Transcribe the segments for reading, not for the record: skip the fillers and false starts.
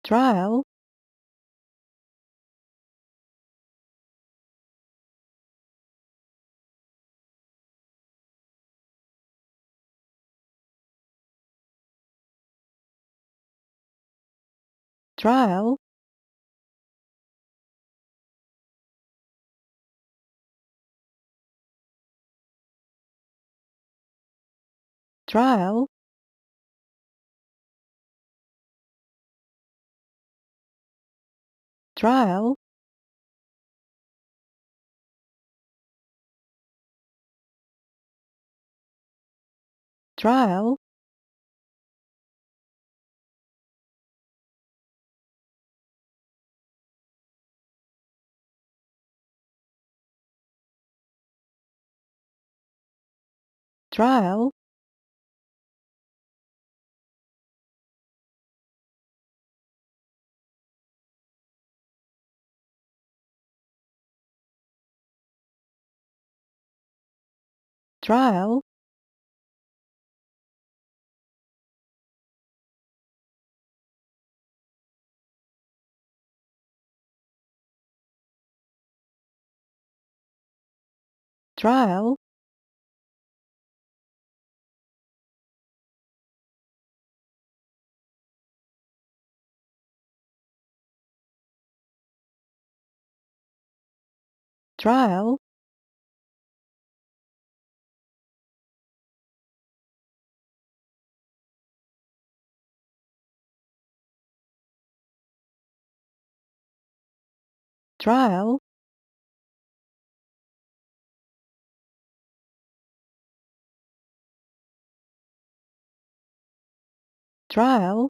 trial, trial, trial, trial, trial, trial, trial, trial, trial, trial, trial,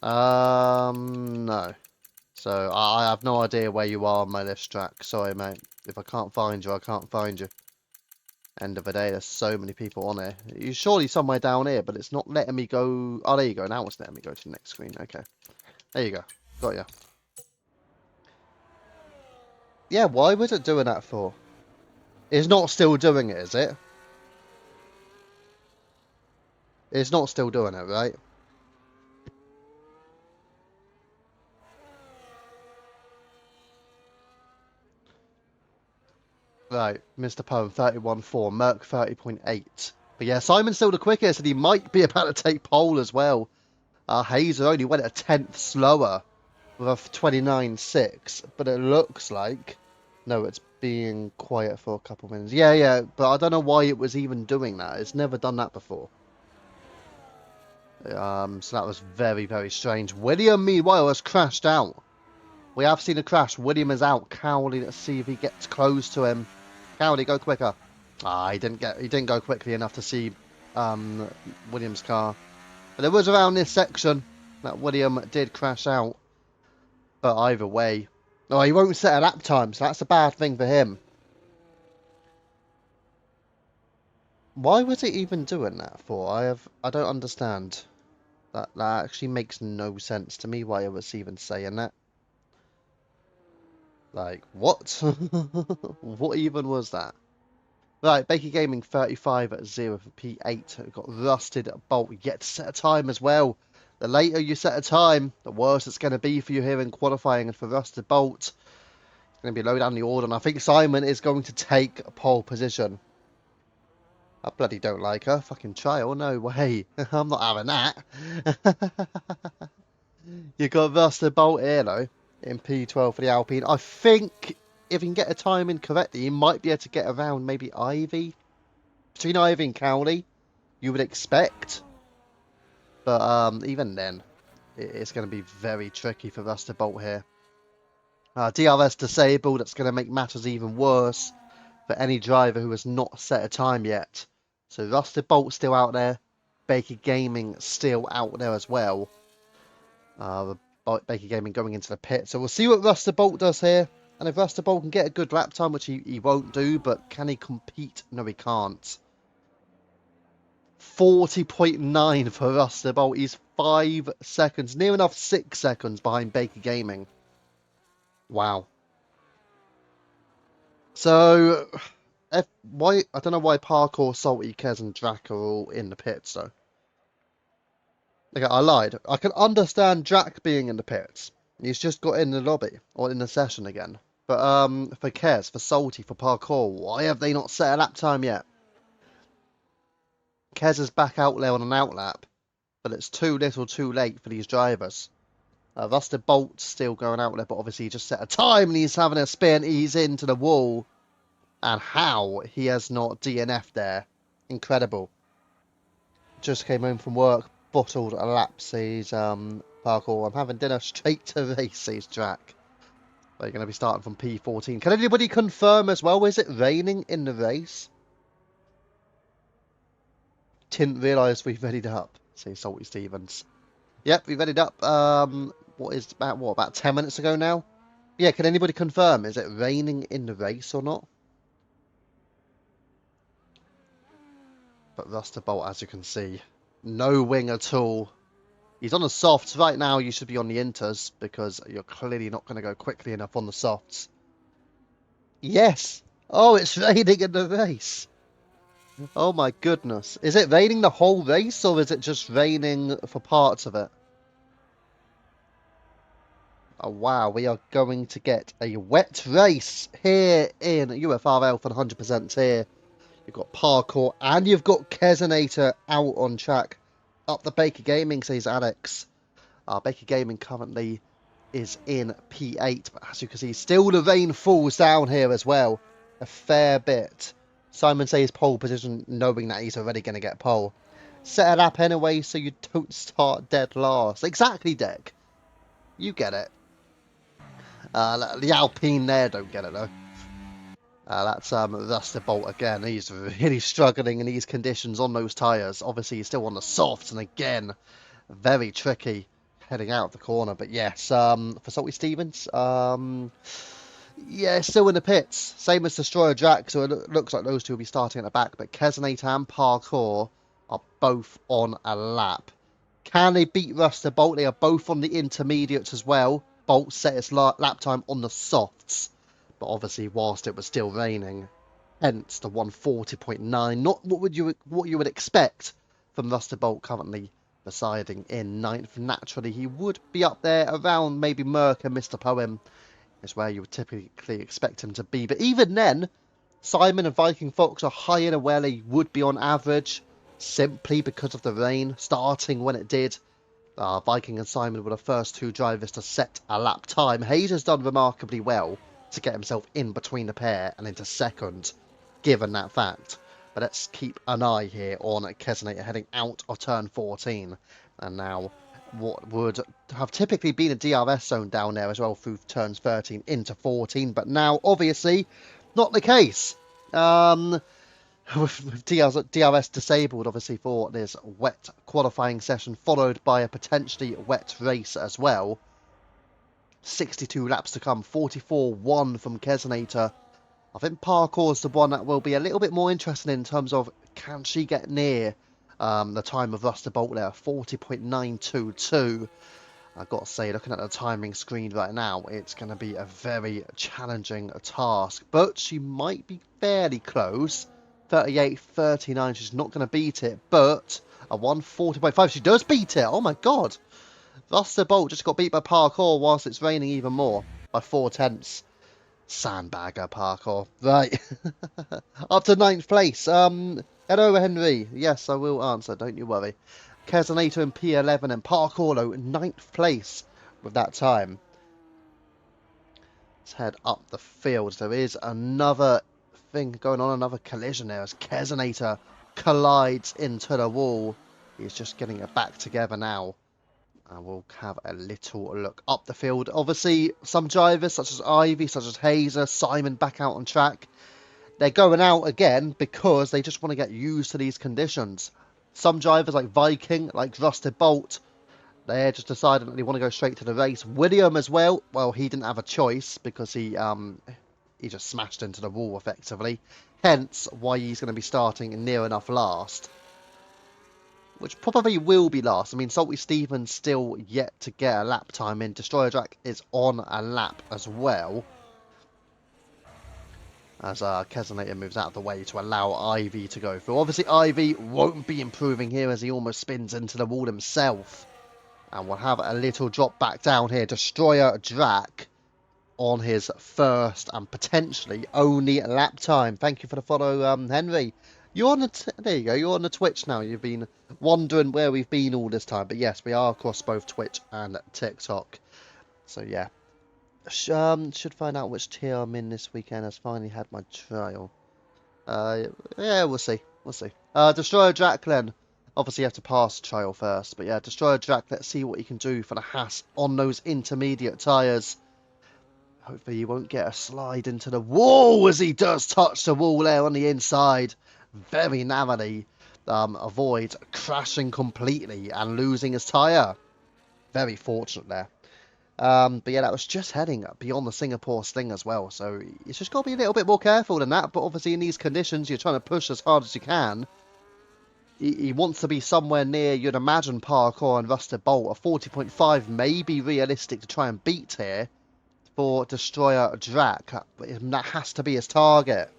No. So I have no idea where you are on my list track. Sorry, mate. If I can't find you, I can't find you. End of the day, there's so many people on here. You're surely somewhere down here, but it's not letting me go. Oh, there you go. Now it's letting me go to the next screen. Okay. There you go. Got ya. Yeah, why was it doing that for? It's not still doing it, is it? It's not still doing it, right? Right, Mr. Poem 31.4, Merc 30.8. But yeah, Simon's still the quickest, and he might be about to take pole as well. Hazer only went a tenth slower with a 29.6, but it looks like... No, it's being quiet for a couple minutes. Yeah, but I don't know why it was even doing that. It's never done that before. So that was very, very strange. William, meanwhile, has crashed out. We have seen a crash. William is out. Cowley, let's see if he gets close to him. Cowley, go quicker. He didn't go quickly enough to see William's car. But it was around this section that William did crash out. But either way, oh, he won't set a lap time, so that's a bad thing for him. Why was it even doing that for? I don't understand. That actually makes no sense to me why it was even saying that. Like, what? What even was that? Right, Baker Gaming 35 at 0 for P8. Got Rusted Bolt yet to set a time as well. The later you set a time, the worse it's going to be for you here in qualifying. And for Rusted Bolt, it's going to be low down the order. And I think Simon is going to take a pole position. I bloody don't like her. Fucking trial, no way. I'm not having that. You got Rusted Bolt here, though, in P12 for the Alpine. I think if he can get a timing correctly, he might be able to get around maybe Ivy. Between Ivy and Cowley, you would expect. But even then, it's going to be very tricky for Rusted Bolt here. DRS disabled, that's going to make matters even worse for any driver who has not set a time yet. So Rusted Bolt still out there. Baker Gaming still out there as well. Baker Gaming going into the pit. So we'll see what Rusted Bolt does here. And if Rusted Bolt can get a good lap time, which he won't do, but can he compete? No, he can't. 40.9 for Rusted Bolt. He's 5 seconds, near enough 6 seconds behind Baker Gaming. Wow. So, I don't know why Parkour, Salty, Kez, and Drac are all in the pits, though. Okay, I lied. I can understand Drac being in the pits. He's just got in the lobby, or in the session again. But, for Kez, for Salty, for Parkour, why have they not set a lap time yet? Kez is back out there on an outlap, but it's too little too late for these drivers. Rusted Bolt's still going out there, but obviously he just set a time and he's having a spin, he's into the wall. And how he has not DNF'd there. Incredible. Just came home from work, bottled a lap, says Parkour. I'm having dinner straight to race, says Drac. They're going to be starting from P14. Can anybody confirm as well? Is it raining in the race? Didn't realise we've readied up, says Salty Stevens. Yep, we've readied up. About 10 minutes ago now? Yeah, can anybody confirm? Is it raining in the race or not? But Rusted Bolt, as you can see, no wing at all. He's on the softs. Right now, you should be on the inters because you're clearly not going to go quickly enough on the softs. Yes! Oh, it's raining in the race. Oh my goodness. Is it raining the whole race or is it just raining for parts of it? Oh wow, we are going to get a wet race here in UFRL for 100% here. You've got Parkour and you've got Kesonator out on track. Up the Baker Gaming, says Alex. Baker Gaming currently is in P8, but as you can see, still the rain falls down here as well. A fair bit. Simon says pole position, knowing that he's already going to get pole. Set it up anyway so you don't start dead last. Exactly, Deck. You get it. The Alpine there don't get it, though. That's Rusted Bolt again. He's really struggling in these conditions on those tyres. Obviously, he's still on the softs, and again, very tricky. heading out of the corner. But yes, for Salty Stevens, yeah, still in the pits. Same as Destroyer Jack, so it looks like those two will be starting at the back. But Kesnate and Parkour are both on a lap. Can they beat Ruster Bolt? They are both on the intermediates as well. Bolt set his lap time on the softs, but obviously whilst it was still raining, hence the 140.9. Not what you would expect from Ruster Bolt currently residing in ninth. Naturally, he would be up there around maybe Merc and Mr. Poem is where you would typically expect him to be. But even then, Simon and Viking Fox are higher than where they would be on average, simply because of the rain starting when it did. Viking and Simon were the first two drivers to set a lap time. Hayes has done remarkably well to get himself in between the pair and into second, given that fact. But let's keep an eye here on Kesnator heading out of turn 14. And now what would have typically been a DRS zone down there as well through turns 13 into 14. But now, obviously, not the case. With DRS disabled, obviously, for this wet qualifying session, followed by a potentially wet race as well. 62 laps to come, 44-1 from Kesnator. I think Parkour's the one that will be a little bit more interesting in terms of can she get near the time of Ruster Bolt there, 40.922. I've got to say, looking at the timing screen right now, it's going to be a very challenging task. But she might be fairly close. 38.39, she's not going to beat it. But a 140.5, she does beat it. Oh my god. Ruster Bolt just got beat by Parkour whilst it's raining even more by 4/10. Sandbagger Parkour. Right. Up to 9th place. Hello, Henry. Yes, I will answer. Don't you worry. Kesanator in P11 and Parkour in 9th place with that time. Let's head up the field. There is another thing going on, another collision there as Kesanator collides into the wall. He's just getting it back together now. And we'll have a little look up the field. Obviously, some drivers such as Ivy, such as Hazer, Simon back out on track. They're going out again because they just want to get used to these conditions. Some drivers like Viking, like Rusted Bolt, they're just deciding that they want to go straight to the race. William as well, well, he didn't have a choice because he just smashed into the wall effectively. Hence why he's going to be starting near enough last. Which probably will be last. I mean, Salty Stevens still yet to get a lap time in. Destroyer Jack is on a lap as well. As Kesanator moves out of the way to allow Ivy to go through. Obviously, Ivy won't be improving here as he almost spins into the wall himself. And we'll have a little drop back down here. Destroyer Jack on his first and potentially only lap time. Thank you for the follow, Henry. You're on there you go. You're on the Twitch now. You've been wondering where we've been all this time. But yes, we are across both Twitch and TikTok. So yeah. Should find out which tier I'm in this weekend. I've finally had my trial. Yeah, we'll see. We'll see. Destroyer Jack then. Obviously, you have to pass the trial first. But yeah, Destroyer Jack, let's see what he can do for the Haas on those intermediate tyres. Hopefully, he won't get a slide into the wall as he does touch the wall there on the inside. Very narrowly avoid crashing completely and losing his tyre. Very fortunate there. But yeah, that was just heading beyond the Singapore Sling as well. So you just got to be a little bit more careful than that. But obviously in these conditions, you're trying to push as hard as you can. He wants to be somewhere near, you'd imagine, Parkour and Rusted Bolt. A 40.5 may be realistic to try and beat here for Destroyer Drac. That has to be his target.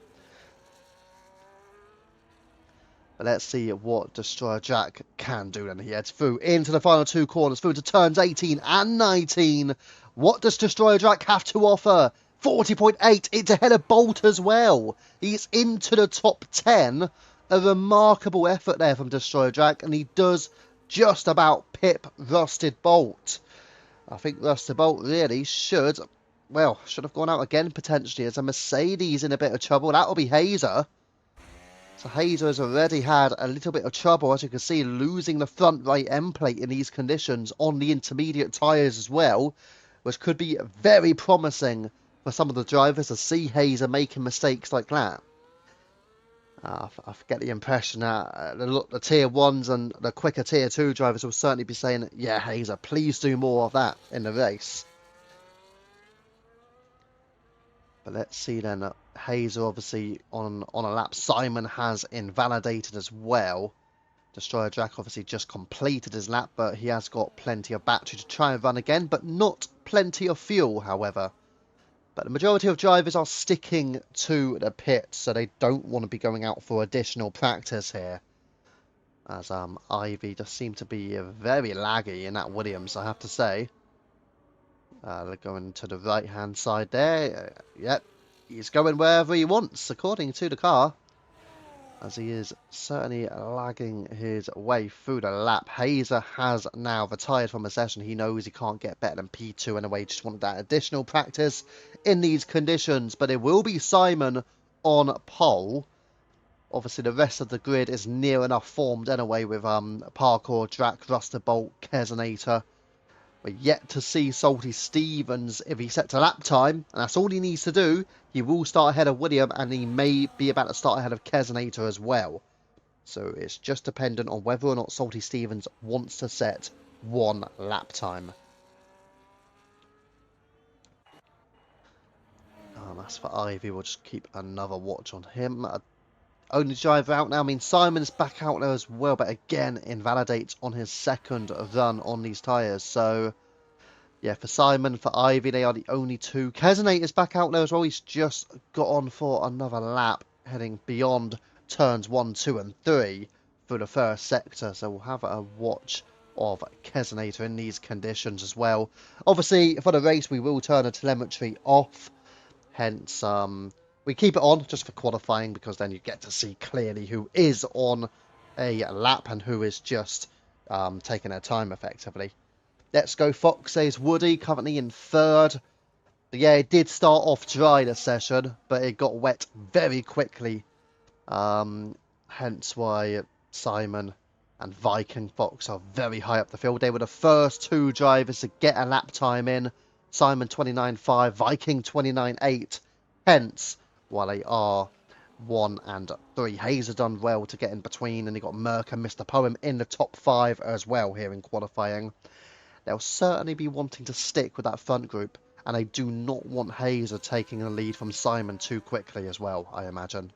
But let's see what Destroyer Jack can do. And he heads through into the final two corners, through to turns 18 and 19. What does Destroyer Jack have to offer? 40.8. It's ahead of Bolt as well. He's into the top 10. A remarkable effort there from Destroyer Jack. And he does just about pip Rusted Bolt. I think Rusted Bolt really should have gone out again potentially as a Mercedes in a bit of trouble. That'll be Hazer. So Hazer has already had a little bit of trouble, as you can see, losing the front right end plate in these conditions on the intermediate tyres as well, which could be very promising for some of the drivers to see Hazer making mistakes like that. I get the impression that the tier 1s and the quicker tier 2 drivers will certainly be saying, yeah, Hazer, please do more of that in the race. But let's see then. Hazer obviously on a lap. Simon has invalidated as well. Destroyer Jack obviously just completed his lap, but he has got plenty of battery to try and run again, but not plenty of fuel, however. But the majority of drivers are sticking to the pit, so they don't want to be going out for additional practice here. As Ivy just seemed to be very laggy in that Williams, I have to say. They're going to the right-hand side there. Yep, he's going wherever he wants, according to the car. As he is certainly lagging his way through the lap. Hazer has now retired from the session. He knows he can't get better than P2 anyway. Just wanted that additional practice in these conditions. But it will be Simon on pole. Obviously, the rest of the grid is near enough formed anyway with Parkour, Drac, Rusterbolt, Kesonator. We're yet to see Salty Stevens if he sets a lap time, and that's all he needs to do. He will start ahead of William, and he may be about to start ahead of Kesonator as well. So it's just dependent on whether or not Salty Stevens wants to set one lap time. As for Ivy, we'll just keep another watch on him. Only driver out now. I mean, Simon's back out there as well, but again, invalidates on his second run on these tyres. So, yeah, for Simon, for Ivy, they are the only two. Kesonator's back out there as well. He's just got on for another lap, heading beyond turns 1, 2, and 3 for the first sector. So we'll have a watch of Kesonator in these conditions as well. Obviously, for the race, we will turn the telemetry off. Hence, we keep it on just for qualifying, because then you get to see clearly who is on a lap and who is just taking their time effectively. Let's go Fox, says Woody, currently in third. But yeah, it did start off dry this session, but it got wet very quickly. Hence why Simon and Viking Fox are very high up the field. They were the first two drivers to get a lap time in. Simon 29.5, Viking 29.8. Hence why they are 1 and 3. Hazer done well to get in between, and he got Merc and Mr. Poem in the top 5 as well here in qualifying. They'll certainly be wanting to stick with that front group, and they do not want Hazer taking the lead from Simon too quickly as well, I imagine.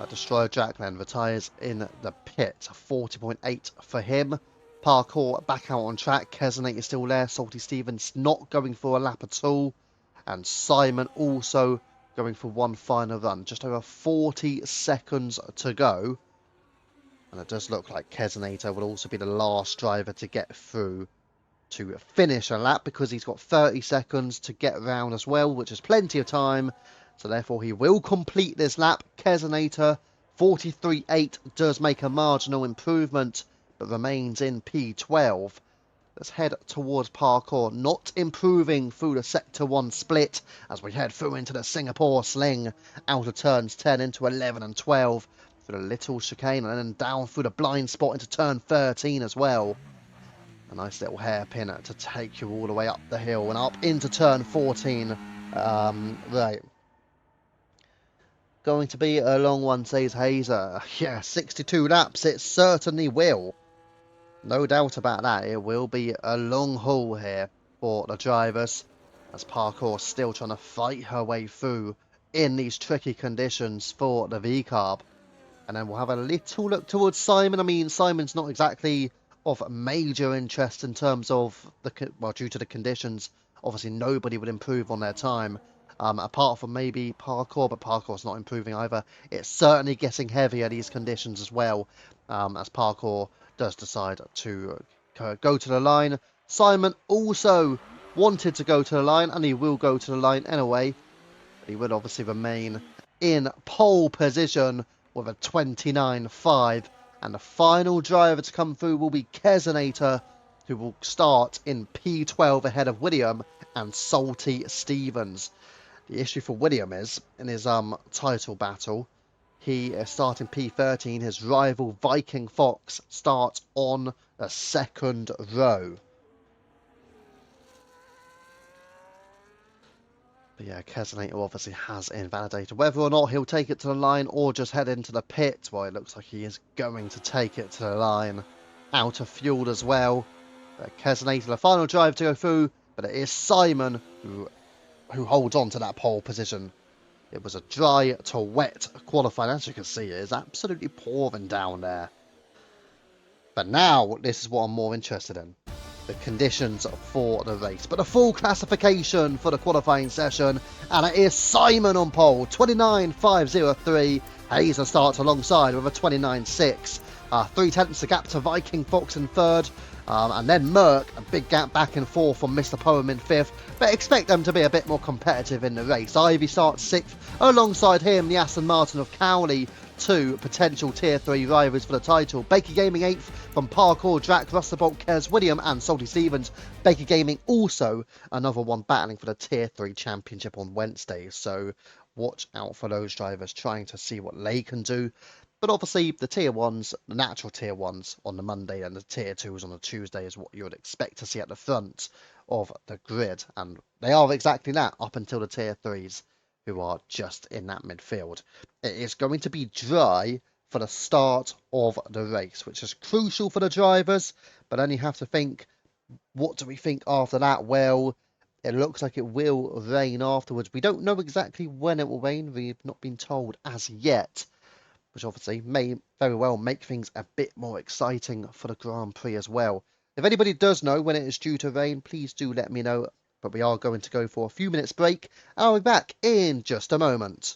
Destroyer Jack then retires in the pit. 40.8 for him. Parkour back out on track. Kesonator is still there. Salty Stevens not going for a lap at all. And Simon also going for one final run. Just over 40 seconds to go. And it does look like Kesonator will also be the last driver to get through to finish a lap, because he's got 30 seconds to get around as well, which is plenty of time. So therefore he will complete this lap. Kesonator 43.8 does make a marginal improvement, but remains in P12. Let's head towards Parkour, not improving through the Sector 1 split as we head through into the Singapore Sling, out of turns 10 into 11 and 12 through the little chicane, and then down through the blind spot into turn 13 as well. A nice little hairpin to take you all the way up the hill and up into turn 14. Right. Going to be a long one, says Hazer. Yeah, 62 laps, it certainly will. No doubt about that. It will be a long haul here for the drivers, as Parkour still trying to fight her way through in these tricky conditions for the V-Carb. And then we'll have a little look towards Simon. I mean, Simon's not exactly of major interest in terms of due to the conditions. Obviously, nobody would improve on their time, apart from maybe Parkour, but Parkour's not improving either. It's certainly getting heavier, these conditions as well, as Parkour does decide to go to the line. Simon also wanted to go to the line, and he will go to the line anyway. But he will obviously remain in pole position with a 29.5. And the final driver to come through will be Kesonator, who will start in P12 ahead of William and Salty Stevens. The issue for William is, in his title battle, he is starting P13. His rival Viking Fox starts on the second row. But yeah, Keselinator obviously has invalidated. Whether or not he'll take it to the line or just head into the pit, well, it looks like he is going to take it to the line. Out of fuel as well. But Keselinator, the final drive to go through, but it is Simon who holds on to that pole position. It was a dry to wet qualifying. As you can see, it is absolutely pouring down there. But now, this is what I'm more interested in. The conditions for the race. But the full classification for the qualifying session. And it is Simon on pole. 29.503. Hazer starts alongside with a 29.6. 3/10 the gap to Viking Fox in third. And then Merck, a big gap back and forth from Mr. Poem in fifth. But expect them to be a bit more competitive in the race. Ivy starts sixth. Alongside him, the Aston Martin of Cowley. Two potential Tier 3 rivals for the title. Baker Gaming 8th from Parkour, Drac, Rusterbolt, Kez, William and Salty Stevens. Baker Gaming also another one battling for the Tier 3 Championship on Wednesday. So watch out for those drivers trying to see what they can do. But obviously the Tier 1s, the natural Tier 1s on the Monday and the Tier 2s on the Tuesday is what you would expect to see at the front of the grid. And they are exactly that up until the Tier 3s who are just in that midfield. It is going to be dry for the start of the race, which is crucial for the drivers. But then you have to think, what do we think after that? Well, it looks like it will rain afterwards. We don't know exactly when it will rain. We've not been told as yet, which obviously may very well make things a bit more exciting for the Grand Prix as well. If anybody does know when it is due to rain, please do let me know. But we are going to go for a few minutes break. I'll be back in just a moment.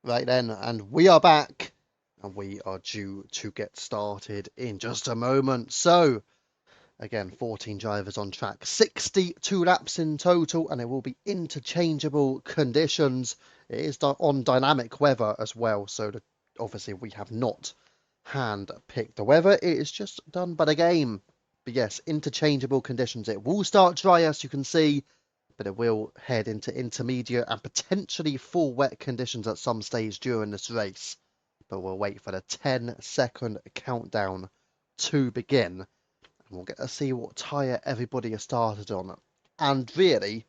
Right then, and we are back, and we are due to get started in just a moment. So, again, 14 drivers on track, 62 laps in total, and it will be interchangeable conditions. It is on dynamic weather as well, so obviously we have not hand-picked the weather. It is just done by the game. But yes, interchangeable conditions. It will start dry, as you can see, but it will head into intermediate and potentially full wet conditions at some stage during this race. But we'll wait for the 10-second countdown to begin, and we'll get to see what tyre everybody has started on. And really,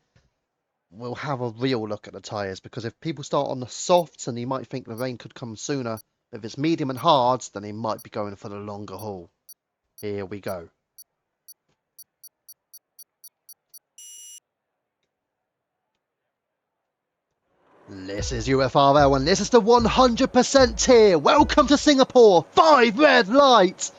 we'll have a real look at the tyres, because if people start on the softs, and you might think the rain could come sooner, if it's medium and hards, then they might be going for the longer haul. Here we go. This is UFRL, and this is the 100% tier. Welcome to Singapore. 5 red lights.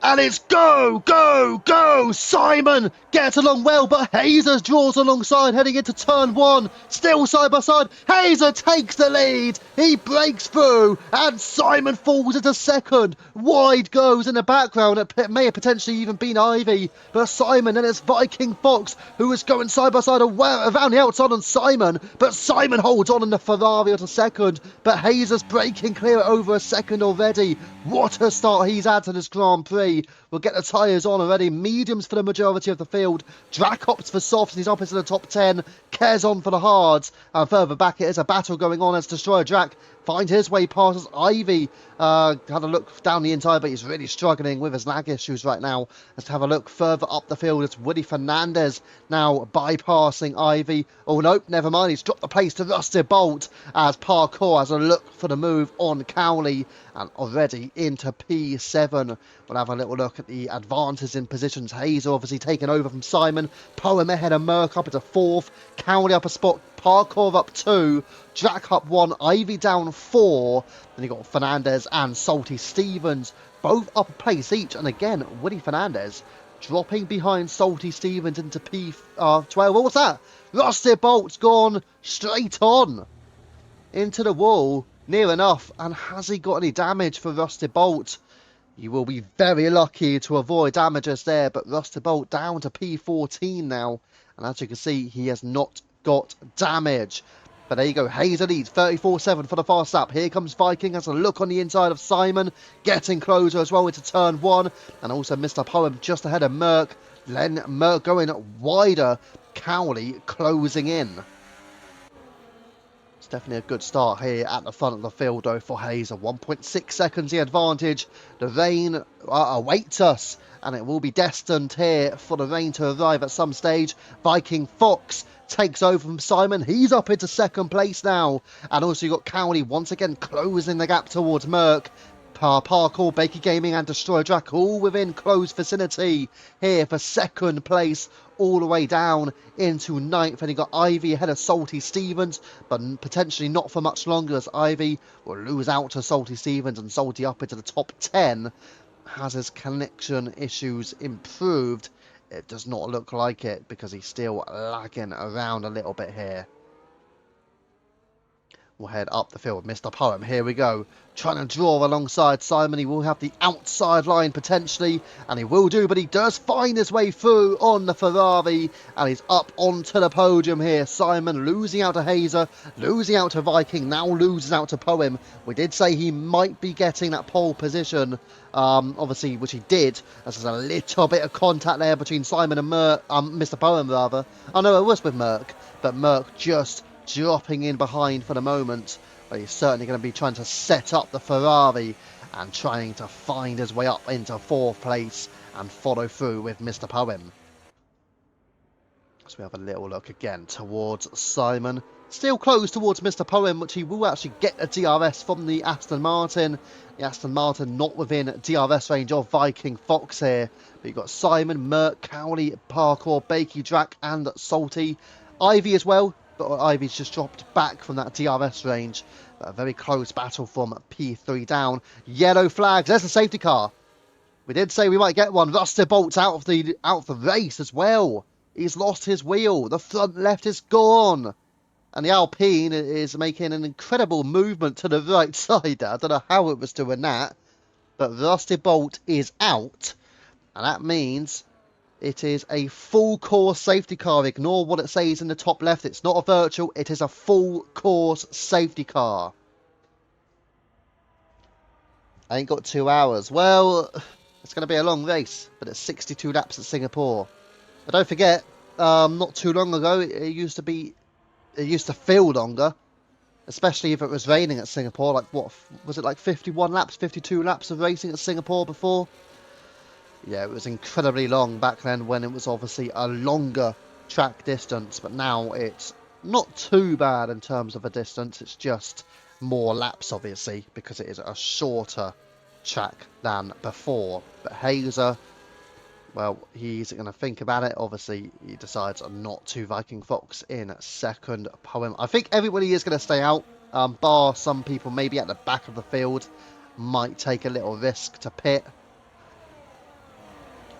And it's go, go, go! Simon gets along well, but Hazer draws alongside heading into turn 1. Still side by side. Hazer takes the lead. He breaks through, and Simon falls into second. Wide goes in the background. It may have potentially even been Ivy, but Simon, and it's Viking Fox who is going side by side around the outside on Simon. But Simon holds on in the Ferrari at a second. But Hazer's breaking clear over a second already. What a start he's had to this Grand Prix. We'll get the tyres on already. Mediums for the majority of the field. Drac opts for softs, and he's up into the top 10. Cares on for the hards. And further back, it is a battle going on as Destroyer Drac finds his way past as Ivy. Had a look down the inside, but he's really struggling with his lag issues right now. Let's have a look further up the field. It's Woody Fernandez now bypassing Ivy. Oh, nope, never mind. He's dropped the place to Rusty Bolt as Parkour has a look for the move on Cowley. And already into P7. We'll have a little look at the advances in positions. Hazer obviously taken over from Simon. Poem ahead of Merck up into 4th. Cowley up a spot. Parkour up 2. Drac up 1. Ivy down 4. Then you got Fernandez and Salty Stevens. Both up a place each. And again, Woody Fernandez dropping behind Salty Stevens into P12. What was that? Rusty Bolt's gone straight on into the wall. Near enough. And has he got any damage for Rusty Bolt? You will be very lucky to avoid damages there, but Rusty Bolt down to P14 now. And as you can see, he has not got damage. But there you go, Hazer leads 34.7 for the fast lap. Here comes Viking, has a look on the inside of Simon, getting closer as well into turn 1. And also Mr. Poem just ahead of Merck. Then Merck going wider, Cowley closing in. It's definitely a good start here at the front of the field, though, for Hazer. 1.6 seconds the advantage. The rain awaits us, and it will be destined here for the rain to arrive at some stage. Viking Fox takes over from Simon. He's up into second place now. And also you've got Cowley once again closing the gap towards Merck. Parkour, Bakey Gaming and Destroyer Drac all within close vicinity here for second place, all the way down into 9th. And you got Ivy ahead of Salty Stevens, but potentially not for much longer, as Ivy will lose out to Salty Stevens, and Salty up into the top 10. Has his connection issues improved? It does not look like it, because he's still lagging around a little bit here. We'll head up the field. Mr. Poem, here we go. Trying to draw alongside Simon. He will have the outside line potentially, and he will do, but he does find his way through on the Ferrari, and he's up onto the podium here. Simon losing out to Hazer, losing out to Viking, now loses out to Poem. We did say he might be getting that pole position, obviously, which he did, as there's a little bit of contact there between Simon and Merck, Mr. Poem rather. I know it was with Merck, but Merck just dropping in behind for the moment, but he's certainly going to be trying to set up the Ferrari and trying to find his way up into 4th place and follow through with Mr. Poem. So we have a little look again towards Simon. Still close towards Mr. Poem, which he will actually get a DRS from the Aston Martin. The Aston Martin not within DRS range of Viking Fox here. But you've got Simon, Merck, Cowley, Parkour, Bakey, Drac and Salty. Ivy as well, but Ivy's just dropped back from that DRS range. A very close battle from P3 down. Yellow flags. There's the safety car. We did say we might get one. Rusty Bolt's out of the race as well. He's lost his wheel. The front left is gone. And the Alpine is making an incredible movement to the right side there. I don't know how it was doing that. But Rusty Bolt is out. And that means it is a full course safety car. Ignore what it says in the top left. It's not a virtual. It is a full course safety car. I ain't got 2 hours. Well, it's going to be a long race. But it's 62 laps at Singapore. But don't forget, not too long ago, it used to feel longer. Especially if it was raining at Singapore. Like, what was it, like 51 laps, 52 laps of racing at Singapore before? Yeah, it was incredibly long back then when it was obviously a longer track distance. But now it's not too bad in terms of a distance. It's just more laps, obviously, because it is a shorter track than before. But Hazer, well, he's going to think about it. Obviously, he decides not to. Viking Fox in second. Poem. I think everybody is going to stay out, bar some people maybe at the back of the field might take a little risk to pit.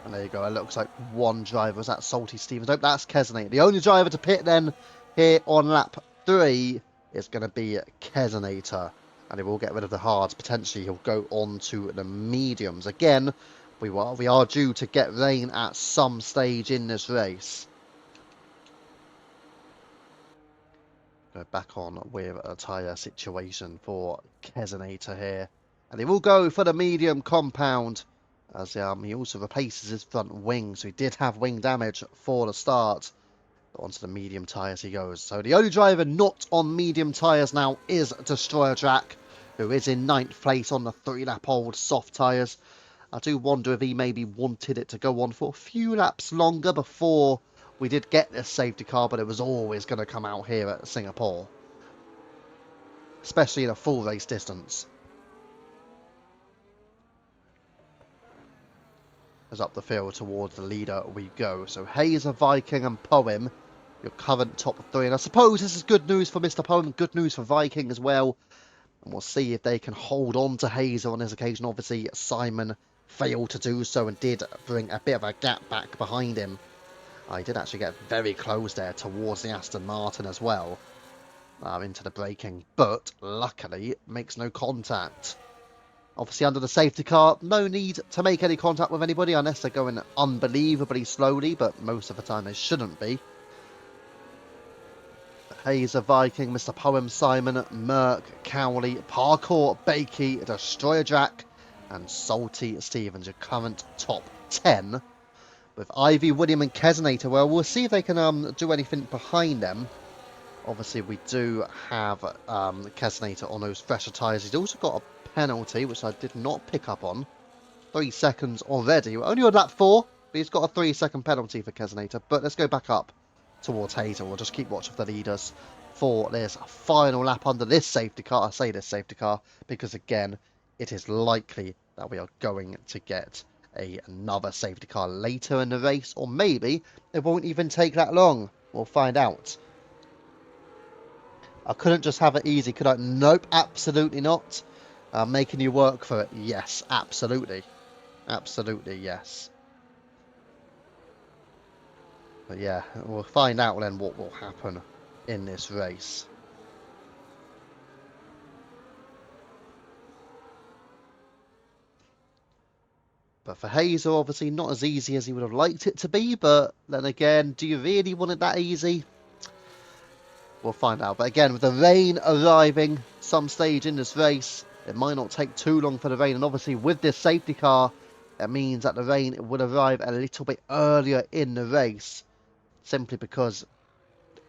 And there you go. It looks like one driver. Was that Salty Stevens? Nope, that's Kesnate. The only driver to pit then here on lap 3 is going to be Kesnator. And he will get rid of the hards. Potentially he'll go on to the mediums. Again, we are due to get rain at some stage in this race. Go back on with a tyre situation for Kesnator here. And he will go for the medium compound. As he also replaces his front wing, so he did have wing damage for the start. But onto the medium tyres he goes. So the only driver not on medium tyres now is Destroyer Jack, who is in 9th place on the 3-lap-old soft tyres. I do wonder if he maybe wanted it to go on for a few laps longer before we did get this safety car, but it was always going to come out here at Singapore. Especially in a full race distance. As up the field towards the leader we go. So Hazer, Viking and Poem, your current top 3. And I suppose this is good news for Mr. Poem, good news for Viking as well. And we'll see if they can hold on to Hazer on this occasion. Obviously, Simon failed to do so and did bring a bit of a gap back behind him. He did actually get very close there towards the Aston Martin as well. Into the braking, but luckily makes no contact. Obviously under the safety car, no need to make any contact with anybody unless they're going unbelievably slowly, but most of the time they shouldn't be. Hazer, Viking, Mr. Poem, Simon, Merc, Cowley, Parkour, Bakey, Destroyer Jack, and Salty Stevens, your current top 10. With Ivy, William and Kesnator, well, we'll see if they can do anything behind them. Obviously, we do have Kesnator on those fresher tyres. He's also got a penalty, which I did not pick up on. 3 seconds already. We're only on lap 4, but he's got a 3-second penalty for Kesnator. But let's go back up towards Hazel. We'll just keep watch of the leaders for this final lap under this safety car. I say this safety car because, again, it is likely that we are going to get another safety car later in the race. Or maybe it won't even take that long. We'll find out. I couldn't just have it easy, could I? Nope, absolutely not. Making you work for it? Yes, absolutely. Absolutely, yes. But yeah, we'll find out then what will happen in this race. But for Hazel, obviously not as easy as he would have liked it to be. But then again, do you really want it that easy? We'll find out. But again, with the rain arriving some stage in this race, it might not take too long for the rain. And obviously with this safety car, it means that the rain will arrive a little bit earlier in the race. Simply because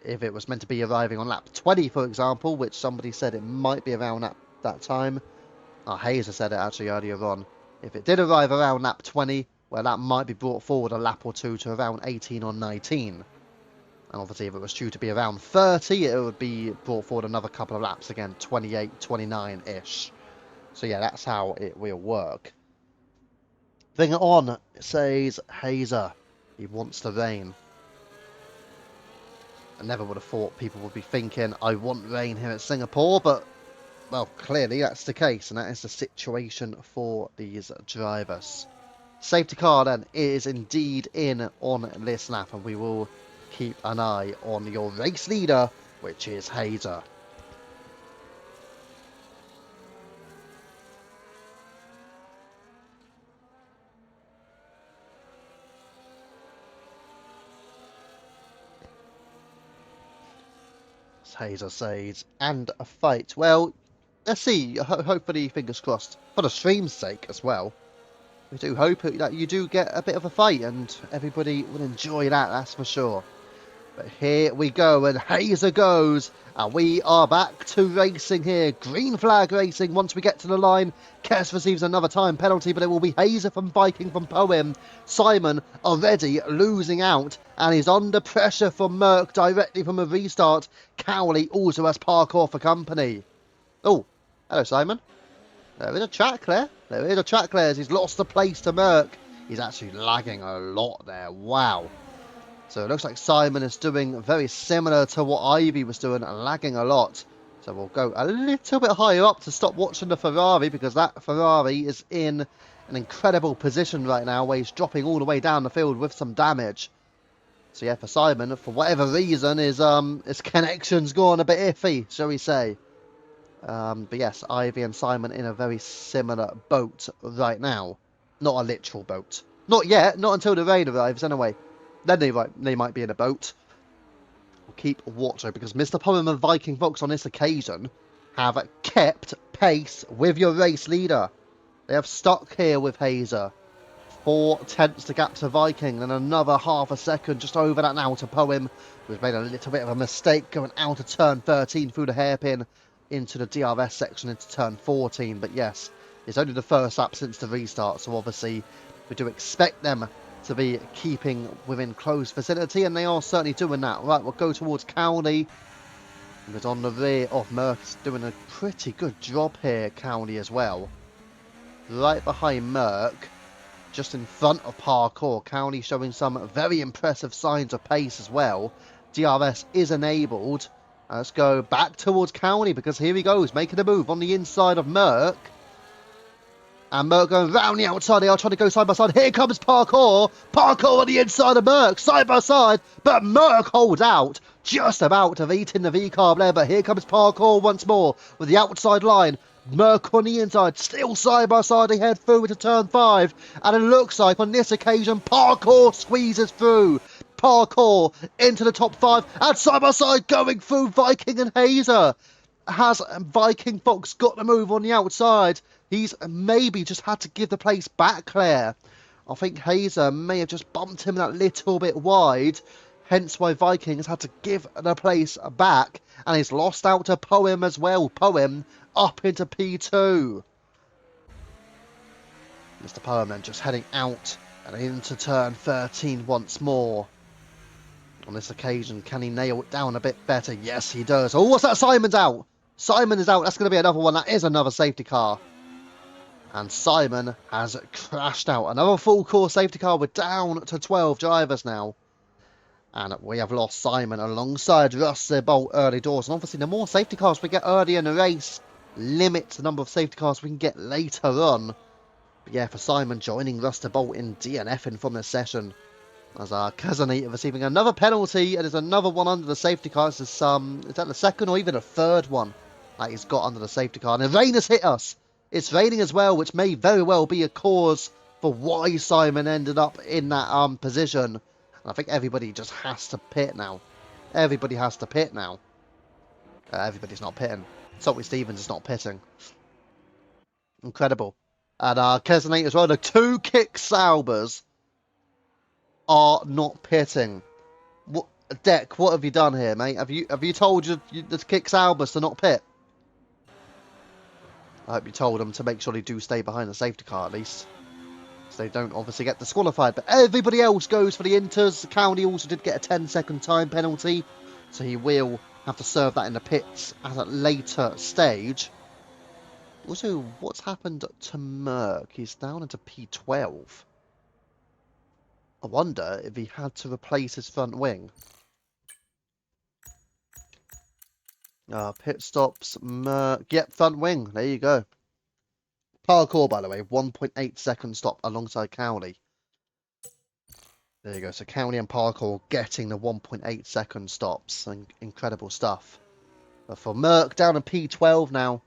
if it was meant to be arriving on lap 20, for example, which somebody said it might be around that time. Hazer said it actually earlier on. If it did arrive around lap 20, well, that might be brought forward a lap or two to around 18 or 19. And obviously, if it was due to be around 30, it would be brought forward another couple of laps again, 28, 29-ish. So yeah, that's how it will work. Bring it on, it says Hazer. He wants the rain. I never would have thought people would be thinking, I want rain here at Singapore, but, well, clearly that's the case, and that is the situation for these drivers. Safety car, then, is indeed in on this lap, and we will keep an eye on your race leader, which is Hazer. Hazer Sage and a fight. Well, let's see. Hopefully, fingers crossed, for the stream's sake as well. We do hope that you do get a bit of a fight and everybody will enjoy that, that's for sure. But here we go, and Hazer goes, and we are back to racing here. Green flag racing. Once we get to the line, Kes receives another time penalty, but it will be Hazer from Viking from Poem. Simon already losing out, and he's under pressure from Merck directly from a restart. Cowley also has parkour for company. Oh, hello Simon. There is a track there. There is a track there as he's lost the place to Merck. He's actually lagging a lot there. Wow. So it looks like Simon is doing very similar to what Ivy was doing, lagging a lot. So we'll go a little bit higher up to stop watching the Ferrari, because that Ferrari is in an incredible position right now where he's dropping all the way down the field with some damage. So yeah, for Simon, for whatever reason, his connection's gone a bit iffy, shall we say. But yes, Ivy and Simon in a very similar boat right now. Not a literal boat. Not yet, not until the rain arrives anyway. Then they might be in a boat. We'll keep watching, because Mr. Poem and Viking Fox on this occasion have kept pace with your race leader. They have stuck here with Hazer. 4/10 the gap to Viking, and another half a second just over that now to Poem, who's made a little bit of a mistake going out of turn 13 through the hairpin into the DRS section into turn 14. But yes, it's only the first lap since the restart, so obviously we do expect them to be keeping within close vicinity, and they are certainly doing that. Right, we'll go towards Cowley, who's on the rear of Merck. He's doing a pretty good job here, Cowley as well. Right behind Merck, just in front of Parkour. Cowley showing some very impressive signs of pace as well. DRS is enabled. Let's go back towards Cowley, because here he goes, making a move on the inside of Merck. And Merck going round the outside. They are trying to go side by side. Here comes Parkour. Parkour on the inside of Merck. Side by side. But Merck holds out. Just about to have eaten the V-carb there. But here comes Parkour once more with the outside line. Merck on the inside. Still side by side. They head through into turn 5. And it looks like on this occasion Parkour squeezes through. Parkour into the top 5. And side by side going through Viking and Hazer. Has Viking Fox got the move on the outside? He's maybe just had to give the place back there. I think Hazer may have just bumped him that little bit wide, hence why Viking has had to give the place back, and he's lost out to Poem as well. Poem up into P2. Mr. Poem then just heading out and into turn 13 once more. On this occasion, can he nail it down a bit better? Yes, he does. Oh, what's that? Simon's out. Simon is out. That's going to be another one. That is another safety car. And Simon has crashed out. Another full course safety car. We're down to 12 drivers now. And we have lost Simon alongside Russ Bolt early doors. And obviously, the more safety cars we get early in the race limits the number of safety cars we can get later on. But yeah, for Simon joining Russ Bolt in DNFing from this session. As our Kazanita receiving another penalty. And there's another one under the safety car. Is that the second or even a third one that he's got under the safety car? And the rain has hit us. It's raining as well, which may very well be a cause for why Simon ended up in that position. And I think everybody just has to pit now. Everybody has to pit now. Everybody's not pitting. Salty Stevens is not pitting. Incredible. And Kesnate as well. The two Kick Saubers are not pitting. What, Deck, what have you done here, mate? Have you told the Kick Saubers to not pit? I hope you told them to make sure they do stay behind the safety car at least. So they don't obviously get disqualified. But everybody else goes for the Inters. County also did get a 10-second time penalty. So he will have to serve that in the pits at a later stage. Also, what's happened to Merck? He's down into P12. I wonder if he had to replace his front wing. Pit stops, Merck. Yep, front wing. There you go. Parkour, by the way, 1.8 second stop alongside Cowley. There you go. So County and Parkour getting the 1.8 second stops. Incredible stuff. But for Merck down in P12 now.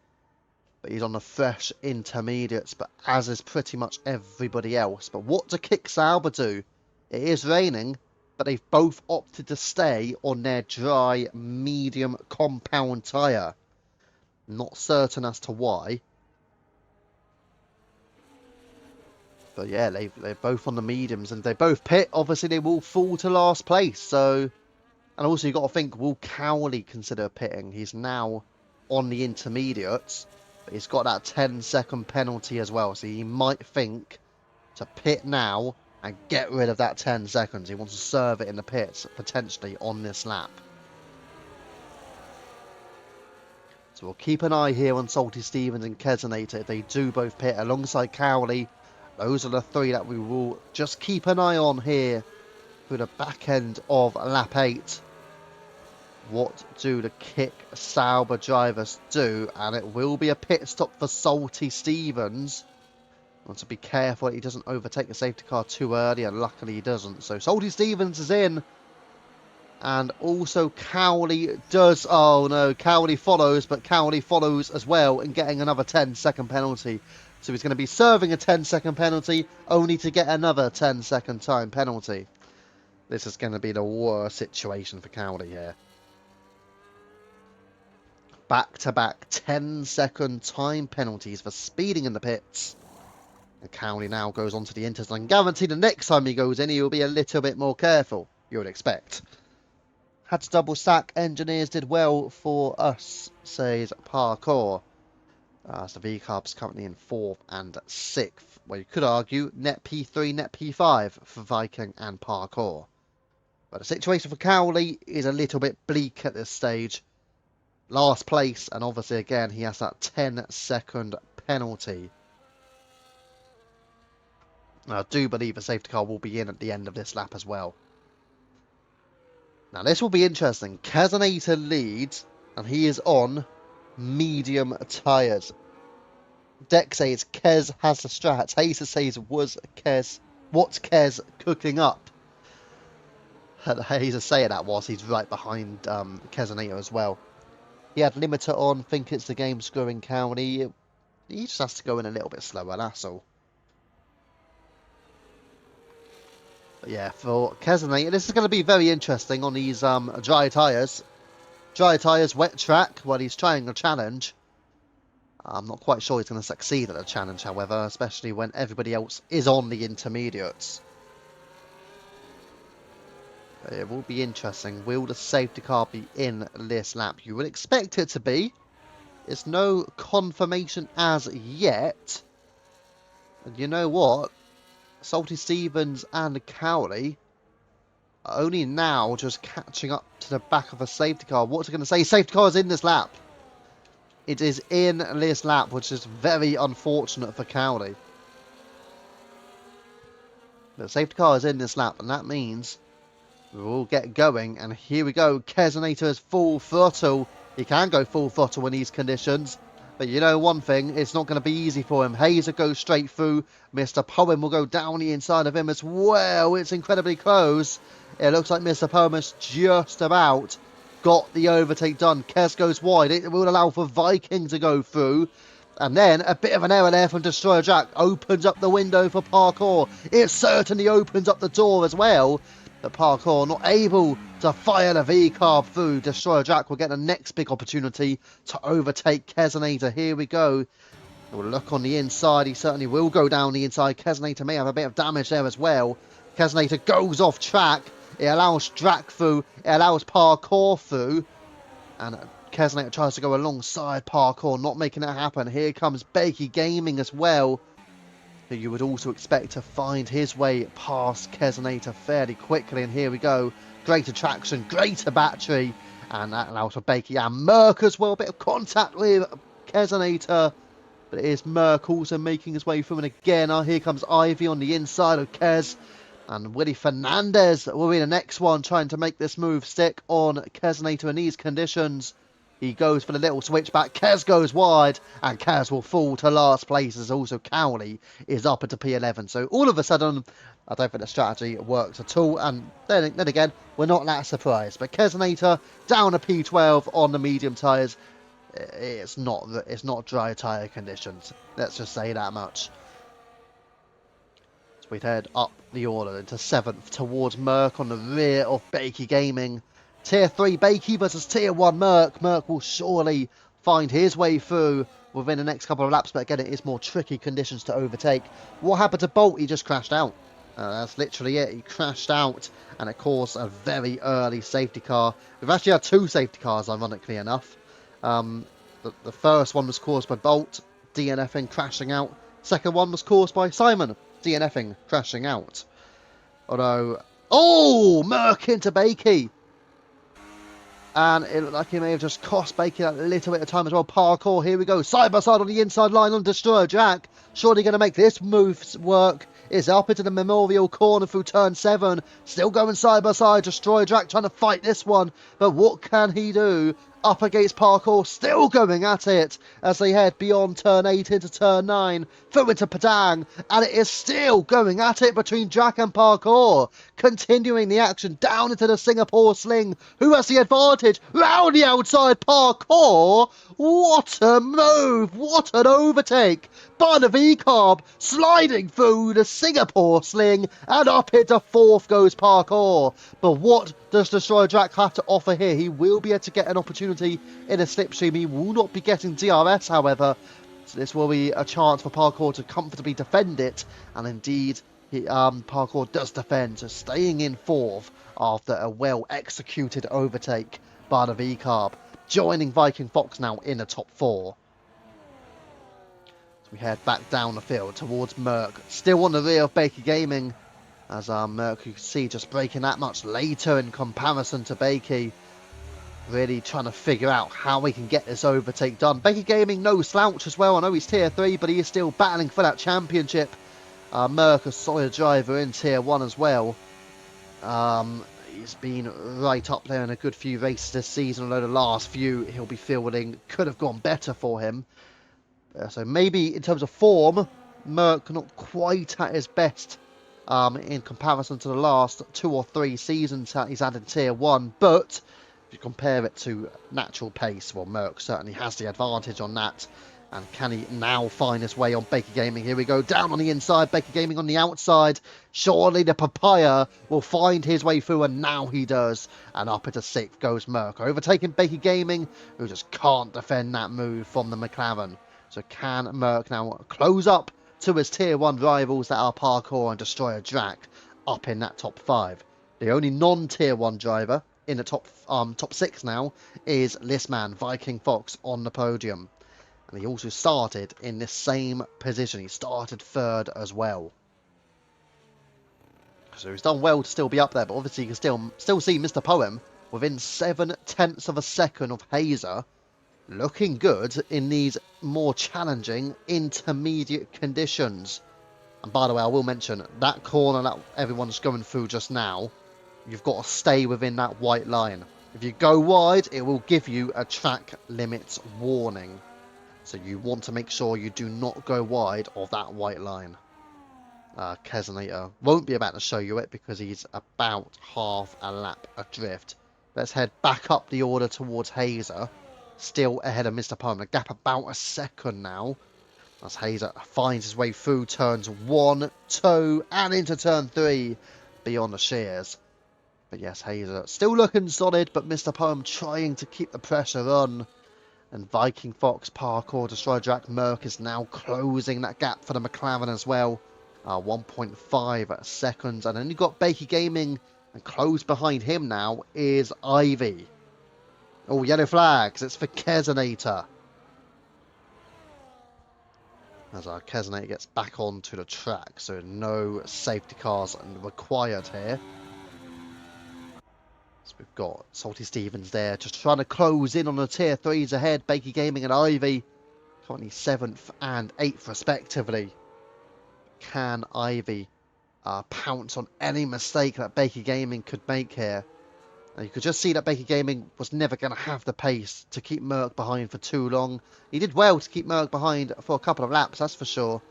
But he's on the fresh intermediates. But as is pretty much everybody else. But what do Kick Sauber do? It is raining. But they've both opted to stay on their dry medium compound tyre. Not certain as to why. But yeah, they're both on the mediums, and they both pit. Obviously, they will fall to last place. So, and also you got to think, will Cowley consider pitting? He's now on the intermediates, but he's got that 10-second penalty as well. So he might think to pit now and get rid of that 10 seconds. He wants to serve it in the pits potentially on this lap. So we'll keep an eye here on Salty Stevens and Kesonator if they do both pit alongside Cowley. Those are the three that we will just keep an eye on here through the back end of lap 8. What do the Kick Sauber drivers do? And it will be a pit stop for Salty Stevens. Want to be careful that he doesn't overtake the safety car too early, and luckily he doesn't. So Salty Stevens is in. And also Cowley does... Oh no, Cowley follows, but Cowley follows as well and getting another 10-second penalty. So he's going to be serving a 10-second penalty, only to get another 10-second time penalty. This is going to be the worst situation for Cowley here. Back-to-back 10-second time penalties for speeding in the pits. And Cowley now goes on to the inters. And guarantee the next time he goes in, he'll be a little bit more careful, you would expect. Had to double stack. Engineers did well for us, says Parkour. So the VCarb's currently in 4th and 6th. Well, you could argue net P3, net P5 for Viking and Parkour. But the situation for Cowley is a little bit bleak at this stage. Last place, and obviously again he has that 10-second penalty. I do believe a safety car will be in at the end of this lap as well. Now this will be interesting. Kesonator leads, and he is on medium tyres. Deck says Kez has the strats. Hazer says what's Kez cooking up? Hazer saying that whilst he's right behind Kesonator as well. He had limiter on, think it's the game screwing County. He just has to go in a little bit slower, that's all. But yeah, for Kesonator, this is going to be very interesting on these dry tyres. Dry tyres, wet track, while he's trying a challenge. I'm not quite sure he's going to succeed at the challenge, however, especially when everybody else is on the intermediates. But it will be interesting. Will the safety car be in this lap? You would expect it to be. There's no confirmation as yet. And you know what? Salty Stevens and Cowley are only now just catching up to the back of a safety car. What's it going to say? Safety car is in this lap. It is in this lap, which is very unfortunate for Cowley. The safety car is in this lap, and that means we'll get going. And here we go. Kesonator is full throttle. He can go full throttle in these conditions. But you know one thing, it's not going to be easy for him. Hazer goes straight through. Mr. Poem will go down the inside of him as well. It's incredibly close. It looks like Mr. Poem has just about got the overtake done. Kez goes wide. It will allow for Viking to go through. And then a bit of an error there from Destroyer Jack. Opens up the window for Parkour. It certainly opens up the door as well. But Parkour not able to fire the V-carb through. Destroyer Jack will get the next big opportunity to overtake Kesonator. Here we go. We'll look on the inside. He certainly will go down the inside. Kesonator may have a bit of damage there as well. Kesonator goes off track. It allows Drac through. It allows Parkour through. And Kesonator tries to go alongside Parkour, not making it happen. Here comes Bakey Gaming as well, who you would also expect to find his way past Kesonator fairly quickly. And here we go. Greater traction, greater battery. And that allows for Bakey and Merck as well. A bit of contact with Kesonator. But it is Merck also making his way through. And again, here comes Ivy on the inside of Kez. And Willie Fernandez will be the next one trying to make this move stick on Kesonator in these conditions. He goes for the little switchback. Kez goes wide, and Kez will fall to last place as also Cowley is up into P11. So all of a sudden, I don't think the strategy works at all. And then again, we're not that surprised. But Kesnator down a P12 on the medium tyres. It's not dry tyre conditions. Let's just say that much. So we'd head up the order into 7th towards Merck on the rear of Bakey Gaming. Tier 3 Bakey versus Tier 1 Merck. Merck will surely find his way through within the next couple of laps, but again, it is more tricky conditions to overtake. What happened to Bolt? He just crashed out. That's literally it. He crashed out, and it caused a very early safety car. We've actually had 2 safety cars, ironically enough. The first one was caused by Bolt, DNFing, crashing out. Second one was caused by Simon, DNFing, crashing out. Although, oh, Merck into Bakey. And it looked like he may have just cost Bakey that little bit of time as well. Parkour, here we go. Side by side on the inside line on Destroyer Jack. Surely going to make this move work. Is up into the Memorial corner through turn 7. Still going side by side. Destroyer Jack trying to fight this one. But what can he do? Up against Parkour, still going at it as they head beyond turn 8 into turn 9, through into Padang, and it is still going at it between Jack and Parkour, continuing the action down into the Singapore Sling. Who has the advantage? Round the outside, Parkour. What a move! What an overtake! By the V-Carb, sliding through the Singapore Sling, and up into 4th goes Parkour. But what does Destroyer Jack have to offer here? He will be able to get an opportunity in a slipstream. He will not be getting DRS, however. So this will be a chance for Parkour to comfortably defend it. And indeed, Parkour does defend, so staying in 4th after a well-executed overtake by the V-Carb. Joining Viking Fox now in the top 4. So we head back down the field towards Merck. Still on the rear of Baker Gaming. As Merck, you can see, just breaking that much later in comparison to Bakey. Really trying to figure out how we can get this overtake done. Bakey Gaming, no slouch as well. I know he's tier 3, but he is still battling for that championship. Merck, a solid driver in tier 1 as well. He's been right up there in a good few races this season, although the last few he'll be fielding could have gone better for him. So maybe in terms of form, Merck not quite at his best in comparison to the last 2 or 3 seasons that he's had in tier 1, but if you compare it to natural pace, well, Merck certainly has the advantage on that. And can he now find his way on Baker Gaming? Here we go, down on the inside, Baker Gaming on the outside. Surely the Papaya will find his way through, and now he does. And up into 6th goes Merck, overtaking Baker Gaming, who just can't defend that move from the McLaren. So can Merck now close up to his tier 1 rivals that are Parkour and Destroyer Jack up in that top 5. The only non-tier 1 driver in the top 6 now is this man, Viking Fox, on the podium. And he also started in this same position. He started 3rd as well. So he's done well to still be up there, but obviously you can still see Mr. Poem within 7/10 of a second of Hazer. Looking good in these more challenging intermediate conditions. And by the way, I will mention that corner that everyone's going through just now, you've got to stay within that white line. If you go wide, it will give you a track limits warning. So you want to make sure you do not go wide of that white line. Keznator won't be about to show you it because he's about half a lap adrift. Let's head back up the order towards Hazer. Still ahead of Mr. Poem. The gap about a second now. As Hazer finds his way through turns 1, 2, and into turn 3 beyond the shears. But yes, Hazer still looking solid, but Mr. Poem trying to keep the pressure on. And Viking Fox, Parkour, Destroyer Jack, Merck is now closing that gap for the McLaren as well. 1.5 seconds. And then you've got Bakey Gaming, and close behind him now is Ivy. Oh, yellow flags. It's for Keznator. As our Keznator gets back onto the track. So no safety cars required here. So we've got Salty Stevens there. Just trying to close in on the tier 3s ahead. Bakey Gaming and Ivy. Currently 7th and 8th respectively. Can Ivy pounce on any mistake that Bakey Gaming could make here? Now you could just see that Baker Gaming was never going to have the pace to keep Merck behind for too long. He did well to keep Merck behind for a couple of laps, that's for sure.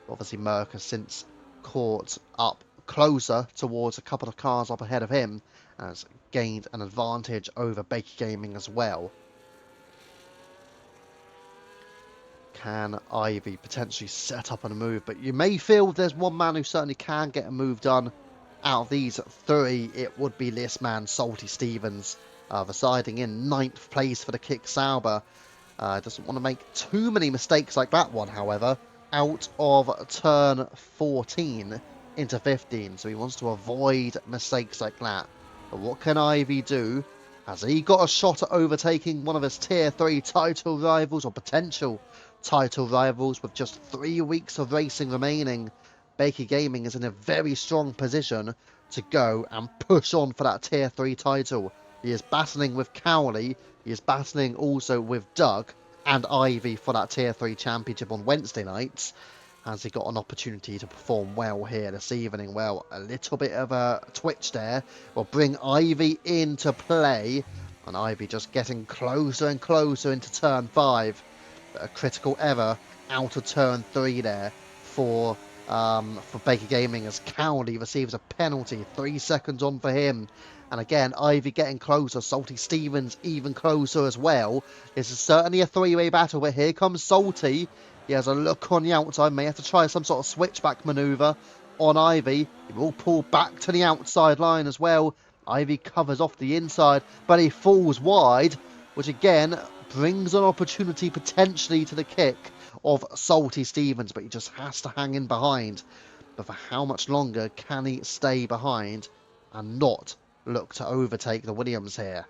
Obviously, Merck has since caught up closer towards a couple of cars up ahead of him and has gained an advantage over Baker Gaming as well. Can Ivy potentially set up on a move? But you may feel there's one man who certainly can get a move done. Out of these three, it would be this man, Salty Stevens, residing in 9th place for the Kick Sauber. Doesn't want to make too many mistakes like that one, however, out of turn 14 into 15. So he wants to avoid mistakes like that. But what can Ivy do? Has he got a shot at overtaking one of his Tier 3 title rivals or potential title rivals with just 3 weeks of racing remaining? Baker Gaming is in a very strong position to go and push on for that Tier 3 title. He is battling with Cowley. He is battling also with Doug and Ivy for that Tier 3 championship on Wednesday nights. Has he got an opportunity to perform well here this evening? Well, a little bit of a twitch there will bring Ivy into play. And Ivy just getting closer and closer into turn 5. But a critical error out of turn 3 there for Baker Gaming as Cowley receives a penalty. 3 seconds on for him. And again, Ivy getting closer. Salty Stevens even closer as well. This is certainly a three-way battle, but here comes Salty. He has a look on the outside. May have to try some sort of switchback manoeuvre on Ivy. He will pull back to the outside line as well. Ivy covers off the inside, but he falls wide, which again brings an opportunity potentially to the kick of Salty Stevens, but he just has to hang in behind. But for how much longer can he stay behind and not look to overtake the Williams here?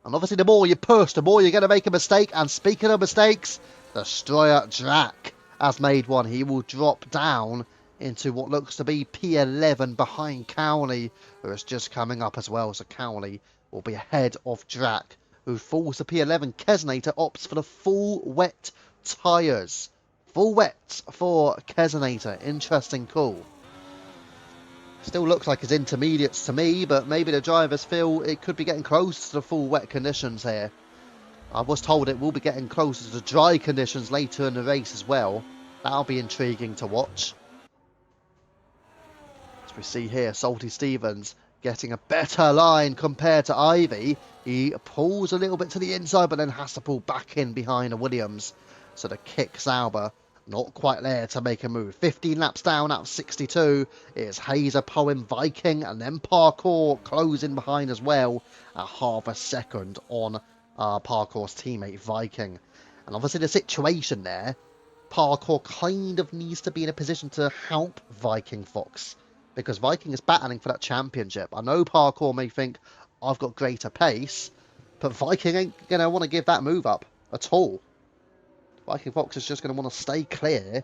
And obviously the more you push, the more you're going to make a mistake. And speaking of mistakes, Destroyer Drac has made one. He will drop down into what looks to be P11 behind Cowley, who is just coming up as well. So Cowley will be ahead of Drac, who falls to P11. Keznator opts for the full wet tyres. Full wet for Keznator. Interesting call. Still looks like it's intermediates to me, but maybe the drivers feel it could be getting close to the full wet conditions here. I was told it will be getting closer to the dry conditions later in the race as well. That'll be intriguing to watch. As we see here, Salty Stevens getting a better line compared to Ivy. He pulls a little bit to the inside, but then has to pull back in behind the Williams. So the Kick Sauber not quite there to make a move. 15 laps down out of 62. It's Hazer, Poem, Viking, and then Parkour closing behind as well at half a second on Parkour's teammate Viking. And obviously the situation there, Parkour kind of needs to be in a position to help Viking Fox, because Viking is battling for that championship. I know Parkour may think, I've got greater pace, but Viking ain't going to want to give that move up at all. Viking Fox is just going to want to stay clear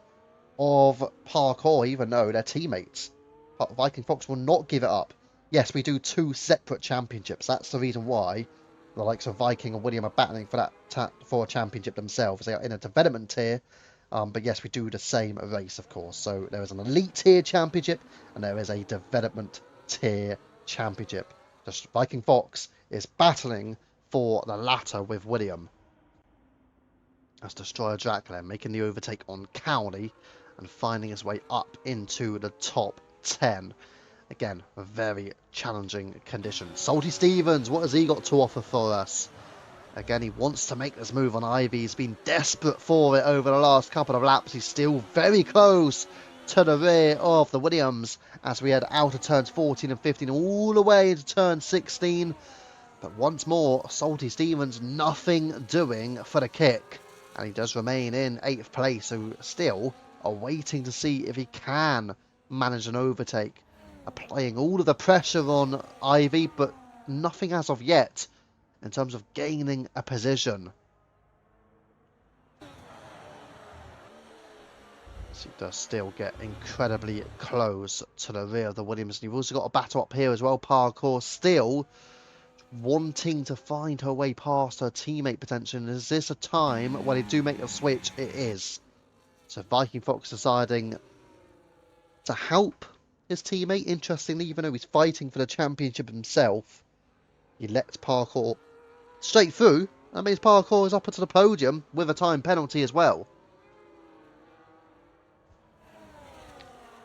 of Parkour, even though they're teammates. But Viking Fox will not give it up. Yes, we do 2 separate championships. That's the reason why the likes of Viking and William are battling for for a championship themselves. They are in a development tier. But yes, we do the same race, of course. So there is an elite tier championship and there is a development tier championship. Just Viking Fox is battling for the latter with William. As Destroyer Dracula making the overtake on Cowley and finding his way up into the top 10. Again, a very challenging condition. Salty Stevens, what has he got to offer for us? Again, he wants to make this move on Ivy. He's been desperate for it over the last couple of laps. He's still very close to the rear of the Williams as we head out of turns 14 and 15 all the way into turn 16. But once more, Salty Stevens nothing doing for the kick. And he does remain in 8th place, so still are waiting to see if he can manage an overtake. Applying all of the pressure on Ivy, but nothing as of yet in terms of gaining a position. So he does still get incredibly close to the rear of the Williams. And you've also got a battle up here as well. Parkour still wanting to find her way past her teammate potentially. And is this a time when they do make the switch? It is. So Viking Fox deciding to help his teammate, interestingly, even though he's fighting for the championship himself. He lets Parkour straight through. That means Parkour is up to the podium with a time penalty as well.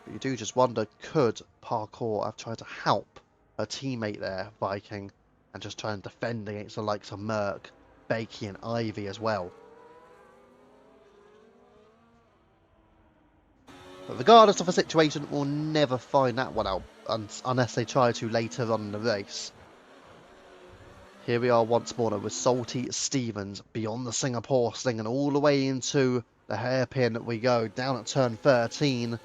But you do just wonder, could Parkour have tried to help a teammate there, Viking, and just try and defend against the likes of Merc, Bakey and Ivy as well? But regardless of the situation, we'll never find that one out unless they try to later on in the race. Here we are once more with Salty Stevens beyond the Singapore sling and all the way into the hairpin we go down at turn 13.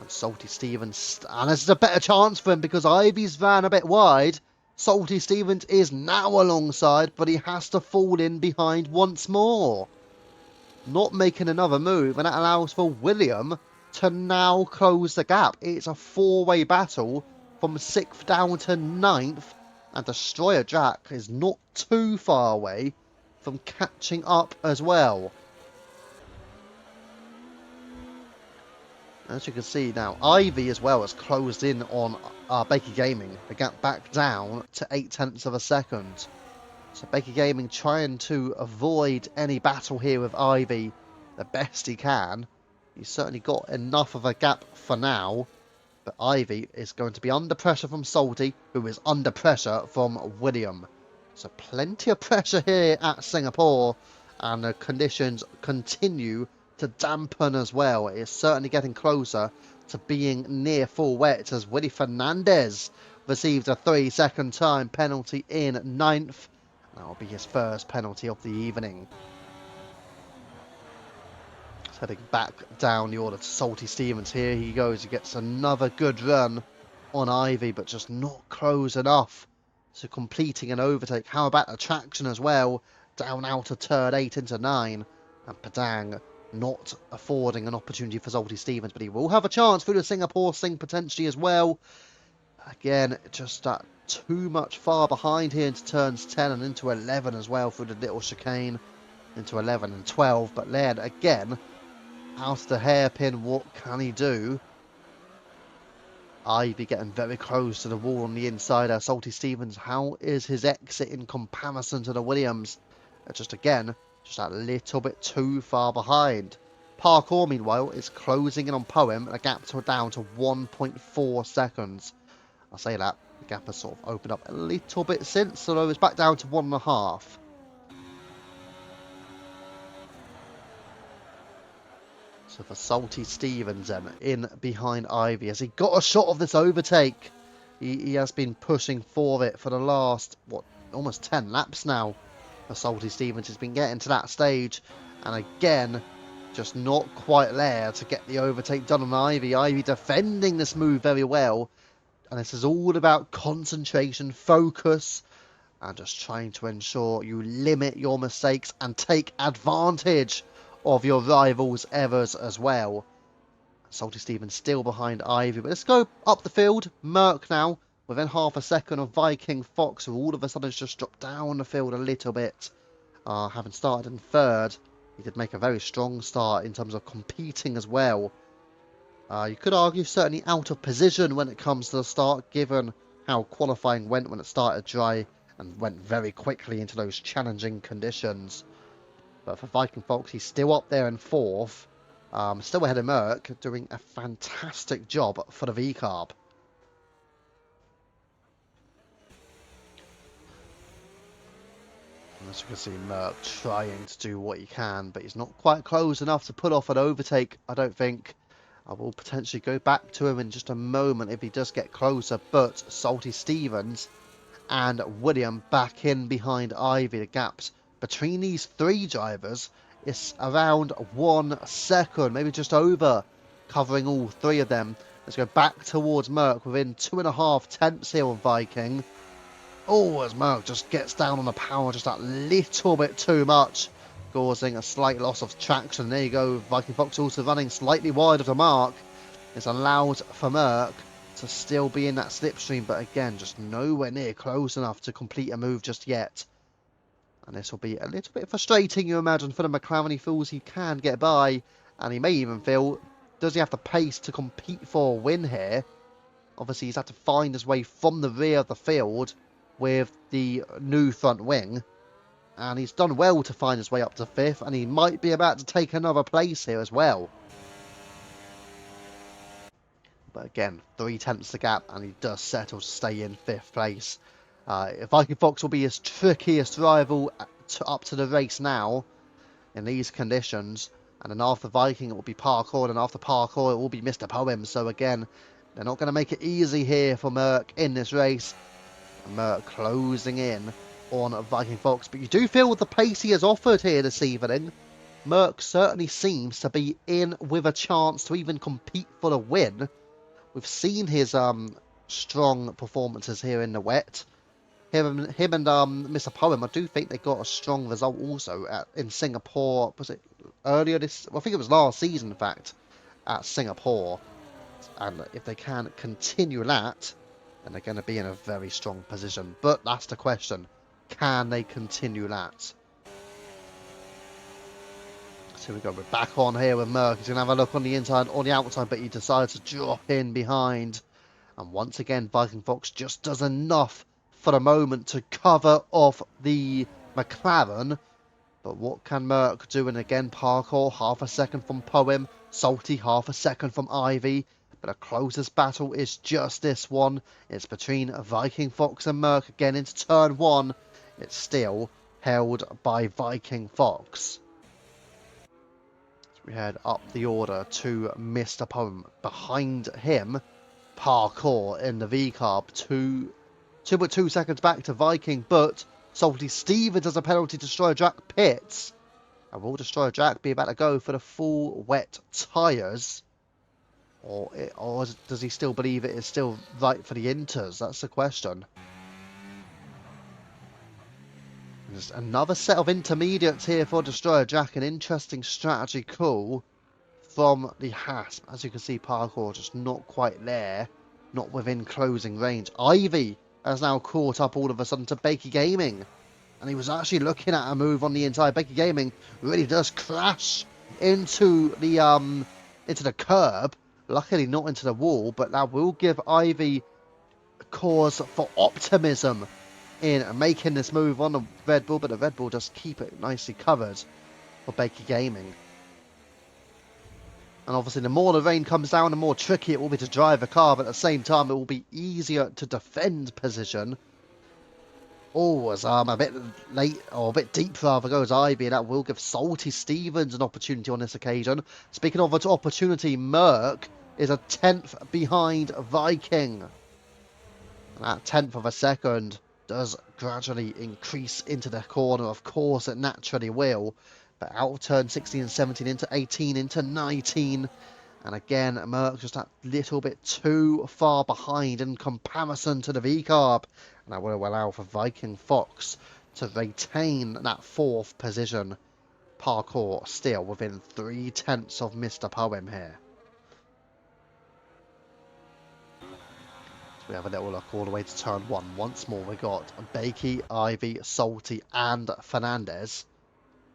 And Salty Stevens, and this is a better chance for him because Ivy's ran a bit wide. Salty Stevens is now alongside, but he has to fall in behind once more. Not making another move, and that allows for William to now close the gap. It's a four-way battle from 6th down to 9th, and Destroyer Jack is not too far away from catching up as well. As you can see now, Ivy as well has closed in on Baker Gaming. The gap back down to 0.8 of a second. So Baker Gaming trying to avoid any battle here with Ivy the best he can. He's certainly got enough of a gap for now. But Ivy is going to be under pressure from Salty, who is under pressure from William. So plenty of pressure here at Singapore. And the conditions continue to dampen as well. It is certainly getting closer to being near full wet as Willie Fernandez receives a 3-second time penalty in 9th. That will be his first penalty of the evening. Heading back down the order to Salty Stevens. Here he goes. He gets another good run on Ivy, but just not close enough. So completing an overtake. How about the traction as well? Down out of turn 8 into 9. And Padang not affording an opportunity for Salty Stevens, but he will have a chance through the Singapore sling potentially as well. Again, just too much far behind here into turns 10 and into 11 as well through the little chicane. Into 11 and 12, but then again, out of the hairpin, what can he do? Ivy getting very close to the wall on the inside. Salty Stevens, how is his exit in comparison to the Williams? Just again, just a little bit too far behind. Parkour, meanwhile, is closing in on Poem. The gap down to 1.4 seconds. I say that, the gap has sort of opened up a little bit since, although it's back down to 1.5. So for Salty Stevens then, in behind Ivy, has he got a shot of this overtake? He has been pushing for it for the last, almost 10 laps now. For Salty Stevens, he's been getting to that stage, and again, just not quite there to get the overtake done on Ivy. Ivy defending this move very well, and this is all about concentration, focus, and just trying to ensure you limit your mistakes and take advantage of your rivals' errors as well. Salty Stevens still behind Ivy, but let's go up the field. Merc now, within half a second of Viking Fox, who all of a sudden has just dropped down the field a little bit. Having started in third, he did make a very strong start in terms of competing as well. You could argue certainly out of position when it comes to the start, given how qualifying went when it started dry and went very quickly into those challenging conditions. But for Viking Fox, he's still up there in 4th. Still ahead of Merc, doing a fantastic job for the V-Carb. As you can see, Merc trying to do what he can, but he's not quite close enough to pull off an overtake, I don't think. I will potentially go back to him in just a moment if he does get closer, but Salty Stevens and William back in behind Ivy. The gaps between these three drivers is around 1 second, maybe just over, covering all three of them. Let's go back towards Merc within 2.5 tenths here of Viking. Oh, as Merc just gets down on the power just that little bit too much, causing a slight loss of traction. There you go, Viking Fox also running slightly wide of the mark. It's allowed for Merc to still be in that slipstream, but again, just nowhere near close enough to complete a move just yet. And this will be a little bit frustrating, you imagine, for the McLaren. He feels he can get by, and he may even feel, does he have the pace to compete for a win here? Obviously, he's had to find his way from the rear of the field with the new front wing. And he's done well to find his way up to 5th, and he might be about to take another place here as well. But again, 3/10 the gap, and he does settle to stay in 5th place. Viking Fox will be his trickiest rival up to the race now in these conditions. And then after Viking, it will be Parkour, and after Parkour, it will be Mr. Poem. So again, they're not going to make it easy here for Merc in this race. Merc closing in on Viking Fox, but you do feel with the pace he has offered here this evening, Merc certainly seems to be in with a chance to even compete for the win. We've seen his strong performances here in the wet. Him and Mr. Poem, I do think they got a strong result also in Singapore. Was it earlier this? Well, I think it was last season, in fact, at Singapore. And if they can continue that, then they're going to be in a very strong position. But that's the question. Can they continue that? So here we go. We're back on here with Merc. He's going to have a look on the inside, on the outside, but he decides to drop in behind. And once again, Viking Fox just does enough for the moment to cover off the McLaren. But what can Merc do? And again, Parkour, half a second from Poem. Salty, half a second from Ivy. But the closest battle is just this one. It's between Viking Fox and Merc again into turn 1. It's still held by Viking Fox. So we head up the order to Mr. Poem. Behind him, Parkour in the V-Carb. 2 seconds back to Viking, but Salty Stevens as a penalty. Destroyer Jack pits. And will Destroyer Jack be about to go for the full wet tyres? Or does he still believe it is still right for the Inters? That's the question. There's another set of intermediates here for Destroyer Jack. An interesting strategy call from the Hasp. As you can see, Parkour just not quite there. Not within closing range. Ivy has now caught up all of a sudden to Bakey Gaming. And he was actually looking at a move on the inside. Bakey Gaming really does crash into the curb. Luckily not into the wall, but that will give Ivy cause for optimism in making this move on the Red Bull, but the Red Bull does keep it nicely covered for Bakey Gaming. And obviously the more the rain comes down, the more tricky it will be to drive a car, but at the same time it will be easier to defend position. Always a bit late, or a bit deep rather, goes Ivy, and that will give Salty Stevens an opportunity on this occasion. Speaking of an opportunity, Merc is a 10th behind Viking. And that 10th of a second does gradually increase into the corner. Of course, it naturally will. But out of turn 16 and 17 into 18 into 19. And again, Merc just that little bit too far behind in comparison to the V-Carb. And that will allow for Viking Fox to retain that 4th position. Parkour still within 3/10 of Mr. Poem here. So we have a little look all the way to turn 1. Once more, we got Bakey, Ivy, Salty, and Fernandez.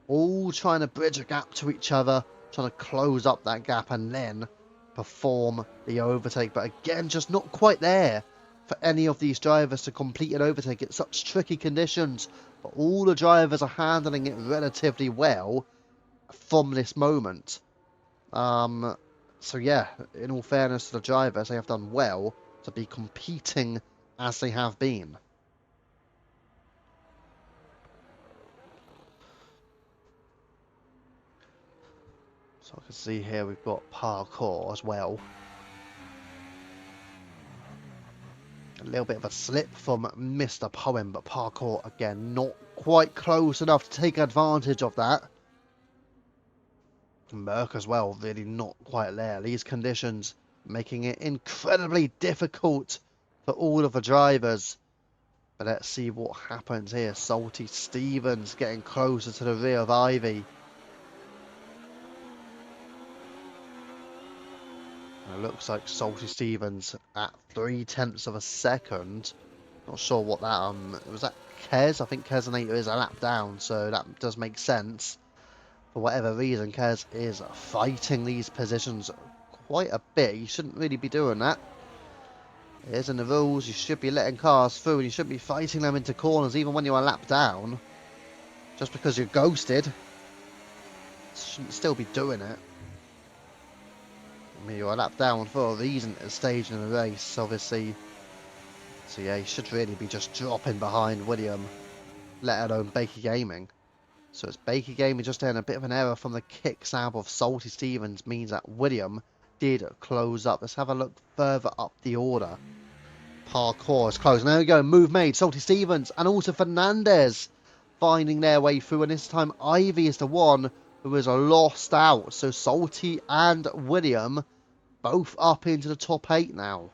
All trying to bridge a gap to each other, trying to close up that gap and then perform the overtake. But again, just not quite there for any of these drivers to complete an overtake. It's such tricky conditions, but all the drivers are handling it relatively well from this moment. So yeah, in all fairness to the drivers, they have done well to be competing as they have been. So I can see here we've got Parkour as well. A little bit of a slip from Mr. Poem, but Parkour again not quite close enough to take advantage of that. Merc as well, really not quite there. These conditions making it incredibly difficult for all of the drivers. But let's see what happens here. Salty Stevens getting closer to the rear of Ivy. And it looks like Salty Stevens at 3/10 of a second. Not sure what that, was that Kez? I think Keznator is a lap down, so that does make sense. For whatever reason, Kez is fighting these positions quite a bit. He shouldn't really be doing that. It is in the rules, you should be letting cars through and you shouldn't be fighting them into corners even when you're a lap down. Just because you're ghosted. Shouldn't still be doing it. I mean, you're a lap down for a reason at this stage in the race, obviously. So yeah, he should really be just dropping behind William, let alone Baker Gaming. So it's Baker Gaming just doing a bit of an error from the kick stab of Salty Stevens means that William did close up. Let's have a look further up the order. Parkour is closed. There we go. Move made. Salty Stevens and also Fernandez finding their way through. And this time Ivy is the one who is lost out. So Salty and William both up into the top 8 now.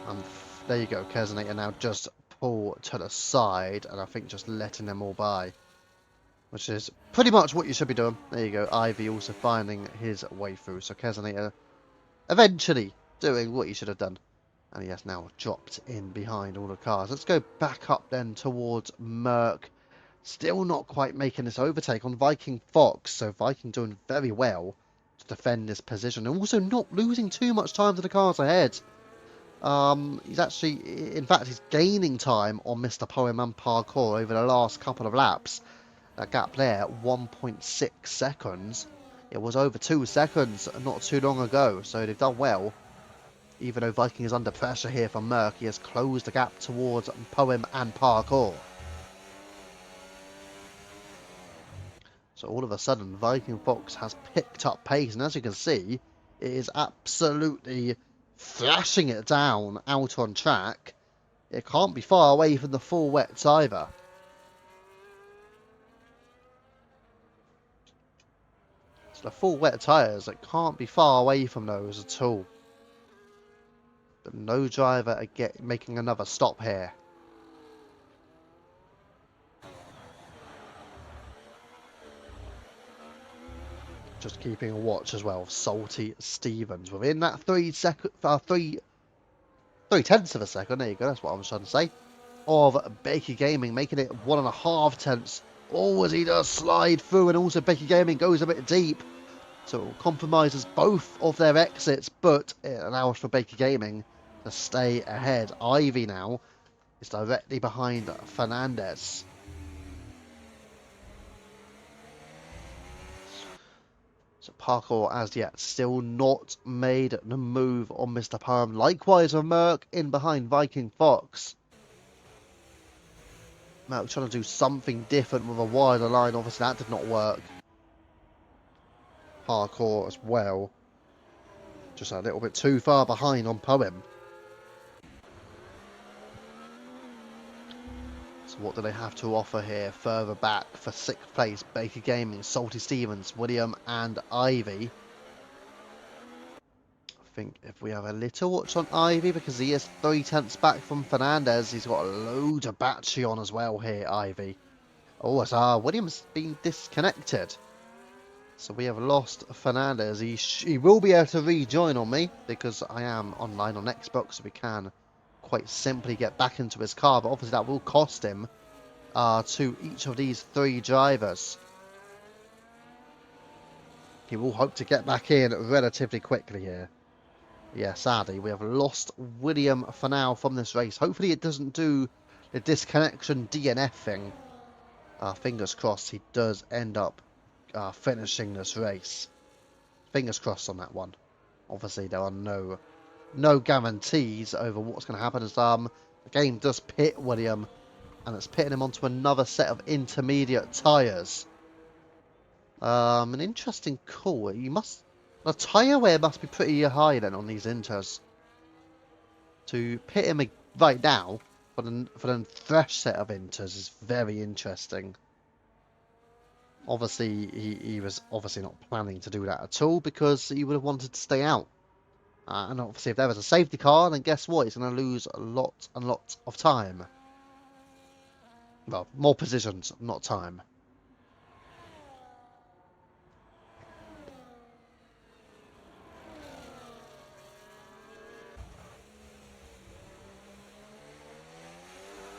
And there you go. Keznator now just pull to the side. And I think just letting them all by. Which is pretty much what you should be doing. There you go. Ivy also finding his way through. So Keznator eventually doing what he should have done. And he has now dropped in behind all the cars. Let's go back up then towards Merck. Still not quite making this overtake on Viking Fox. So Viking doing very well to defend this position. And also not losing too much time to the cars ahead. He's actually, in fact, he's gaining time on Mr. Poem and Parkour over the last couple of laps. That gap there, 1.6 seconds. It was over 2 seconds not too long ago. So they've done well. Even though Viking is under pressure here from Merck, he has closed the gap towards Poem and Parkour. So all of a sudden, Viking Fox has picked up pace, and as you can see, it is absolutely thrashing it down out on track. It can't be far away from the full wets either. So the full wet tyres, it can't be far away from those at all. But no driver again making another stop here. Just keeping a watch as well of Salty Stevens within that 3/10 of a second. There you go. That's what I was trying to say. Of Baker Gaming, making it 1.5 tenths. Oh, as he does slide through, and also Baker Gaming goes a bit deep, so it compromises both of their exits, but it allows for Baker Gaming to stay ahead. Ivy now is directly behind Fernandez. So Parkour, as yet, still not made the move on Mr. Poem. Likewise, with Merck in behind Viking Fox. Merck trying to do something different with a wider line. Obviously, that did not work. Parkour as well. Just a little bit too far behind on Poem. So what do they have to offer here? Further back for 6th place, Baker Gaming, Salty Stevens, William and Ivy. I think if we have a little watch on Ivy, because he is 3/10 back from Fernandez, he's got a load of battery on as well here, Ivy. Oh, it's William's been disconnected. So we have lost Fernandez. He will be able to rejoin on me, because I am online on Xbox, so we can quite simply get back into his car, but obviously that will cost him to each of these 3 drivers. He will hope to get back in relatively quickly here. Yeah, sadly, we have lost William for now from this race. Hopefully it doesn't do the disconnection DNF thing. Fingers crossed he does end up finishing this race. Fingers crossed on that one. Obviously, there are no guarantees over what's going to happen as the game does pit William, and it's pitting him onto another set of intermediate tyres. An interesting call. The tyre wear must be pretty high then on these inters. To pit him right now for the fresh set of inters is very interesting. Obviously, he was obviously not planning to do that at all, because he would have wanted to stay out. And obviously, if there was a safety car, then guess what? He's going to lose a lot and lot of time. Well, more positions, not time.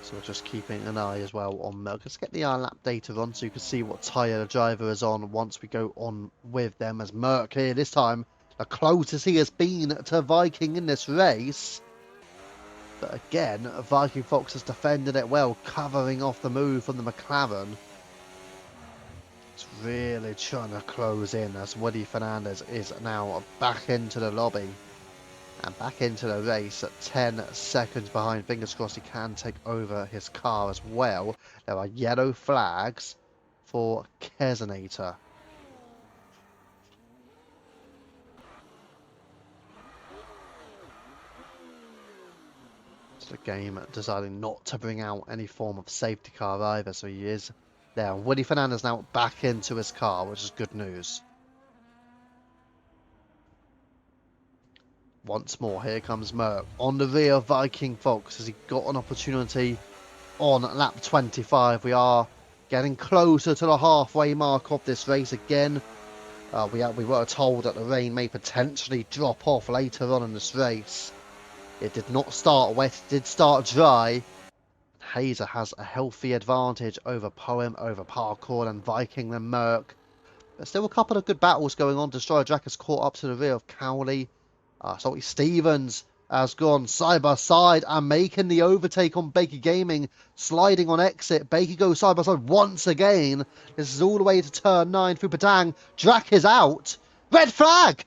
So we're just keeping an eye as well on Merck. Let's get the lap data on so you can see what tyre the driver is on once we go on with them, as Merck here this time The closest he has been to Viking in this race. But again, Viking Fox has defended it well, covering off the move from the McLaren. It's really trying to close in as Woody Fernandez is now back into the lobby and back into the race at 10 seconds behind. Fingers crossed he can take over his car as well. There are yellow flags for Kesenator. The game deciding not to bring out any form of safety car either, so he is there. Woody Fernandez now back into his car, which is good news. Once more, here comes Merck on the rear of Viking Fox as he got an opportunity on lap 25. We are getting closer to the halfway mark of this race again. We were told that the rain may potentially drop off later on in this race. It did not start wet, it did start dry. Hazer has a healthy advantage over Poem, over Parkour, and Viking, then Merck. There's still a couple of good battles going on. Destroyer Jack has caught up to the rear of Cowley. Salty Stevens has gone side by side and making the overtake on Baker Gaming, sliding on exit. Baker goes side by side once again. This is all the way to turn 9 through Padang. Drac is out. Red flag!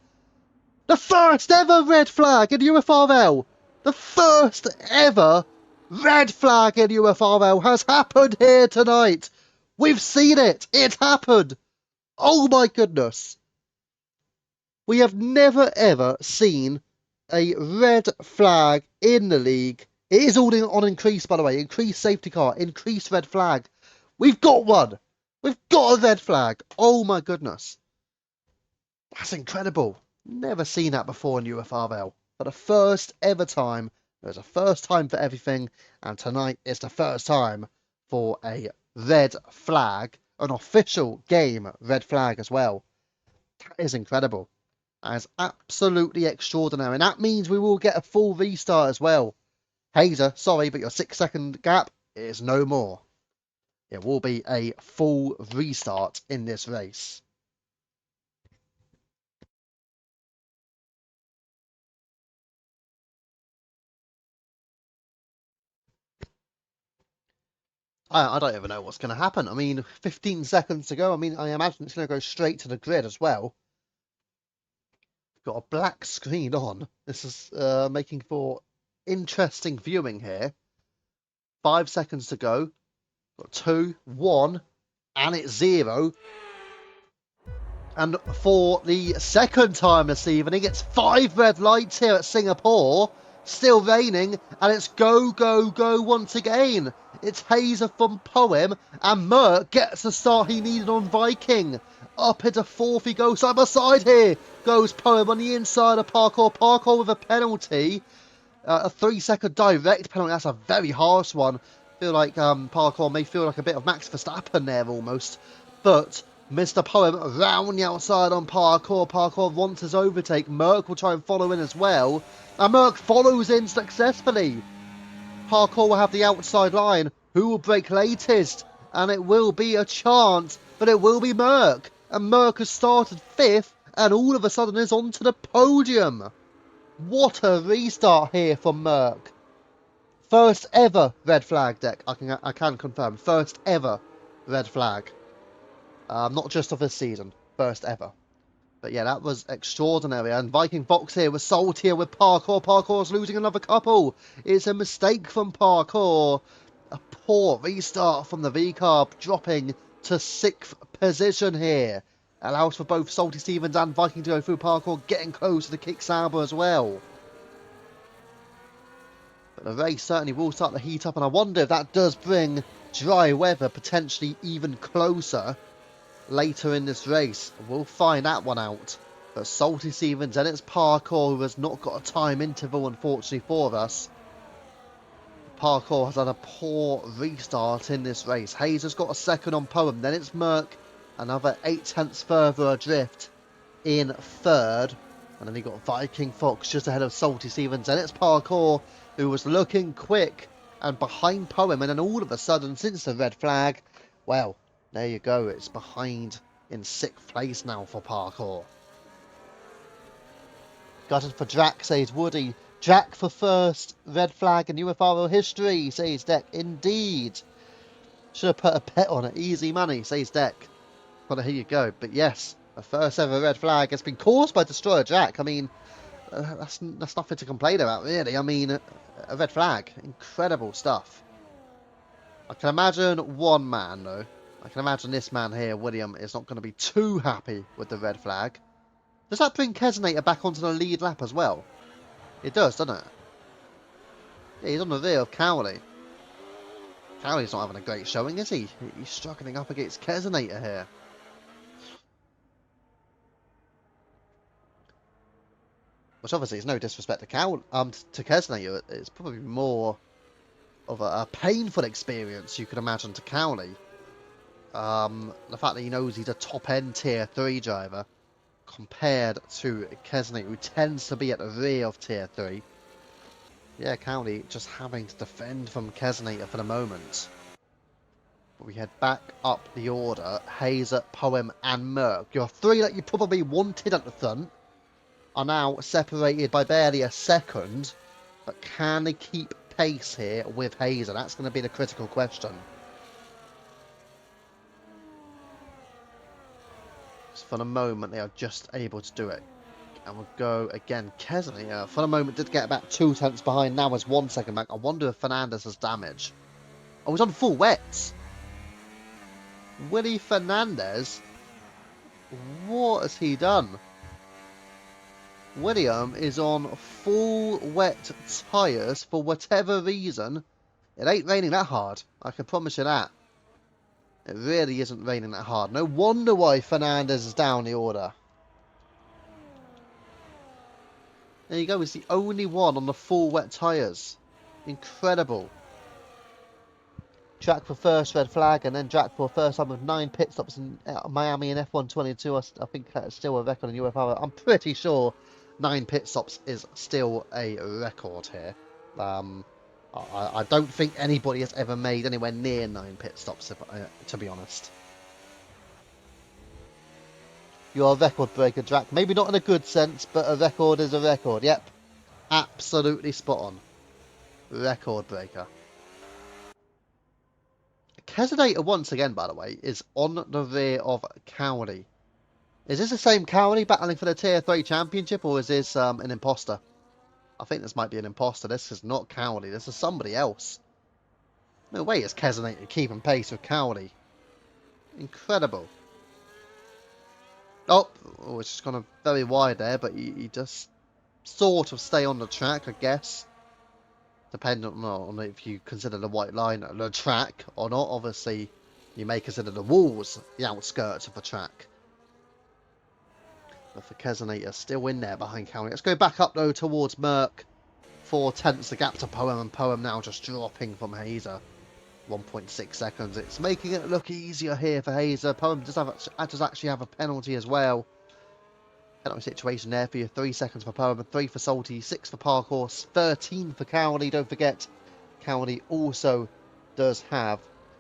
The first ever red flag in UFRL. The first ever red flag in UFRL has happened here tonight. We've seen it. It happened. Oh my goodness. We have never ever seen a red flag in the league. It is all on increase, by the way. Increased safety car, increased red flag. We've got one. We've got a red flag. Oh my goodness. That's incredible. Never seen that before in UFRL. For the first ever time, there's a first time for everything, and tonight is the first time for a red flag, an official game red flag as well. That is incredible. That is absolutely extraordinary, and that means we will get a full restart as well. Hazer, sorry, but your 6-second gap is no more. It will be a full restart in this race. I don't even know what's going to happen. I mean, 15 seconds to go. I mean, I imagine it's going to go straight to the grid as well. Got a black screen on. This is making for interesting viewing here. 5 seconds to go. Got 2, 1, and it's 0. And for the second time this evening, it's 5 red lights here at Singapore. Still raining, and it's go, go, go once again. It's Hazer from Poem, and Merck gets the start he needed on Viking. Up into 4th, he goes side by side here. Goes Poem on the inside of Parkour. Parkour with a penalty. A 3-second direct penalty. That's a very harsh one. I feel like Parkour may feel like a bit of Max Verstappen there almost. But Mr. Poem round the outside on Parkour. Parkour wants his overtake. Merck will try and follow in as well. And Merck follows in successfully. Parkour will have the outside line. Who will break latest? And it will be a chance, but it will be Merck. And Merck has started 5th and all of a sudden is onto the podium. What a restart here from Merck. First ever red flag deck. I can confirm. First ever red flag. Not just of this season. First ever. But yeah, that was extraordinary. And Viking Fox here was saltier with Parkour. Parkour's losing another couple. It's a mistake from Parkour. A poor restart from the V-Carb, dropping to 6th position here. Allows for both Salty Stevens and Viking to go through Parkour, getting close to the Kick Sauber as well. But the race certainly will start to heat up, and I wonder if that does bring dry weather potentially even closer later in this race. We'll find that one out. But Salty Stevens and its Parkour, who has not got a time interval unfortunately for us. Parkour has had a poor restart in this race. Hayes has got a second on Poem, then it's Merck, another 8/10 further adrift in 3rd. And then you got Viking Fox just ahead of Salty Stevens, and it's Parkour, who was looking quick and behind Poem, and then all of a sudden, since the red flag, well, there you go, it's behind in 6th place now for Parkour. Gutted for Drac, says Woody. Jack for first red flag in UFRL history, says Deck. Indeed. Should have put a bet on it. Easy money, says Deck. Well, here you go. But yes, the first ever red flag has been caused by Destroyer Jack. I mean, that's nothing to complain about, really. I mean, a red flag. Incredible stuff. I can imagine one man, though. I can imagine this man here, William, is not going to be too happy with the red flag. Does that bring Kesonator back onto the lead lap as well? It does, doesn't it? Yeah, he's on the rear of Cowley. Cowley's not having a great showing, is he? He's struggling up against Kesonator here. Which obviously is no disrespect to Kesonator. It's probably more of a painful experience, you could imagine, to Cowley. The fact that he knows he's a top-end Tier 3 driver compared to Kesonator, who tends to be at the rear of Tier 3. Yeah, Cowley just having to defend from Kesonator for the moment. But we head back up the order. Hazer, Poem, and Merc. Your three that you probably wanted at the front are now separated by barely a second. But can they keep pace here with Hazer? That's going to be the critical question. So for the moment, they are just able to do it. And we'll go again. Kesonator, for the moment, did get about 2 tenths behind. Now is 1 second back. I wonder if Fernandez has damage. Oh, he's on full wets. Willie Fernandez? What has he done? William is on full wet tyres for whatever reason. It ain't raining that hard. I can promise you that. It really isn't raining that hard. No wonder why Fernandez is down the order. There you go. He's the only one on the full wet tyres. Incredible. Jack for first red flag, and then Jack for first time with 9 pit stops in Miami in F122. I think that's still a record in UFRL. I'm pretty sure 9 pit stops is still a record here. I don't think anybody has ever made anywhere near 9 pit stops, to be honest. You're a record breaker, Jack. Maybe not in a good sense, but a record is a record. Yep. Absolutely spot on. Record breaker. Kesonator, once again, by the way, is on the rear of Cowley. Is this the same Cowley battling for the Tier 3 Championship, or is this an imposter? I think this might be an imposter. This is not Cowley. This is somebody else. No way is Kesonator keeping pace with Cowley. Incredible. Oh, it's just kind of very wide there, but he just sort of stay on the track, I guess. Depending on if you consider the white line the track or not. Obviously, you may consider the walls the outskirts of the track. But for Kesonator, still in there behind Cowley. Let's go back up, though, towards Merc. 4 tenths the gap to Poem, and Poem now just dropping from Hazer. 1.6 seconds. It's making it look easier here for Hazer. Poem does actually have a penalty as well. Penalty situation there for you. 3 seconds for Poem, 3 for Salty, 6 for Parkour, 13 for Cowley. Don't forget, Cowley also does have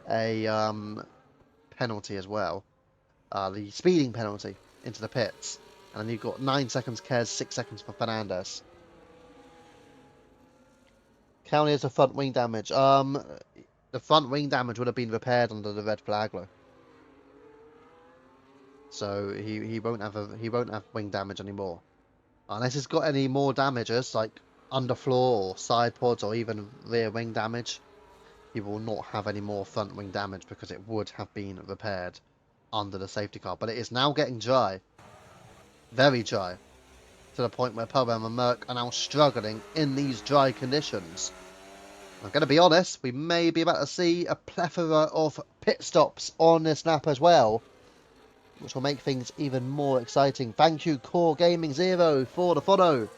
a penalty as well. The speeding penalty into the pits. And then you've got 9 seconds Kez, 6 seconds for Fernandez. Cowley has a front wing damage. The front wing damage would have been repaired under the red flag, though. So he won't have wing damage anymore. Unless he's got any more damages, like underfloor or side pods or even rear wing damage, he will not have any more front wing damage because it would have been repaired under the safety car. But it is now getting dry. Very dry. To the point where Poem and Merc are now struggling in these dry conditions. I'm going to be honest, we may be about to see a plethora of pit stops on this lap as well, which will make things even more exciting. Thank you, Core Gaming Zero, for the follow.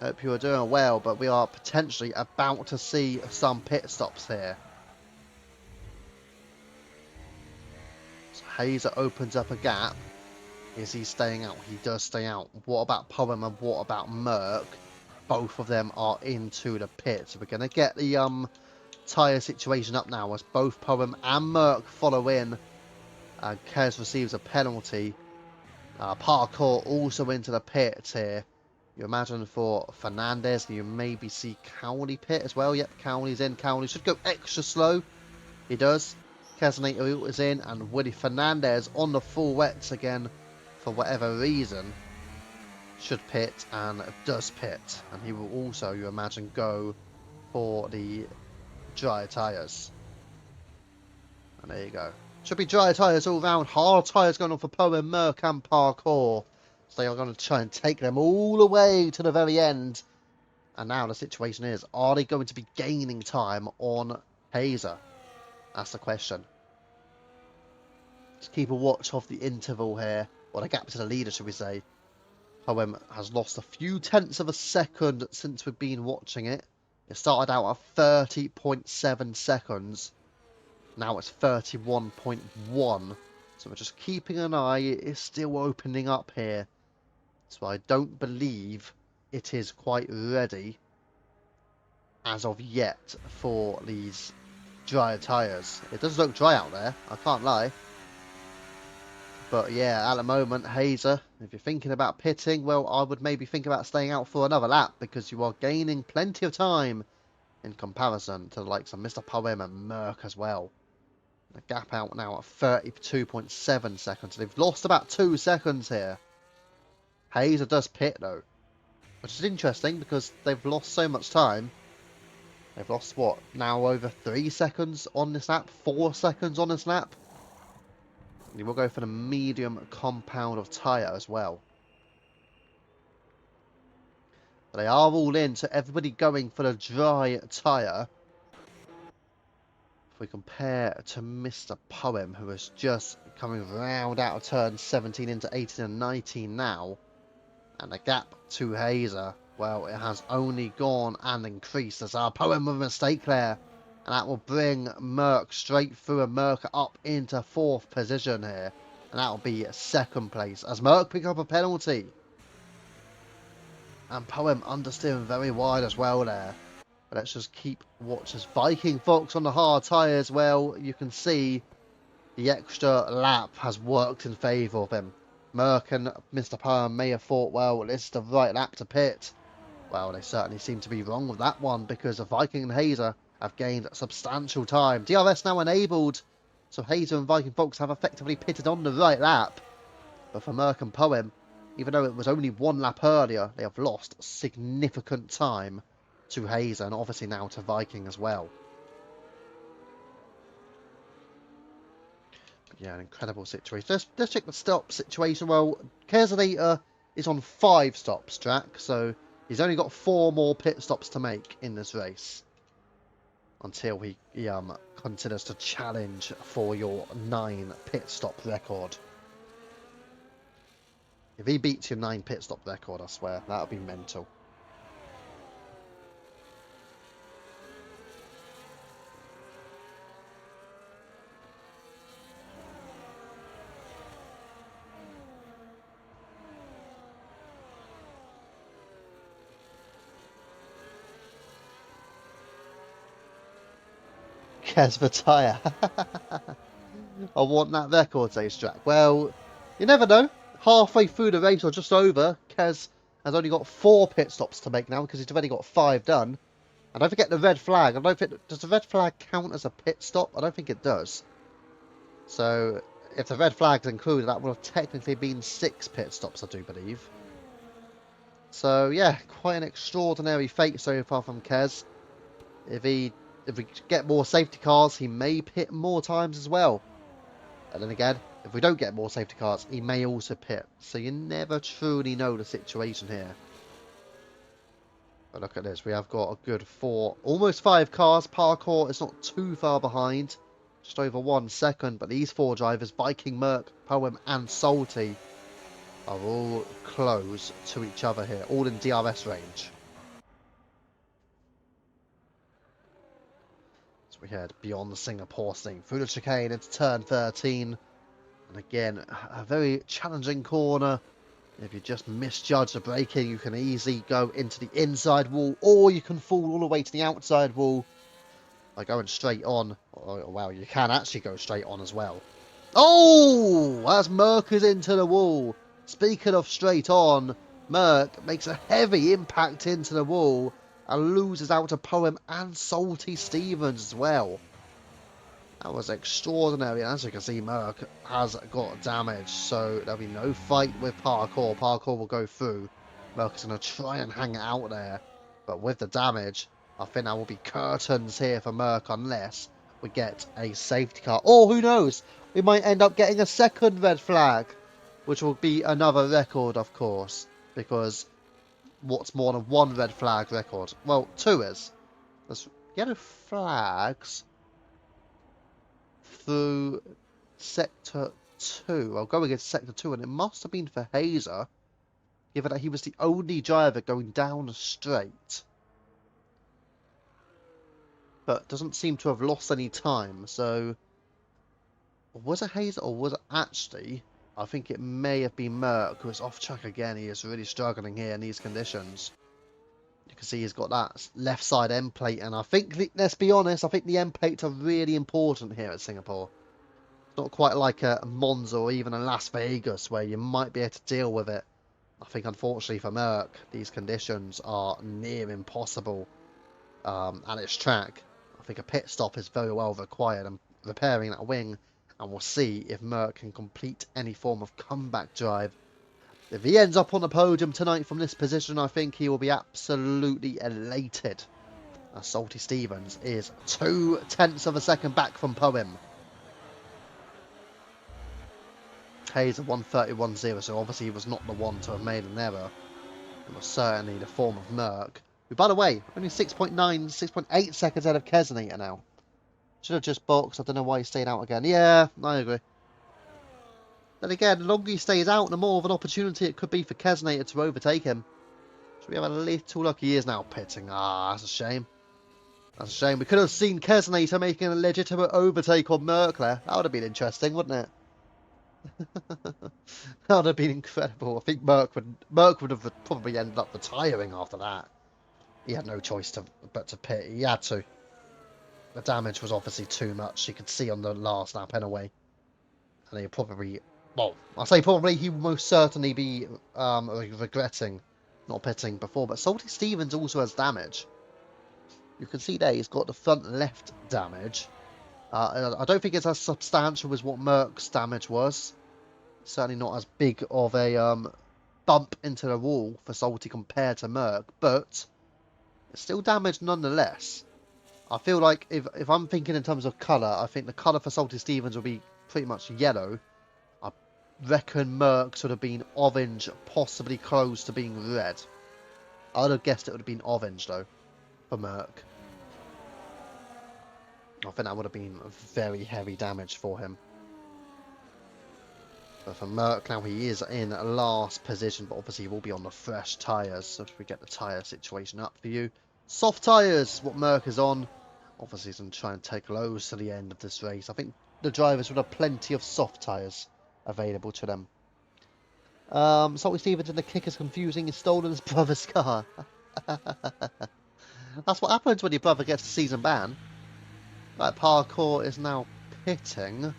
Hope you are doing well, but we are potentially about to see some pit stops here. So Hazer opens up a gap. Is he staying out? He does stay out. What about Poem and what about Merc? Both of them are into the pit. So we're going to get the tyre situation up now as both Poem and Merc follow in. Kez receives a penalty. Parkour also into the pit here. You imagine for Fernandez, you maybe see Cowley pit as well. Yep, Cowley's in. Cowley should go extra slow. He does. Casanito is in, and Willie Fernandez on the full wets again for whatever reason should pit and does pit. And he will also, you imagine, go for the dry tyres. And there you go. Should be dry tyres all round. Hard tyres going on for Poe and Merck and Parkour. So they are going to try and take them all the way to the very end. And now the situation is, are they going to be gaining time on Hazer? That's the question. Just keep a watch of the interval here. Or the gap to the leader, should we say. Poem has lost a few tenths of a second since we've been watching it. It started out at 30.7 seconds. Now it's 31.1. So we're just keeping an eye. It is still opening up here. So I don't believe it is quite ready as of yet for these dry tyres. It does look dry out there, I can't lie. But yeah, at the moment, Hazer, if you're thinking about pitting, well, I would maybe think about staying out for another lap because you are gaining plenty of time in comparison to the likes of Mr. Poem and Merck as well. The gap out now at 32.7 seconds. They've lost about 2 seconds here. Hazer does pit though, which is interesting because they've lost so much time. They've lost, what, now over 3 seconds on this lap? 4 seconds on this lap? And we'll go for the medium compound of tyre as well. But they are all in, so everybody going for the dry tyre. If we compare to Mr. Poem, who is just coming round out of turn 17 into 18 and 19 now. And the gap to Hazer, well, it has only gone and increased as our Poem with a mistake there. And that will bring Merck straight through and Merck up into 4th position here. And that will be 2nd place as Merck pick up a penalty. And Poem understeering very wide as well there. But let's just keep watch as Viking Fox on the hard tyres. Well, you can see the extra lap has worked in favour of him. Merck and Mr. Poem may have thought, well, this is the right lap to pit. Well, they certainly seem to be wrong with that one because Viking and Hazer have gained substantial time. DRS now enabled, so Hazer and Viking Fox have effectively pitted on the right lap. But for Merck and Poem, even though it was only 1 lap earlier, they have lost significant time to Hazer and obviously now to Viking as well. But yeah, an incredible situation. Let's check the stop situation. Well, Kersanator is on 5 stops, Jack, so he's only got 4 more pit stops to make in this race until he considers to challenge for your 9 pit stop record. If he beats your 9 pit stop record, I swear, that would be mental. Kes for tyre. I want that record, says Jack. Well, you never know. Halfway through the race or just over, Kes has only got 4 pit stops to make now because he's already got 5 done. And don't forget the red flag. I don't think, does the red flag count as a pit stop? I don't think it does. So if the red flag's included, that would have technically been 6 pit stops, I do believe. So yeah, quite an extraordinary fate so far from Kes. If we get more safety cars, he may pit more times as well. And then again, if we don't get more safety cars, he may also pit. So you never truly know the situation here. But look at this. We have got a good 4, almost 5 cars. Parkour is not too far behind. Just over 1 second. But these 4 drivers, Viking, Merck, Poem and Salty, are all close to each other here. All in DRS range. So we head beyond the Singapore thing. Through the chicane into turn 13. And again, a very challenging corner. If you just misjudge the braking, you can easily go into the inside wall, or you can fall all the way to the outside wall by going straight on. Oh, wow, you can actually go straight on as well. Oh, as Merck is into the wall. Speaking of straight on, Merck makes a heavy impact into the wall and loses out to Poem and Salty Stevens as well. That was extraordinary. As you can see, Merck has got damage, so there'll be no fight with Parkour. Parkour will go through. Merck is going to try and hang it out there, but with the damage, I think there will be curtains here for Merck unless we get a safety car. Or who knows? We might end up getting a second red flag, which will be another record, of course, because what's more than one red flag record? Well, two is. There's yellow flags through Sector 2. I'll go against Sector 2, and it must have been for Hazer, given that he was the only driver going down straight. But doesn't seem to have lost any time, so was it Hazer or was it actually? I think it may have been Merck, who is off track again. He is really struggling here in these conditions. You can see he's got that left side end plate, and I think, let's be honest, I think the end plates are really important here at Singapore. Not quite like a Monza or even a Las Vegas where you might be able to deal with it. I think unfortunately for Merck, these conditions are near impossible at its track. I think a pit stop is very well required and repairing that wing, and we'll see if Merck can complete any form of comeback drive. If he ends up on the podium tonight from this position, I think he will be absolutely elated. As Salty Stevens is 0.2 of a second back from Poem. Hayes at 1:31.0, so obviously he was not the one to have made an error. It was certainly the form of Merck, who, by the way, only 6.9, 6.8 seconds ahead of Kesnator now. Should have just boxed. I don't know why he stayed out again. Yeah, I agree. Then again, the longer he stays out, the more of an opportunity it could be for Kesnator to overtake him. Should we have a little luck? He is now pitting. Ah, that's a shame. That's a shame. We could have seen Kesnator making a legitimate overtake on Merck there. That would have been interesting, wouldn't it? That would have been incredible. I think Merck would have probably ended up retiring after that. He had no choice but to pit. He had to. The damage was obviously too much. You could see on the last lap anyway. And he probably, well, I say probably, he will most certainly be regretting not pitting before. But Salty Stevens also has damage. You can see there he's got the front left damage. I don't think it's as substantial as what Merck's damage was. Certainly not as big of a bump into the wall for Salty compared to Merck, but it's still damage nonetheless. I feel like if I'm thinking in terms of colour, I think the colour for Salty Stevens will be pretty much yellow. I reckon Merck's would have been orange, possibly close to being red. I would have guessed it would have been orange though, for Merck. I think that would have been very heavy damage for him. But for Merck now, he is in last position, but obviously he will be on the fresh tyres. So if we get the tyre situation up for you. Soft tyres, what Merck is on. Obviously he's going to try and take lows to the end of this race. I think the drivers would have plenty of soft tyres available to them. Salty Stevens in the kick is confusing. He's stolen his brother's car. That's what happens when your brother gets a season ban. Right, Parkour is now pitting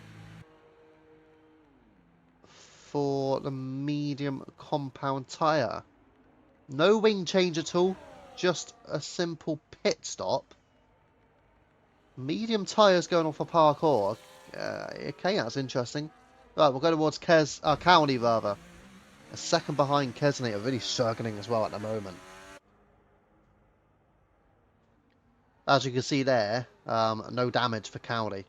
for the medium compound tyre. No wing change at all, just a simple pit stop. Medium tyres going off for Parkour. Okay, that's interesting. Right, we'll go towards County rather. A second behind Kesnator, really struggling as well at the moment. As you can see there, no damage for Cowley.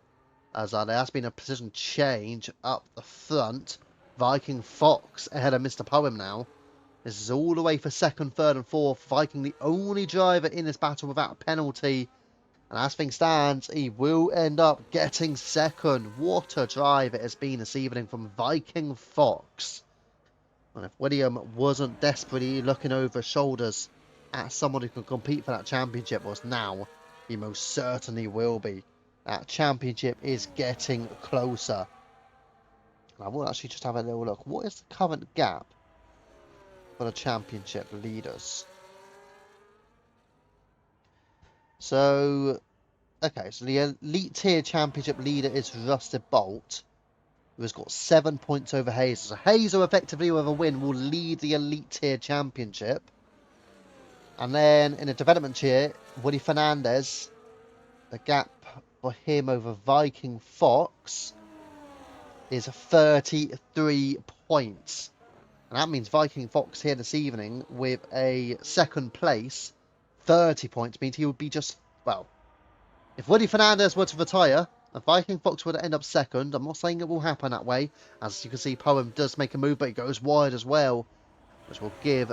As there has been a position change up the front. Viking Fox ahead of Mr. Poem now. This is all the way for second, third and fourth. Viking the only driver in this battle without a penalty. And as things stand, he will end up getting second. What a drive it has been this evening from Viking Fox. And if William wasn't desperately looking over his shoulders at someone who can compete for that championship, was now, he most certainly will be. That championship is getting closer. And I will actually just have a little look. What is the current gap for the championship leaders? So, okay, so the Elite Tier Championship leader is Rusted Bolt. who has got 7 points over Hazer. So Hazer, effectively, with a win, will lead the Elite Tier Championship. And then in the development tier, Woody Fernandez, the gap for him over Viking Fox is 33 points. And that means Viking Fox here this evening with a second place, 30 points, means he would be just, well, if Woody Fernandez were to retire, and Viking Fox were to end up second, I'm not saying it will happen that way. As you can see, Poem does make a move, but he goes wide as well, which will give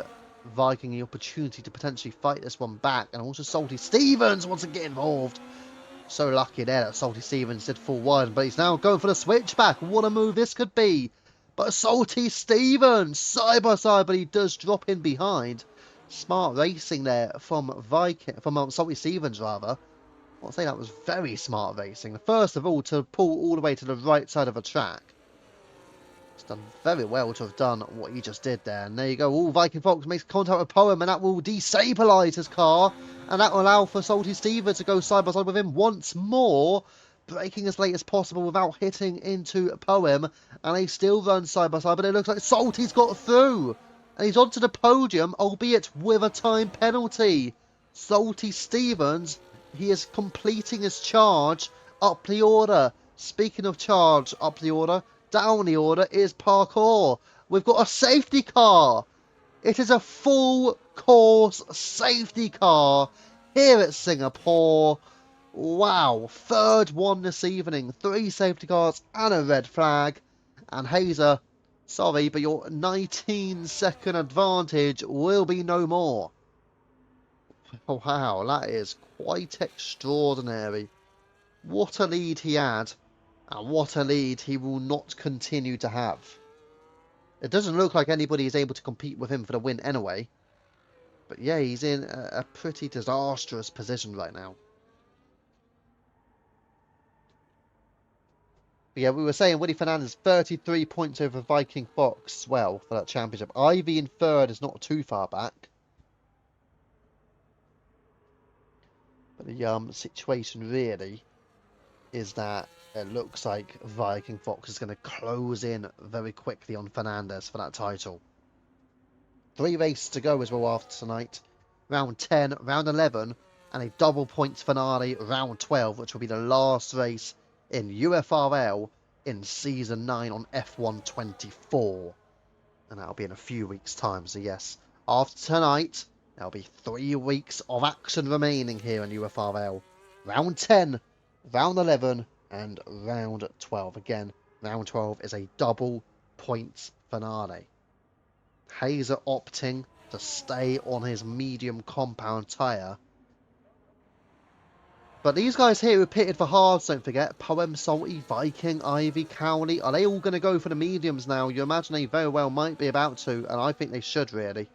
Viking the opportunity to potentially fight this one back. And also Salty Stevens wants to get involved. So lucky there that Salty Stevens did fall wide, but he's now going for the switchback. What a move this could be. But Salty Stevens, side by side, but he does drop in behind. Smart racing there from Salty Stevens, rather. I'll say that was very smart racing. First of all, to pull all the way to the right side of the track. It's done very well to have done what he just did there. And there you go. All Viking Fox makes contact with Poem, and that will destabilise his car. And that will allow for Salty Stevens to go side by side with him once more, braking as late as possible without hitting into Poem. And they still run side by side, but it looks like Salty's got through. And he's onto the podium, albeit with a time penalty. Salty Stevens, he is completing his charge up the order. Speaking of charge up the order, down the order is Parkour. We've got a safety car. It is a full course safety car here at Singapore. Wow, third one this evening. 3 safety cars and a red flag. And Hazer, sorry, but your 19-second advantage will be no more. Oh, wow, that is quite extraordinary. What a lead he had. And what a lead he will not continue to have. It doesn't look like anybody is able to compete with him for the win anyway. But yeah, he's in a pretty disastrous position right now. But yeah, we were saying Woody Fernandez 33 points over Viking Fox as well for that championship. Ivy in third is not too far back. But the situation really is that it looks like Viking Fox is going to close in very quickly on Fernandez for that title. 3 races to go as well after tonight. Round 10, round 11, and a double points finale, round 12, which will be the last race in UFRL in Season 9 on F1 24. And that'll be in a few weeks' time, so yes. After tonight, there'll be 3 weeks of action remaining here in UFRL. Round 10, round 11, and round 12. Again, round 12 is a double points finale. Hazer opting to stay on his medium compound tyre. But these guys here who pitted for hards, don't forget, Poem, Salty, Viking, Ivy, Cowley, are they all going to go for the mediums now? You imagine they very well might be about to, and I think they should really.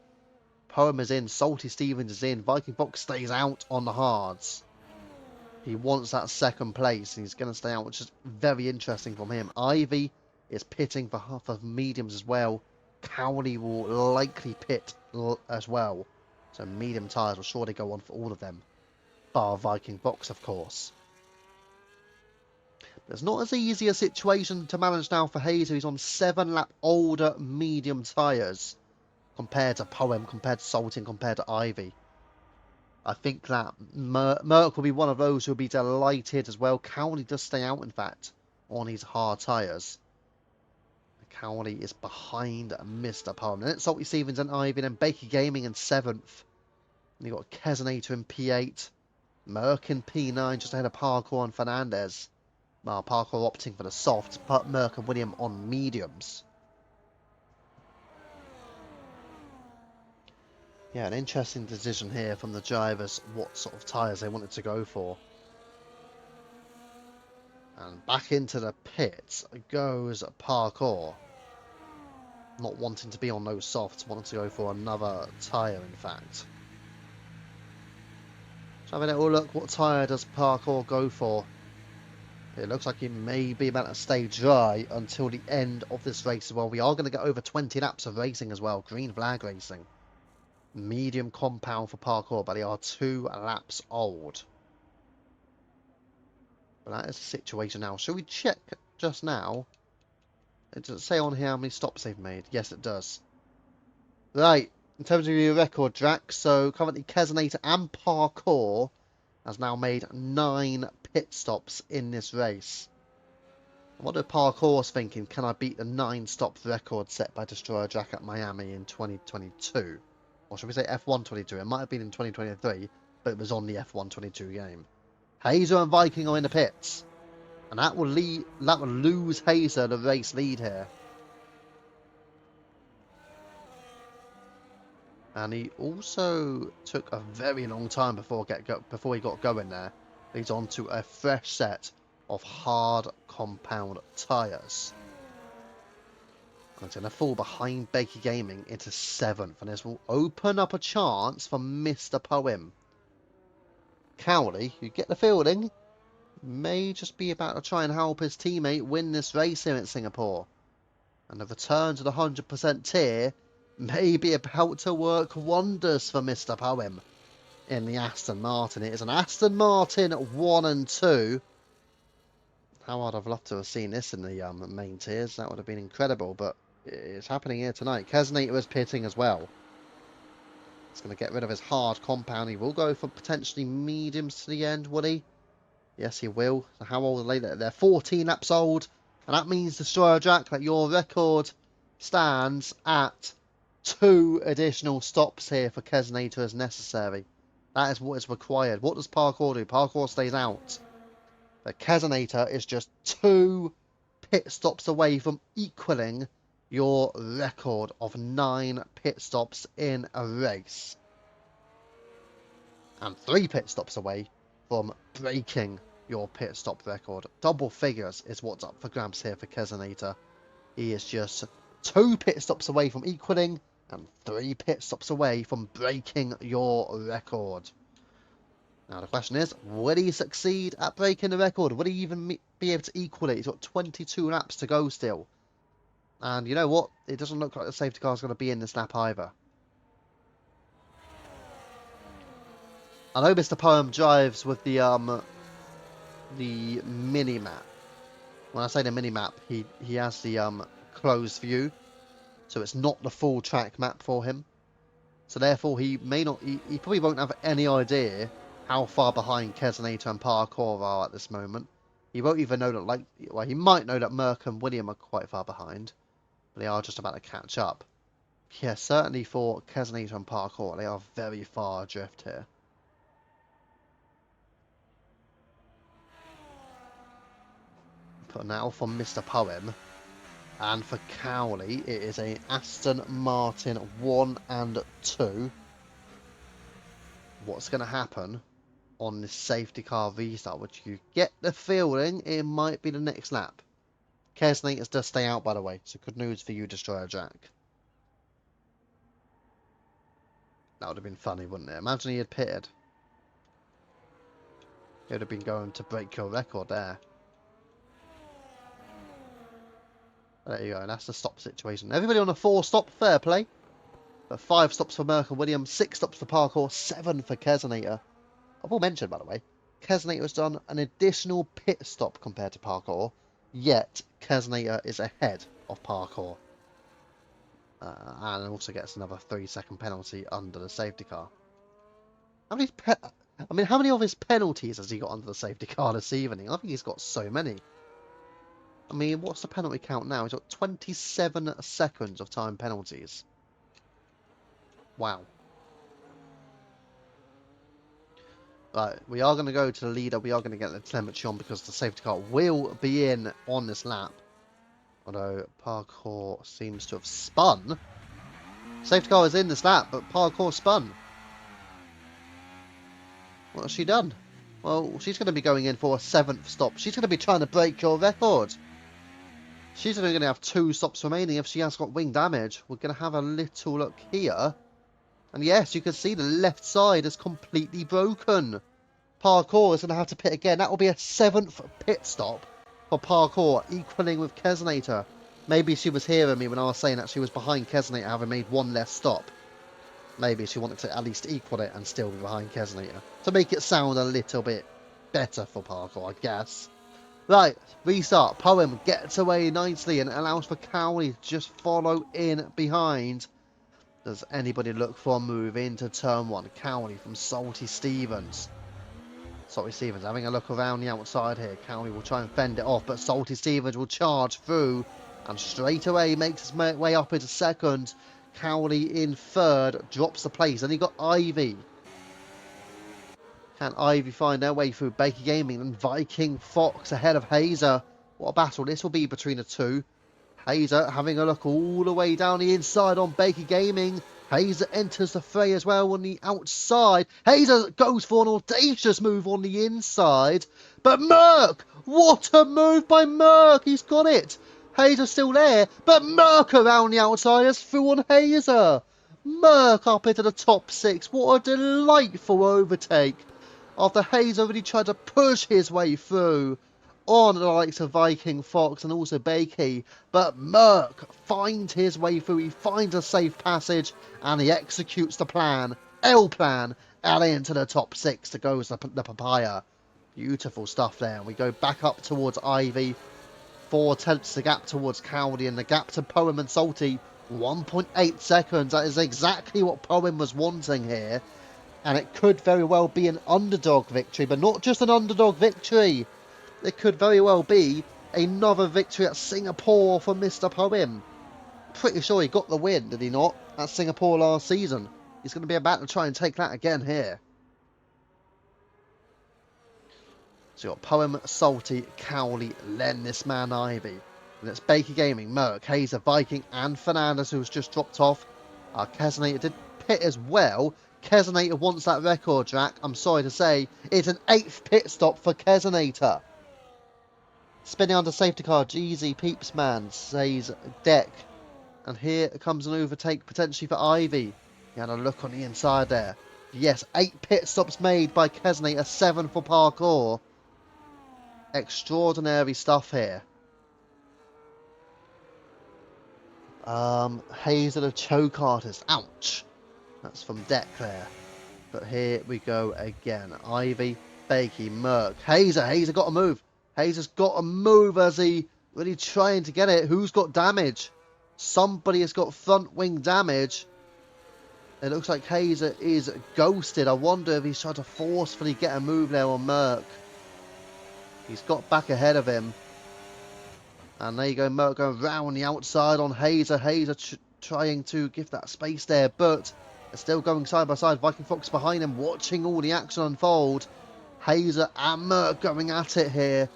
Poem is in, Salty Stevens is in, Viking Fox stays out on the hards. He wants that second place, and he's going to stay out, which is very interesting from him. Ivy is pitting for half of mediums as well. Cowley will likely pit as well. So medium tyres will surely go on for all of them. Bar Viking Fox, of course. But it's not as easy a situation to manage now for Hazer. He's on 7-lap older medium tyres. Compared to Poem, compared to Salting, compared to Ivy. I think that Merck will be one of those who will be delighted as well. Cowley does stay out, in fact, on his hard tyres. Cowley is behind Mr. Poem. Then it's Salty Stevens and Ivy, and Baker Gaming in 7th. And you've got Kesonator in P8. Merck in P9, just ahead of Parkour and Fernandez. Well, Parkour opting for the softs, but Merck and William on mediums. Yeah, an interesting decision here from the drivers, what sort of tyres they wanted to go for. And back into the pits goes Parkour. Not wanting to be on those softs, wanting to go for another tyre, in fact. So having a little look, what tyre does Parkour go for? It looks like he may be about to stay dry until the end of this race as well. We are going to get over 20 laps of racing as well. Green flag racing. Medium compound for Parkour, but they are 2 laps old. But that is the situation now. Shall we check just now Does it say on here how many stops they've made? Yes, it does. Right, in terms of your record, Drax, so currently Kesonator and Parkour has now made 9 pit stops in this race. What are Parkour's thinking? Can I beat the 9-stop record set by Destroyer Jack at Miami in 2022? Or should we say F122? It might have been in 2023, but it was on the F122 game. Hazer and Viking are in the pits. And that will lose Hazer the race lead here. And he also took a very long time before he got going there. He's on to a fresh set of hard compound tyres. And it's going to fall behind Baker Gaming into 7th. And this will open up a chance for Mr. Poem. Cowley, you get the feeling, may just be about to try and help his teammate win this race here in Singapore. And the return to the 100% tier may be about to work wonders for Mr. Poem in the Aston Martin. It is an Aston Martin 1 and 2. How I'd have loved to have seen this in the main tiers. That would have been incredible, but it's happening here tonight. Kesonator is pitting as well. He's going to get rid of his hard compound. He will go for potentially mediums to the end, would he? Yes, he will. So how old are they? They're 14 laps old. And that means, Destroyer Jack, that your record stands at 2 additional stops here for Kesonator as necessary. That is what is required. What does Parkour do? Parkour stays out. But Kesonator is just 2 pit stops away from equaling your record of 9 pit stops in a race. And 3 pit stops away from breaking your pit stop record. Double figures is what's up for grabs here for Kesonator. He is just 2 pit stops away from equaling and 3 pit stops away from breaking your record. Now the question is, will he succeed at breaking the record? Will he even be able to equal it? He's got 22 laps to go still. And you know what? It doesn't look like the safety car is going to be in this lap either. I know Mr. Poem drives with the mini-map. When I say the mini-map, he has the closed view. So it's not the full track map for him. So therefore he may not, he probably won't have any idea how far behind Kesonator and Parkour are at this moment. He won't even know that, well, he might know that Merck and William are quite far behind. But they are just about to catch up. Yeah, certainly for Kesonator and Parkour, they are very far adrift here. But now for Mr. Poem. And for Cowley, it is a Aston Martin 1 and 2. What's going to happen on this safety car restart, which you get the feeling it might be the next lap. Kesonator does stay out, by the way, so good news for you, Destroyer Jack. That would have been funny, wouldn't it? Imagine he had pitted. He would have been going to break your record there. There you go, and that's the stop situation. Everybody on a 4-stop, fair play. But 5 stops for Merck and Williams, 6 stops for Parkour, 7 for Kesonator. I will mention, by the way, Kesonator has done an additional pit stop compared to Parkour, yet Kesonator is ahead of Parkour. And also gets another 3-second penalty under the safety car. How many of his penalties has he got under the safety car this evening? I think he's got so many. I mean, what's the penalty count now? He's got 27 seconds of time penalties. Wow. Right, we are going to go to the leader. We are going to get the telemetry on because the safety car will be in on this lap. Although Parkour seems to have spun. Safety car is in this lap, but Parkour spun. What has she done? Well, she's going to be going in for a 7th stop. She's going to be trying to break your record. She's only going to have 2 stops remaining if she has got wing damage. We're going to have a little look here. And yes, you can see the left side is completely broken. Parkour is going to have to pit again. That will be a 7th pit stop for Parkour, equaling with Kesonator. Maybe she was hearing me when I was saying that she was behind Kesonator, having made 1 less stop. Maybe she wanted to at least equal it and still be behind Kesonator. To make it sound a little bit better for Parkour, I guess. Right, restart. Poem gets away nicely and allows for Cowley to just follow in behind. Does anybody look for a move into turn one? Cowley from Salty Stevens. Salty Stevens having a look around the outside here. Cowley will try and fend it off, but Salty Stevens will charge through and straight away makes his way up into second. Cowley in third, drops the place. Then he got Ivy. Can Ivy find their way through? Baker Gaming and Viking Fox ahead of Hazer. What a battle this will be between the two. Hazer having a look all the way down the inside on Baker Gaming. Hazer enters the fray as well on the outside. Hazer goes for an audacious move on the inside. But Merc! What a move by Merc! He's got it! Hazer's still there, but Merc around the outside is through on Hazer. Merc up into the top six. What a delightful overtake. After Hazer really tried to push his way through on the likes of Viking Fox and also Bakey, but Merc finds his way through. He finds a safe passage and he executes the plan, L plan, and into the top six to goes the papaya. Beautiful stuff there. And we go back up towards Ivy. 4 tenths the gap towards Cowley, and the gap to Poem and Salty 1.8 seconds. That is exactly what Poem was wanting here. And it could very well be an underdog victory, but not just an underdog victory. It could very well be another victory at Singapore for Mr. Poem. Pretty sure he got the win, did he not, at Singapore last season? He's going to be about to try and take that again here. So you've got Poem, Salty, Cowley, Len, this man Ivy. And it's Baker Gaming, Merc, Hazer, Viking, and Fernandez, who's just dropped off. Kesenator did pit as well. Kesenator wants that record, Jack. I'm sorry to say, it's an 8th pit stop for Kesenator. Spinning under safety car, Jeezy Peeps man, says Deck. And here comes an overtake potentially for Ivy. He had a look on the inside there. Yes, 8 pit stops made by Kesenator, 7 for parkour. Extraordinary stuff here. Hazer the choke artist. Ouch. That's from Deck there. But here we go again. Ivy, Bakey, Merc. Hazer got a move. Hazer's got a move as he really trying to get it. Who's got damage? Somebody has got front wing damage. It looks like Hazer is ghosted. I wonder if he's trying to forcefully get a move there on Merc. He's got back ahead of him. And there you go, Merc going round the outside on Hazer. Hazer trying to give that space there, but they're still going side by side. Viking Fox behind him, watching all the action unfold. Hazer and Merc going at it here.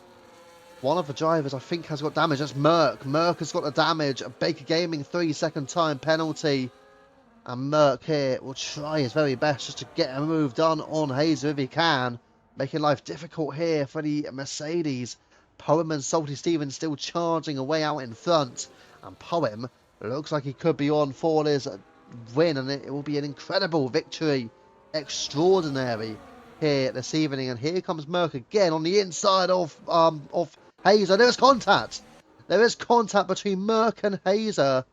One of the drivers, I think, has got damage. That's Merc. Merc has got the damage. Baker Gaming, 3-second time penalty. And Merc here will try his very best just to get a move done on Hazer if he can. Making life difficult here for the Mercedes. Poem and Salty Stevens still charging away out in front. And Poem looks like he could be on for this win. And it will be an incredible victory. Extraordinary here this evening. And here comes Merc again on the inside of Hazer. There is contact. There is contact between Merc and Hazer.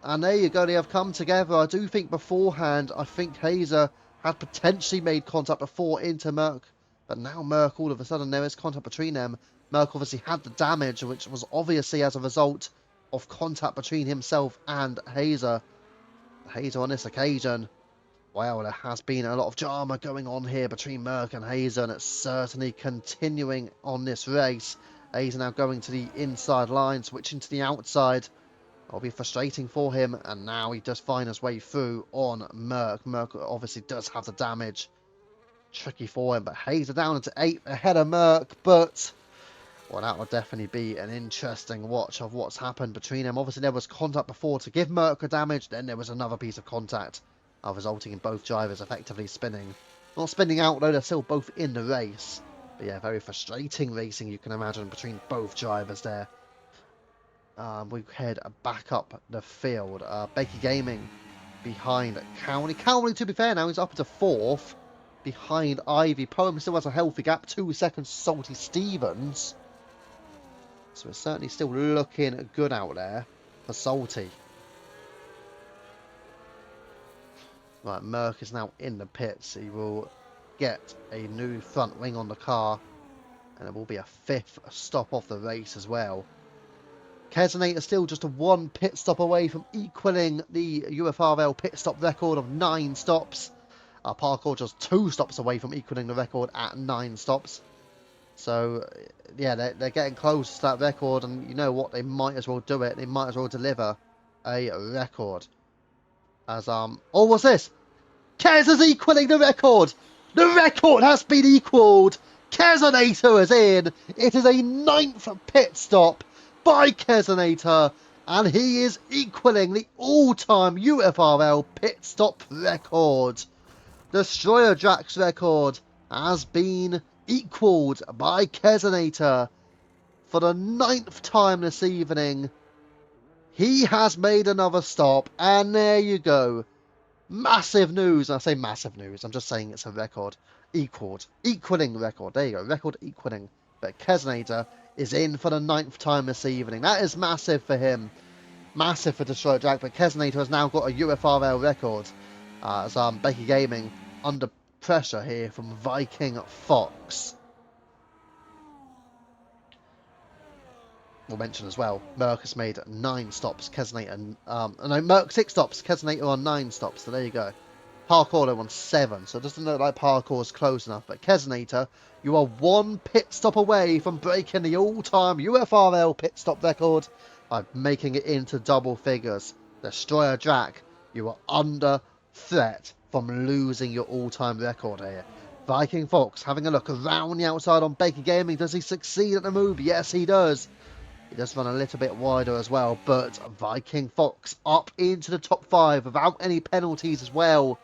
And there you go, they have come together. I do think beforehand, I think Hazer had potentially made contact before into Merc. But now Merc, all of a sudden, there is contact between them. Merc obviously had the damage, which was obviously as a result of contact between himself and Hazer. Hazer on this occasion, well, there has been a lot of drama going on here between Merc and Hazer, and it's certainly continuing on this race. Hazer now going to the inside line, switching to the outside. It'll be frustrating for him, and now he does find his way through on Merc. Merc obviously does have the damage. Tricky for him, but Hazer down into 8th ahead of Merc, but well, that will definitely be an interesting watch of what's happened between them. Obviously, there was contact before to give Merc a damage, then there was another piece of contact, resulting in both drivers effectively spinning. Not spinning out, though, they're still both in the race. But yeah, very frustrating racing, you can imagine, between both drivers there. We head back up the field. Baker Gaming behind Cowley. Cowley, to be fair now, he's up into 4th. Behind Ivy. Poem still has a healthy gap. 2 seconds, Salty Stevens. So it's certainly still looking good out there for Salty. Right, Merc is now in the pits. He will get a new front wing on the car. And it will be a 5th stop off the race as well. Keselnator still just a 1 pit stop away from equaling the UFRL pit stop record of 9 stops. Parkour just 2 stops away from equaling the record at 9 stops. So, yeah, they're getting close to that record, and you know what? They might as well do it. They might as well deliver a record. As, oh, what's this? Kez is equaling the record! The record has been equalled! Keselnator is in! It is a 9th pit stop by Keselnator, and he is equaling the all-time UFRL pit stop record. Destroyer Drax record has been equalled by Keselnator for the 9th time this evening. He has made another stop, and there you go. Massive news. I say massive news. I'm just saying it's a record. Equaling record. There you go. Record equaling. But Keselnator is in for the 9th time this evening. That is massive for him. Massive for Destroyer Drax. But Keselnator has now got a UFRL record. As Becky Gaming under pressure here from Viking Fox. We'll mention as well, Merc has made 9 stops, Keselnator, no, Merc 6 stops, Keselnator on 9 stops, so there you go. Parkour on 7, so it doesn't look like Parkour's close enough, but Keselnator, you are 1 pit stop away from breaking the all-time UFRL pit stop record by making it into double figures. Destroyer Drac, you are under threat from losing your all-time record here. Viking Fox having a look around the outside on Baker Gaming. Does he succeed at the move? Yes, he does. He does run a little bit wider as well, but Viking Fox up into the top 5 without any penalties as well.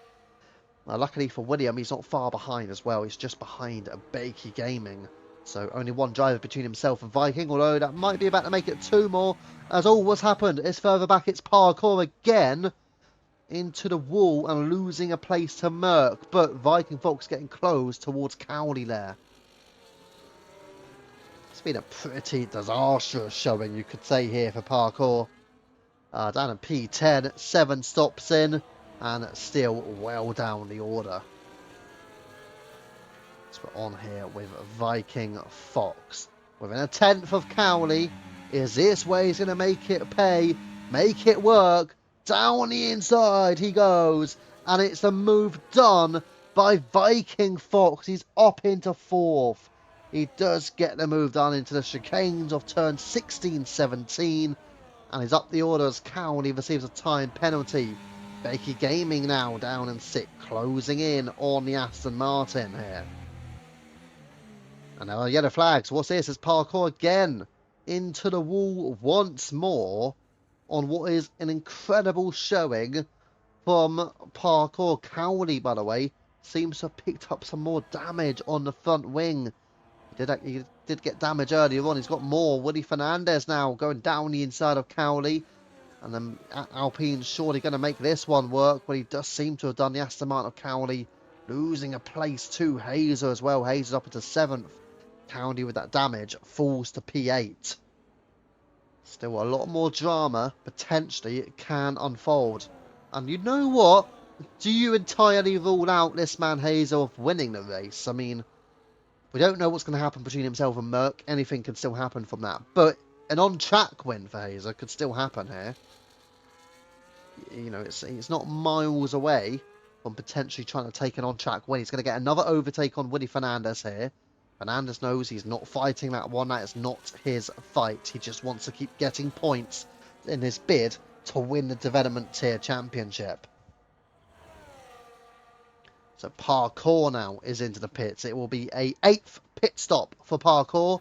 Luckily for William, he's not far behind as well. He's just behind Bakey Gaming. So only 1 driver between himself and Viking, although that might be about to make it 2 more. As all what's happened is further back, it's Parkour again into the wall and losing a place to Merc. But Viking Fox getting close towards Cowley there. It's been a pretty disastrous showing, you could say, here for Parkour. Down in P10, 7 stops in, and still well down the order. So we're on here with Viking Fox. Within a 10th of Cowley. Is this way he's going to make it pay? Make it work? Down the inside he goes. And it's a move done by Viking Fox. He's up into 4th. He does get the move done into the chicanes of turn 16-17. And he's up the order as Cowley receives a time penalty. Bakey Gaming now down in 6th, closing in on the Aston Martin here. And now yellow flags. What's this? It's Parkour again into the wall once more on what is an incredible showing from Parkour. Cowley, by the way, seems to have picked up some more damage on the front wing. He did get damage earlier on. He's got more. Woody Fernandez now going down the inside of Cowley. And then Alpine's surely going to make this one work. But he does seem to have done the Aston Martin of Cowley. Losing a place to Hazer as well. Hazer's up into 7th. Cowley with that damage falls to P8. Still a lot more drama potentially can unfold. And you know what? Do you entirely rule out this man Hazer of winning the race? I mean, we don't know what's going to happen between himself and Merc. Anything can still happen from that. But an on-track win for Hazer could still happen here. You know, it's not miles away from potentially trying to take an on-track win. He's going to get another overtake on Woody Fernandez here. Fernandez knows he's not fighting that one. That is not his fight. He just wants to keep getting points in his bid to win the Development Tier Championship. So Parkour now is into the pits. It will be a 8th pit stop for Parkour.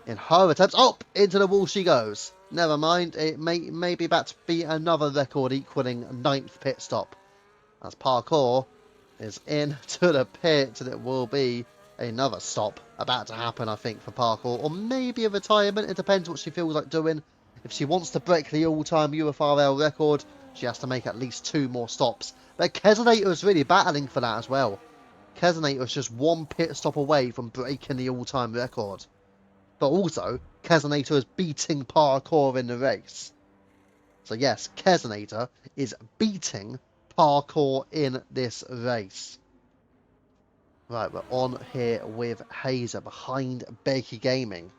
In her attempts, up into the wall she goes. Never mind, it may be about to be another record equaling 9th pit stop. As Parkour is into the pit, and it will be another stop about to happen, I think, for Parkour. Or maybe a retirement, it depends what she feels like doing. If she wants to break the all-time UFRL record, she has to make at least 2 more stops. But Keselnator is really battling for that as well. Keselnator is just 1 pit stop away from breaking the all-time record. But also, Keselnator is beating Parkour in the race. So yes, Keselnator is beating Parkour in this race. Right, we're on here with Hazer behind Bakey Gaming.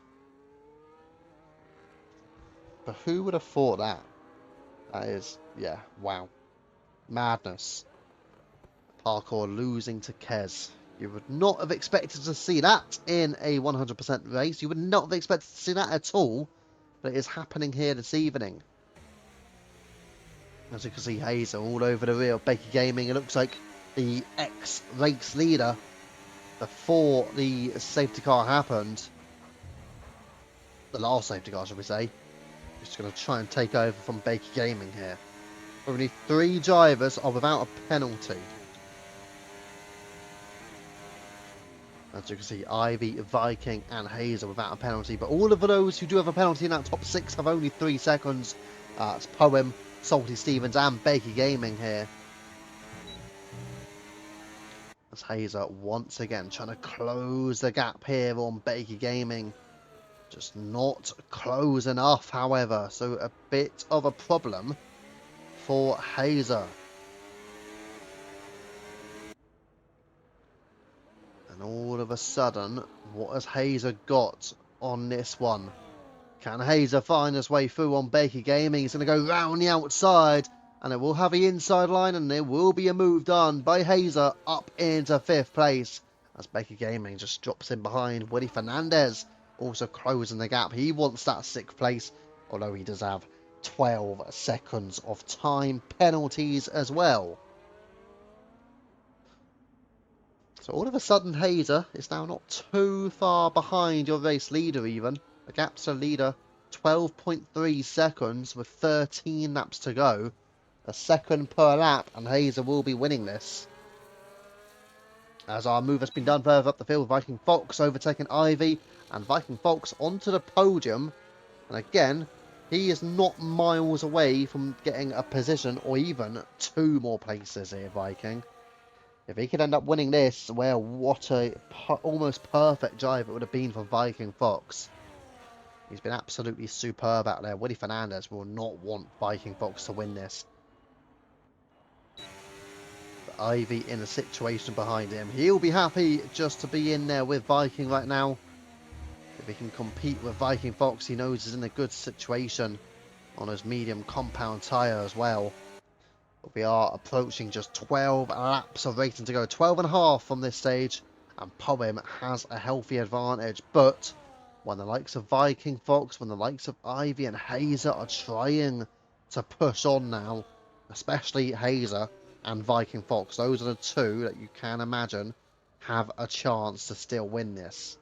But who would have thought that? That is, yeah, wow. Madness. Parkour losing to Kez. You would not have expected to see that in a 100% race. You would not have expected to see that at all. But it is happening here this evening. As you can see, Hazer all over the rear of Bakey Gaming. It looks like the ex-race leader before the safety car happened. The last safety car, should we say. Just going to try and take over from Bakey Gaming here. Only 3 drivers are without a penalty. As you can see, Ivy, Viking and Hazer without a penalty. But all of those who do have a penalty in that top 6 have only 3 seconds. It's Poem, Salty Stevens and Bakey Gaming here. As Hazer once again trying to close the gap here on Bakey Gaming. Just not close enough, however. So a bit of a problem for Hazer. And all of a sudden, what has Hazer got on this one? Can Hazer find his way through on Bakey Gaming? He's going to go round the outside. And it will have the inside line. And there will be a move done by Hazer up into 5th place. As Bakey Gaming just drops in behind Willie Fernandez. Also closing the gap. He wants that 6th place. Although he does have 12 seconds of time penalties as well. So all of a sudden, Hazer is now not too far behind your race leader even. The gap to leader, 12.3 seconds with 13 laps to go. A second per lap, and Hazer will be winning this. As our move has been done further up the field, Viking Fox overtaking Ivy, and Viking Fox onto the podium. And again, he is not miles away from getting a position or even 2 more places here, Viking. If he could end up winning this, well, what a almost perfect drive it would have been for Viking Fox. He's been absolutely superb out there. Willie Fernandez will not want Viking Fox to win this. But Ivy in a situation behind him. He'll be happy just to be in there with Viking right now. If he can compete with Viking Fox, he knows he's in a good situation on his medium compound tyre as well. But we are approaching just 12 laps of racing to go. 12 and a half from this stage. And Poem has a healthy advantage. But when the likes of Viking Fox, when the likes of Ivy and Hazer are trying to push on now, especially Hazer and Viking Fox, those are the 2 that you can imagine have a chance to still win this.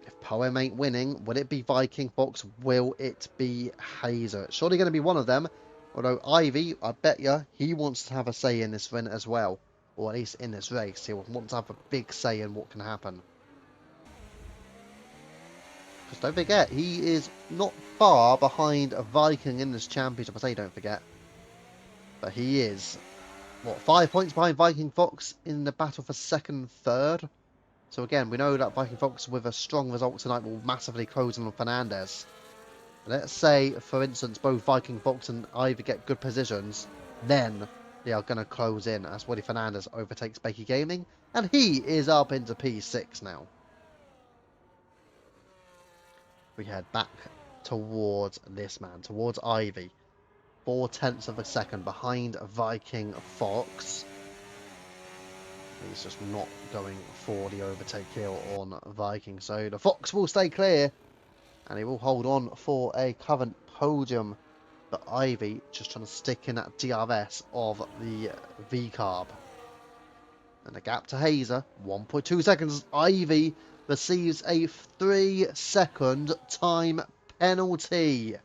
If Poem ain't winning, will it be Viking Fox? Will it be Hazer? It's surely going to be one of them. Although Ivy, I bet you, he wants to have a say in this win as well. Or at least in this race. He will want to have a big say in what can happen. Because don't forget, he is not far behind a Viking in this championship. I say don't forget. But he is, what, 5 points behind Viking Fox in the battle for 2nd, 3rd. So again, we know that Viking Fox with a strong result tonight will massively close in on Fernandez. Let's say, for instance, both Viking Fox and Ivy get good positions, then they are going to close in as Willie Fernandez overtakes Bakey Gaming, and he is up into P6 now. We head back towards this man, towards Ivy. 4/10 of a second behind Viking Fox. He's just not going for the overtake here on Viking, so the Fox will stay clear. And he will hold on for a current podium. But Ivy just trying to stick in that DRS of the V-carb. And the gap to Hazer, 1.2 seconds. Ivy receives a 3-second time penalty.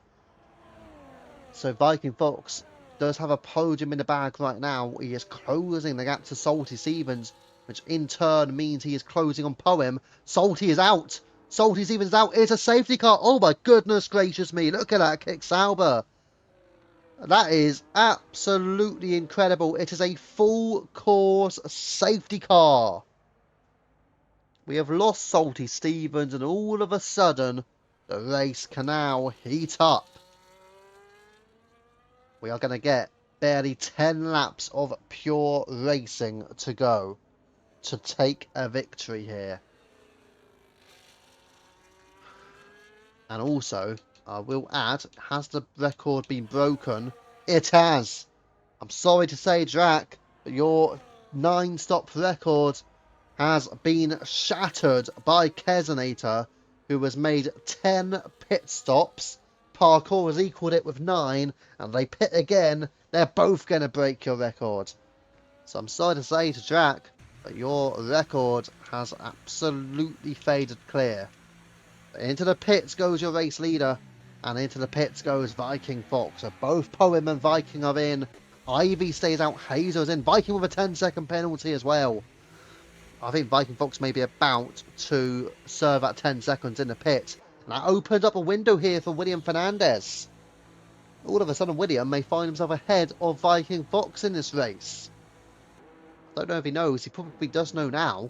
So Viking Fox does have a podium in the bag right now. He is closing the gap to Salty Stevens, which in turn means he is closing on Poem. Salty is out. Salty Stevens out. It's a safety car. Oh my goodness gracious me. Look at that kick Sauber. That is absolutely incredible. It is a full course safety car. We have lost Salty Stevens and all of a sudden the race can now heat up. We are going to get barely 10 laps of pure racing to go. to take a victory here. And also, I will add, has the record been broken? It has. I'm sorry to say, Drac, but your 9-stop record has been shattered by Kesonator, who has made 10 pit stops. Parkour has equalled it with 9, and they pit again. They're both going to break your record. So I'm sorry to say to Drac, but your record has absolutely faded clear. Into the pits goes your race leader, and into the pits goes Viking Fox. So both Poem and Viking are in. Ivy stays out, Hazer's in. Viking with a 10-second penalty as well. I think Viking Fox may be about to serve at 10 seconds in the pit. And that opens up a window here for William Fernandez. All of a sudden, William may find himself ahead of Viking Fox in this race. I don't know if he knows. He probably does know now.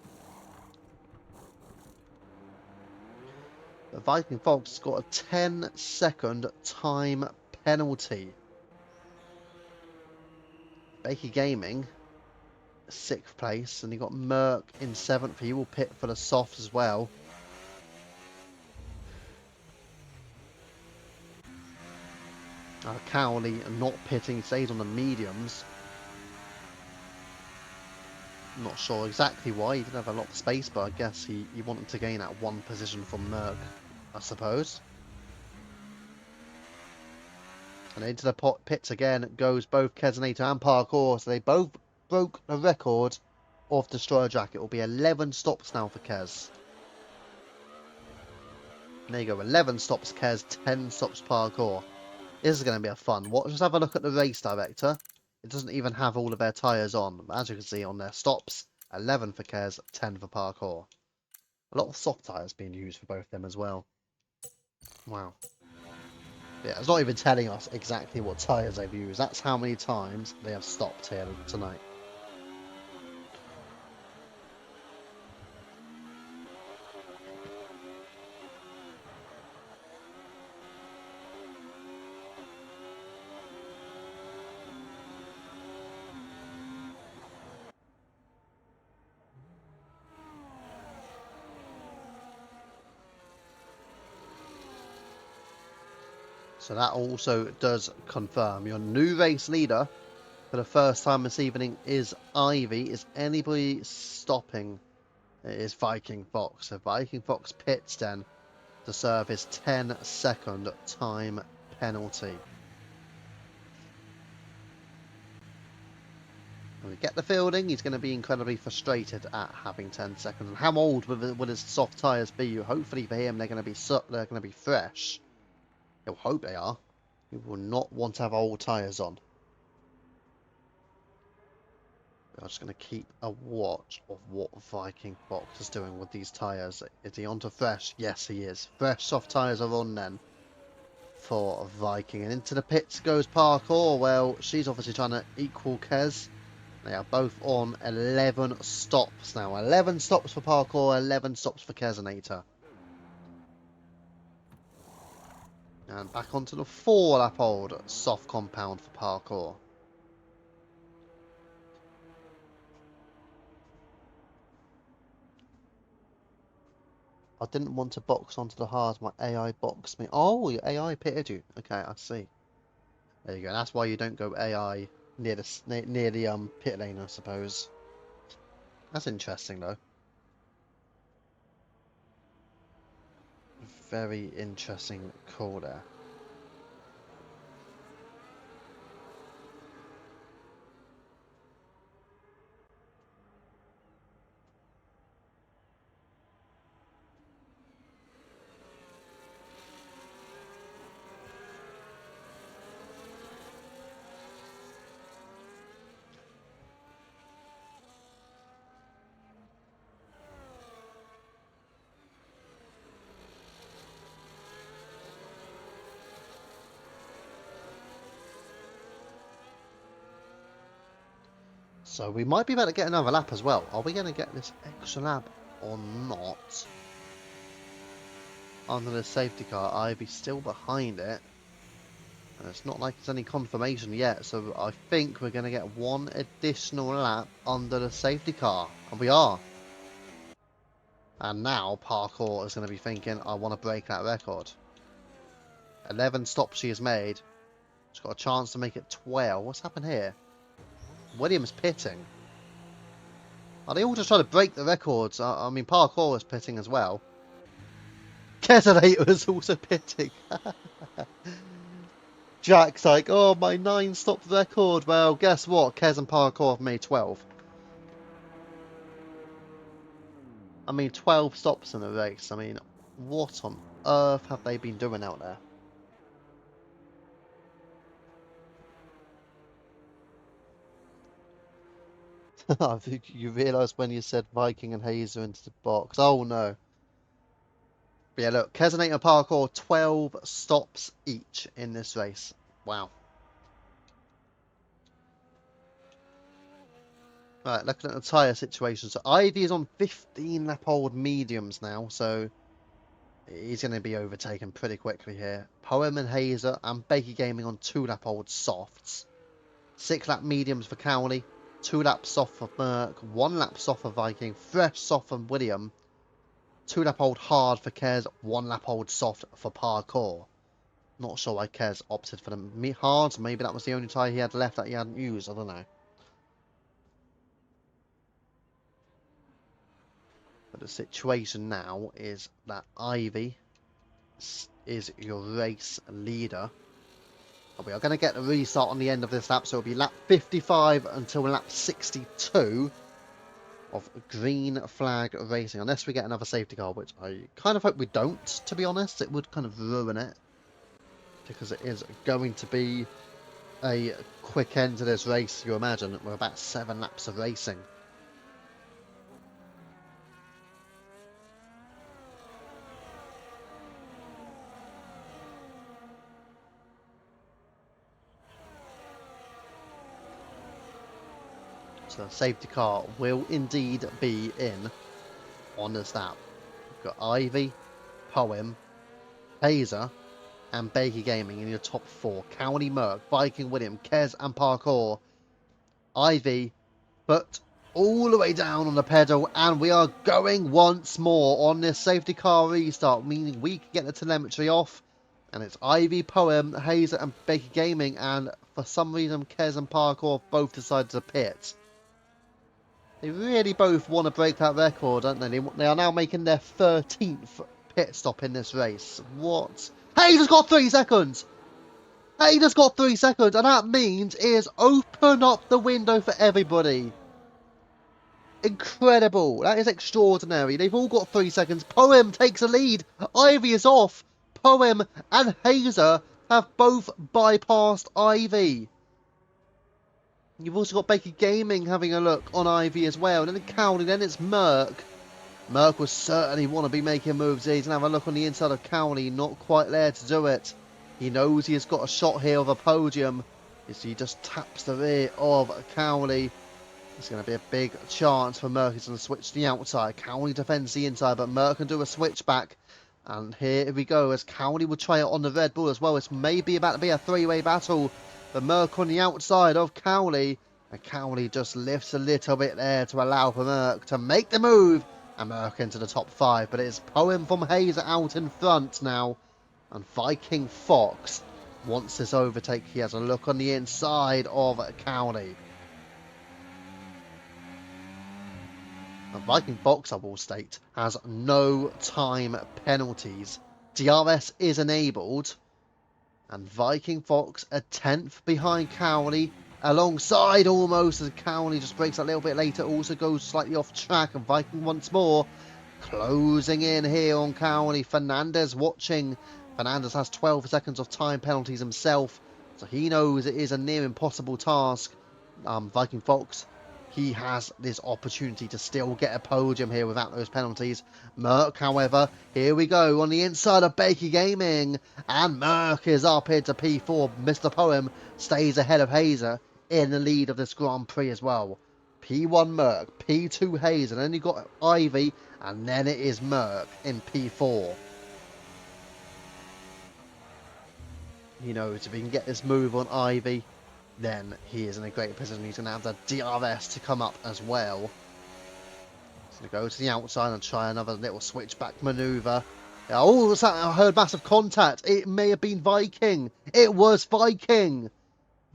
But Viking Fox has got a 10-second time penalty. Bakey Gaming, 6th place, and you got Merc in 7th. He will pit for the softs as well. Cowley not pitting, stays on the mediums. I'm not sure exactly why. He didn't have a lot of space, but I guess he wanted to gain that one position from Merc, I suppose. And into the pits again goes both Kesonator and Parkour, so they both broke the record of Destroyer Jack. It will be 11 stops now for Kez. And there you go, 11 stops Kez, 10 stops Parkour. This is going to be a fun watch. Just have a look at the race director. It doesn't even have all of their tyres on. But as you can see on their stops, 11 for Kez, 10 for Parkour. A lot of soft tyres being used for both of them as well. Wow. Yeah, it's not even telling us exactly what tyres they've used. That's how many times they have stopped here tonight. So that also does confirm your new race leader for the first time this evening is Ivy. Is anybody stopping? It is Viking Fox. So Viking Fox pits then to serve his 10-second time penalty. When we get the fielding, he's going to be incredibly frustrated at having 10 seconds. And how old will his soft tyres be? Hopefully for him, they're going to be fresh. He'll hope they are. He will not want to have old tyres on. I'm just going to keep a watch of what Viking Fox is doing with these tyres. Is he onto fresh? Yes, he is. Fresh soft tyres are on then for Viking. And into the pits goes Parkour. Well, she's obviously trying to equal Kez. They are both on 11 stops now. 11 stops for Parkour, 11 stops for Kesonator. And back onto the 4-lap old soft compound for Parkour. I didn't want to box onto the hard. My AI boxed me. Oh, your AI pitted you. Okay, I see. There you go. That's why you don't go AI near the pit lane, I suppose. That's interesting though. Very interesting call there. So we might be able to get another lap as well. Are we going to get this extra lap or not? Under the safety car, Ivy still behind it. And it's not like there's any confirmation yet, so I think we're going to get one additional lap under the safety car. And we are. And now Parkour is going to be thinking, I want to break that record. 11 stops she has made. She's got a chance to make it 12. What's happened here? Williams pitting. Are they all just trying to break the records? I mean, Parkour is pitting as well. Keselator is also pitting. Jack's like, oh, my 9-stop record. Well, guess what? Kez and Parkour have made 12. I mean, 12 stops in a race. I mean, what on earth have they been doing out there? I think you realised when you said Viking and Hazer into the box. Oh, no. But yeah, look, Keselator and Parkour, 12 stops each in this race. Wow. Right, looking at the tyre situation. So Ivy is on 15 lap old mediums now, so he's going to be overtaken pretty quickly here. Poem and Hazer and Baker Gaming on 2 lap old softs. 6 lap mediums for Cowley, 2 lap soft for Merck, 1 lap soft for Viking, fresh soft for William, 2 lap old hard for Kez, 1 lap old soft for Parkour. Not sure why Kez opted for the hards. Maybe that was the only tyre he had left that he hadn't used. I don't know. But the situation now is that Ivy is your race leader. And we are going to get the restart on the end of this lap, so it'll be lap 55 until lap 62 of green flag racing. Unless we get another safety car, which I kind of hope we don't, to be honest. It would kind of ruin it. Because it is going to be a quick end to this race, you imagine. We're about 7 laps of racing. So the safety car will indeed be in on this lap. We've got Ivy, Poem, Hazer, and Baker Gaming in your top 4. County Merck, Viking William, Kez, and Parkour. Ivy, but all the way down on the pedal, and we are going once more on this safety car restart, meaning we can get the telemetry off. And it's Ivy, Poem, Hazer, and Baker Gaming, and for some reason, Kez and Parkour both decided to pit. They really both want to break that record, don't they? They are now making their 13th pit stop in this race. What? Hayden's got 3 seconds! Hayden's got 3 seconds, and that means is open up the window for everybody. Incredible. That is extraordinary. They've all got 3 seconds. Poem takes a lead. Ivy is off. Poem and Hazer have both bypassed Ivy. You've also got Baker Gaming having a look on Ivy as well. And then Cowley, then it's Merck. Merck will certainly want to be making moves here. He's going to have a look on the inside of Cowley. Not quite there to do it. He knows he has got a shot here of a podium. As he just taps the rear of Cowley. It's going to be a big chance for Merck. He's going to switch to the outside. Cowley defends the inside, but Merck can do a switch back. And here we go, as Cowley will try it on the Red Bull as well. It's maybe about to be a 3-way battle. But Merck on the outside of Cowley. And Cowley just lifts a little bit there to allow for Merck to make the move. And Merck into the top 5. But it's Poem from Hazer out in front now. And Viking Fox wants this overtake. He has a look on the inside of Cowley. And Viking Fox, I will state, has no time penalties. DRS is enabled. And Viking Fox a 10th behind Cowley. Alongside almost, as Cowley just breaks a little bit later. Also goes slightly off track. And Viking once more closing in here on Cowley. Fernandez watching. Fernandez has 12 seconds of time penalties himself. So he knows it is a near impossible task. Viking Fox, he has this opportunity to still get a podium here without those penalties. Merck, however, here we go on the inside of Baker Gaming. And Merck is up into P4. Mr. Poem stays ahead of Hazer in the lead of this Grand Prix as well. P1 Merck, P2 Hazer, and then you've got Ivy, and then it is Merck in P4. He knows if he can get this move on Ivy, then he is in a great position. He's going to have the DRS to come up as well. He's going to go to the outside and try another little switchback maneuver. Oh, I heard massive contact. It may have been Viking. It was Viking.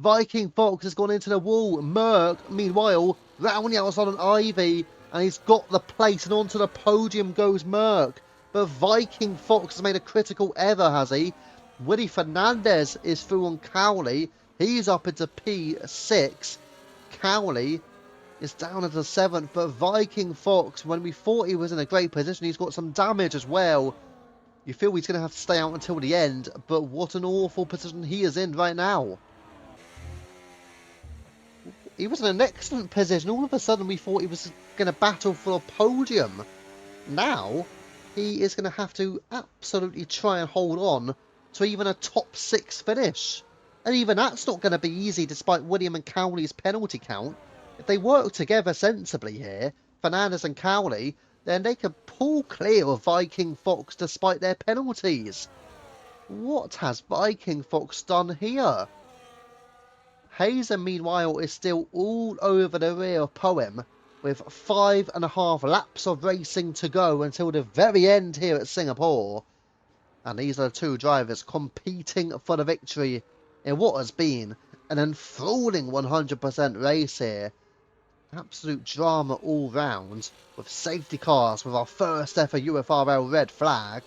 Viking Fox has gone into the wall. Merc, meanwhile, rounding outside on Ivy, and he's got the place, and onto the podium goes Merc. But Viking Fox has made a critical error, has he? Willie Fernandez is through on Cowley. He's up into P6. Cowley is down into 7th, but Viking Fox, when we thought he was in a great position, he's got some damage as well. You feel he's going to have to stay out until the end, but what an awful position he is in right now. He was in an excellent position. All of a sudden, we thought he was going to battle for a podium. Now, he is going to have to absolutely try and hold on to even a top 6 finish. And even that's not going to be easy despite William and Cowley's penalty count. If they work together sensibly here, Fernandez and Cowley, then they can pull clear of Viking Fox despite their penalties. What has Viking Fox done here? Hazer, meanwhile, is still all over the rear of Poem, with 5.5 laps of racing to go until the very end here at Singapore. And these are the two drivers competing for the victory in what has been an enthralling 100% race here. Absolute drama all round, with safety cars, with our first ever UFRL red flag,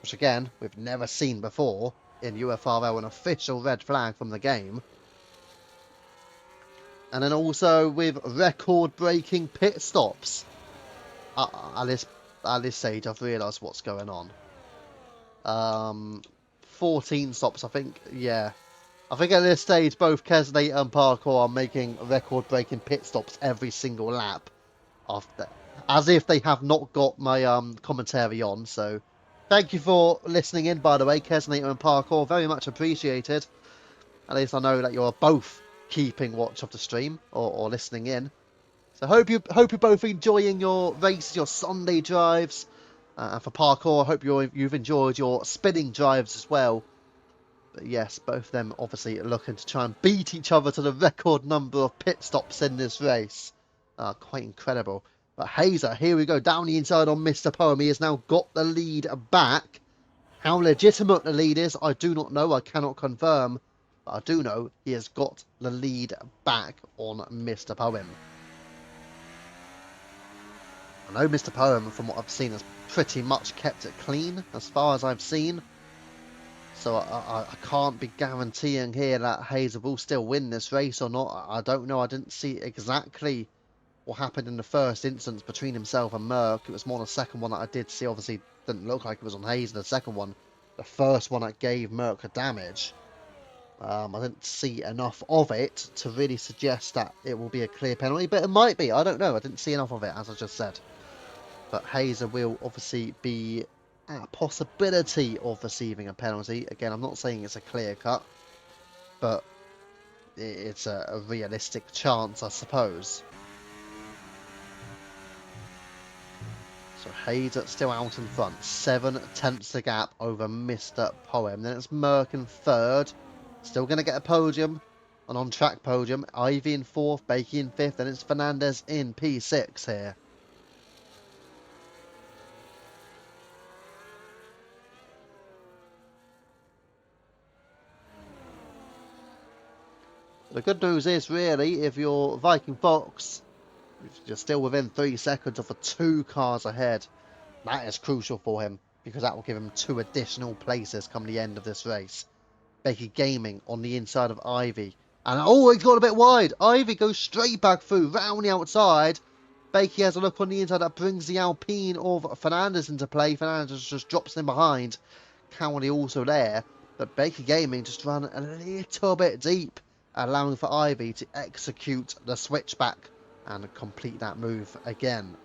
which again, we've never seen before in UFRL, an official red flag from the game. And then also with record-breaking pit stops. At this stage, I've realised what's going on. 14 stops, I think. Yeah. I think at this stage, both Kesnate and Parkour are making record-breaking pit stops every single lap. After, as if they have not got my commentary on. So, thank you for listening in, by the way, Kesnate and Parkour. Very much appreciated. At least I know that you're both keeping watch of the stream or listening in. So hope you're both enjoying your races, your Sunday drives. And for Parkour, I hope you've enjoyed your spinning drives as well. But yes, both of them obviously looking to try and beat each other to the record number of pit stops in this race. Quite incredible. But Hazer, here we go, down the inside on Mr. Poem. He has now got the lead back. How legitimate the lead is, I do not know. I cannot confirm. But I do know he has got the lead back on Mr. Poem. I know Mr. Poem, from what I've seen, has pretty much kept it clean, as far as I've seen. So I can't be guaranteeing here that Hazer will still win this race or not. I don't know. I didn't see exactly what happened in the first instance between himself and Merc. It was more the second one that I did see. Obviously, didn't look like it was on Hazer. The second one, the first one that gave Merc a damage. I didn't see enough of it to really suggest that it will be a clear penalty, but it might be. I don't know. I didn't see enough of it, as I just said. But Hazer will obviously be a possibility of receiving a penalty. Again, I'm not saying it's a clear cut, but it's a realistic chance, I suppose. So Hazer still out in front, 7/10 the gap over Mr. Poem. Then it's Merc in third, still going to get a podium, an on-track podium. Ivy in fourth, Bakey in fifth, and it's Fernandez in P6 here. The good news is, really, if you're Viking Fox, you're still within 3 seconds of the 2 cars ahead. That is crucial for him, because that will give him 2 additional places come the end of this race. Bakey Gaming on the inside of Ivy. And, oh, he's got a bit wide. Ivy goes straight back through, round the outside. Bakey has a look on the inside that brings the Alpine of Fernandez into play. Fernandez just drops in behind. Cowley also there. But Bakey Gaming just ran a little bit deep, allowing for Ivy to execute the switchback and complete that move again.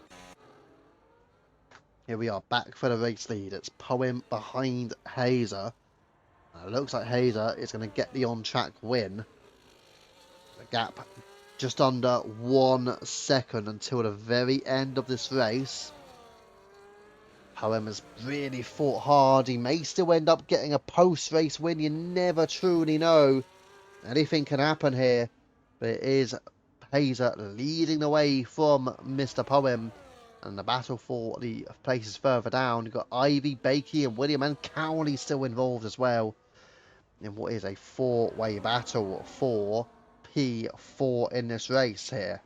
Here we are, back for the race lead. It's Poem behind Hazer. It looks like Hazer is going to get the on-track win. The gap just under 1 second until the very end of this race. Poem has really fought hard. He may still end up getting a post-race win. You never truly know. Anything can happen here. But it is Hazer leading the way from Mr. Poem. And the battle for the places further down. You've got Ivy, Bakey, and William and Cowley still involved as well. In what is a four-way battle for P4 in this race here.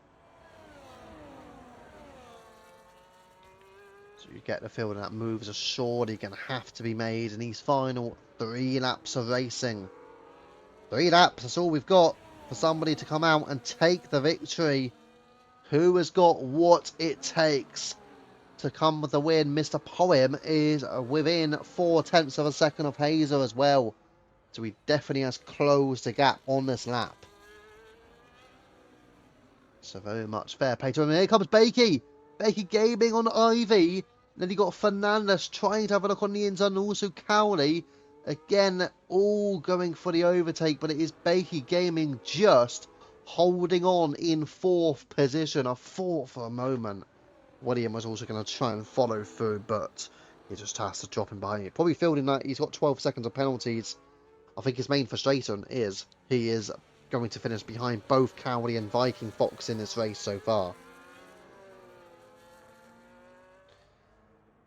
So you get the feeling that moves are surely going to have to be made in these final 3 laps of racing. 3 laps, that's all we've got for somebody to come out and take the victory. Who has got what it takes to come with the win? Mr. Poem is within 0.4 of a second of Hazer as well. So he definitely has closed the gap on this lap. So very much fair play to him. And here comes Bakey. Bakey gaming on Ivy. Then you got Fernandez trying to have a look on the inside, and also Cowley. Again, all going for the overtake, but it is Bakey gaming just holding on in 4th position. I thought for a moment William was also going to try and follow through, but he just has to drop him behind. Probably feeling that he's got 12 seconds of penalties. I think his main frustration is he is going to finish behind both Cowley and Viking Fox in this race so far.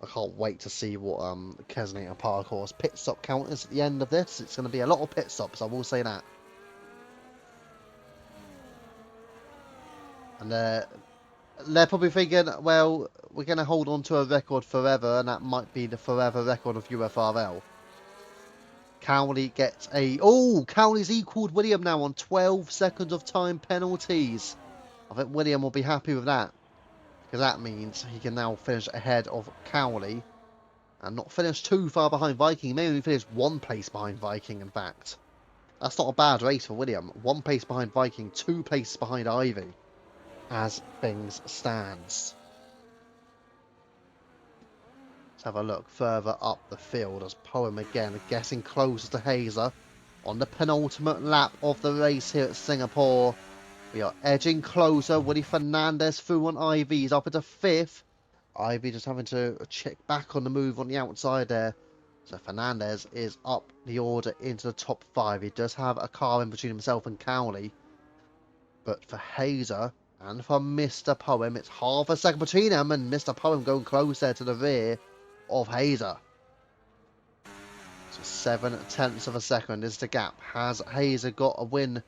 I can't wait to see what Kesney and Parkour's pit stop count is at the end of this. It's going to be a lot of pit stops, I will say that. And they're probably thinking, well, we're going to hold on to a record forever, and that might be the forever record of UFRL. Cowley gets a... Oh, Cowley's equalled William now on 12 seconds of time penalties. I think William will be happy with that, because that means he can now finish ahead of Cowley and not finish too far behind Viking. He may only finish 1 place behind Viking, in fact. That's not a bad race for William. 1 place behind Viking, 2 places behind Ivy, as things stands. Let's have a look further up the field as Poem again getting closer to Hazer on the penultimate lap of the race here at Singapore. We are edging closer. Willie Fernandez through on Ivy. He's up into 5th. Ivy just having to check back on the move on the outside there. So Fernandez is up the order into the top 5. He does have a car in between himself and Cowley. But for Hazer and for Mr. Poem, it's half a second between them, and Mr. Poem going closer to the rear of Hazer. So 0.7 of a second is the gap. Has Hazer got a win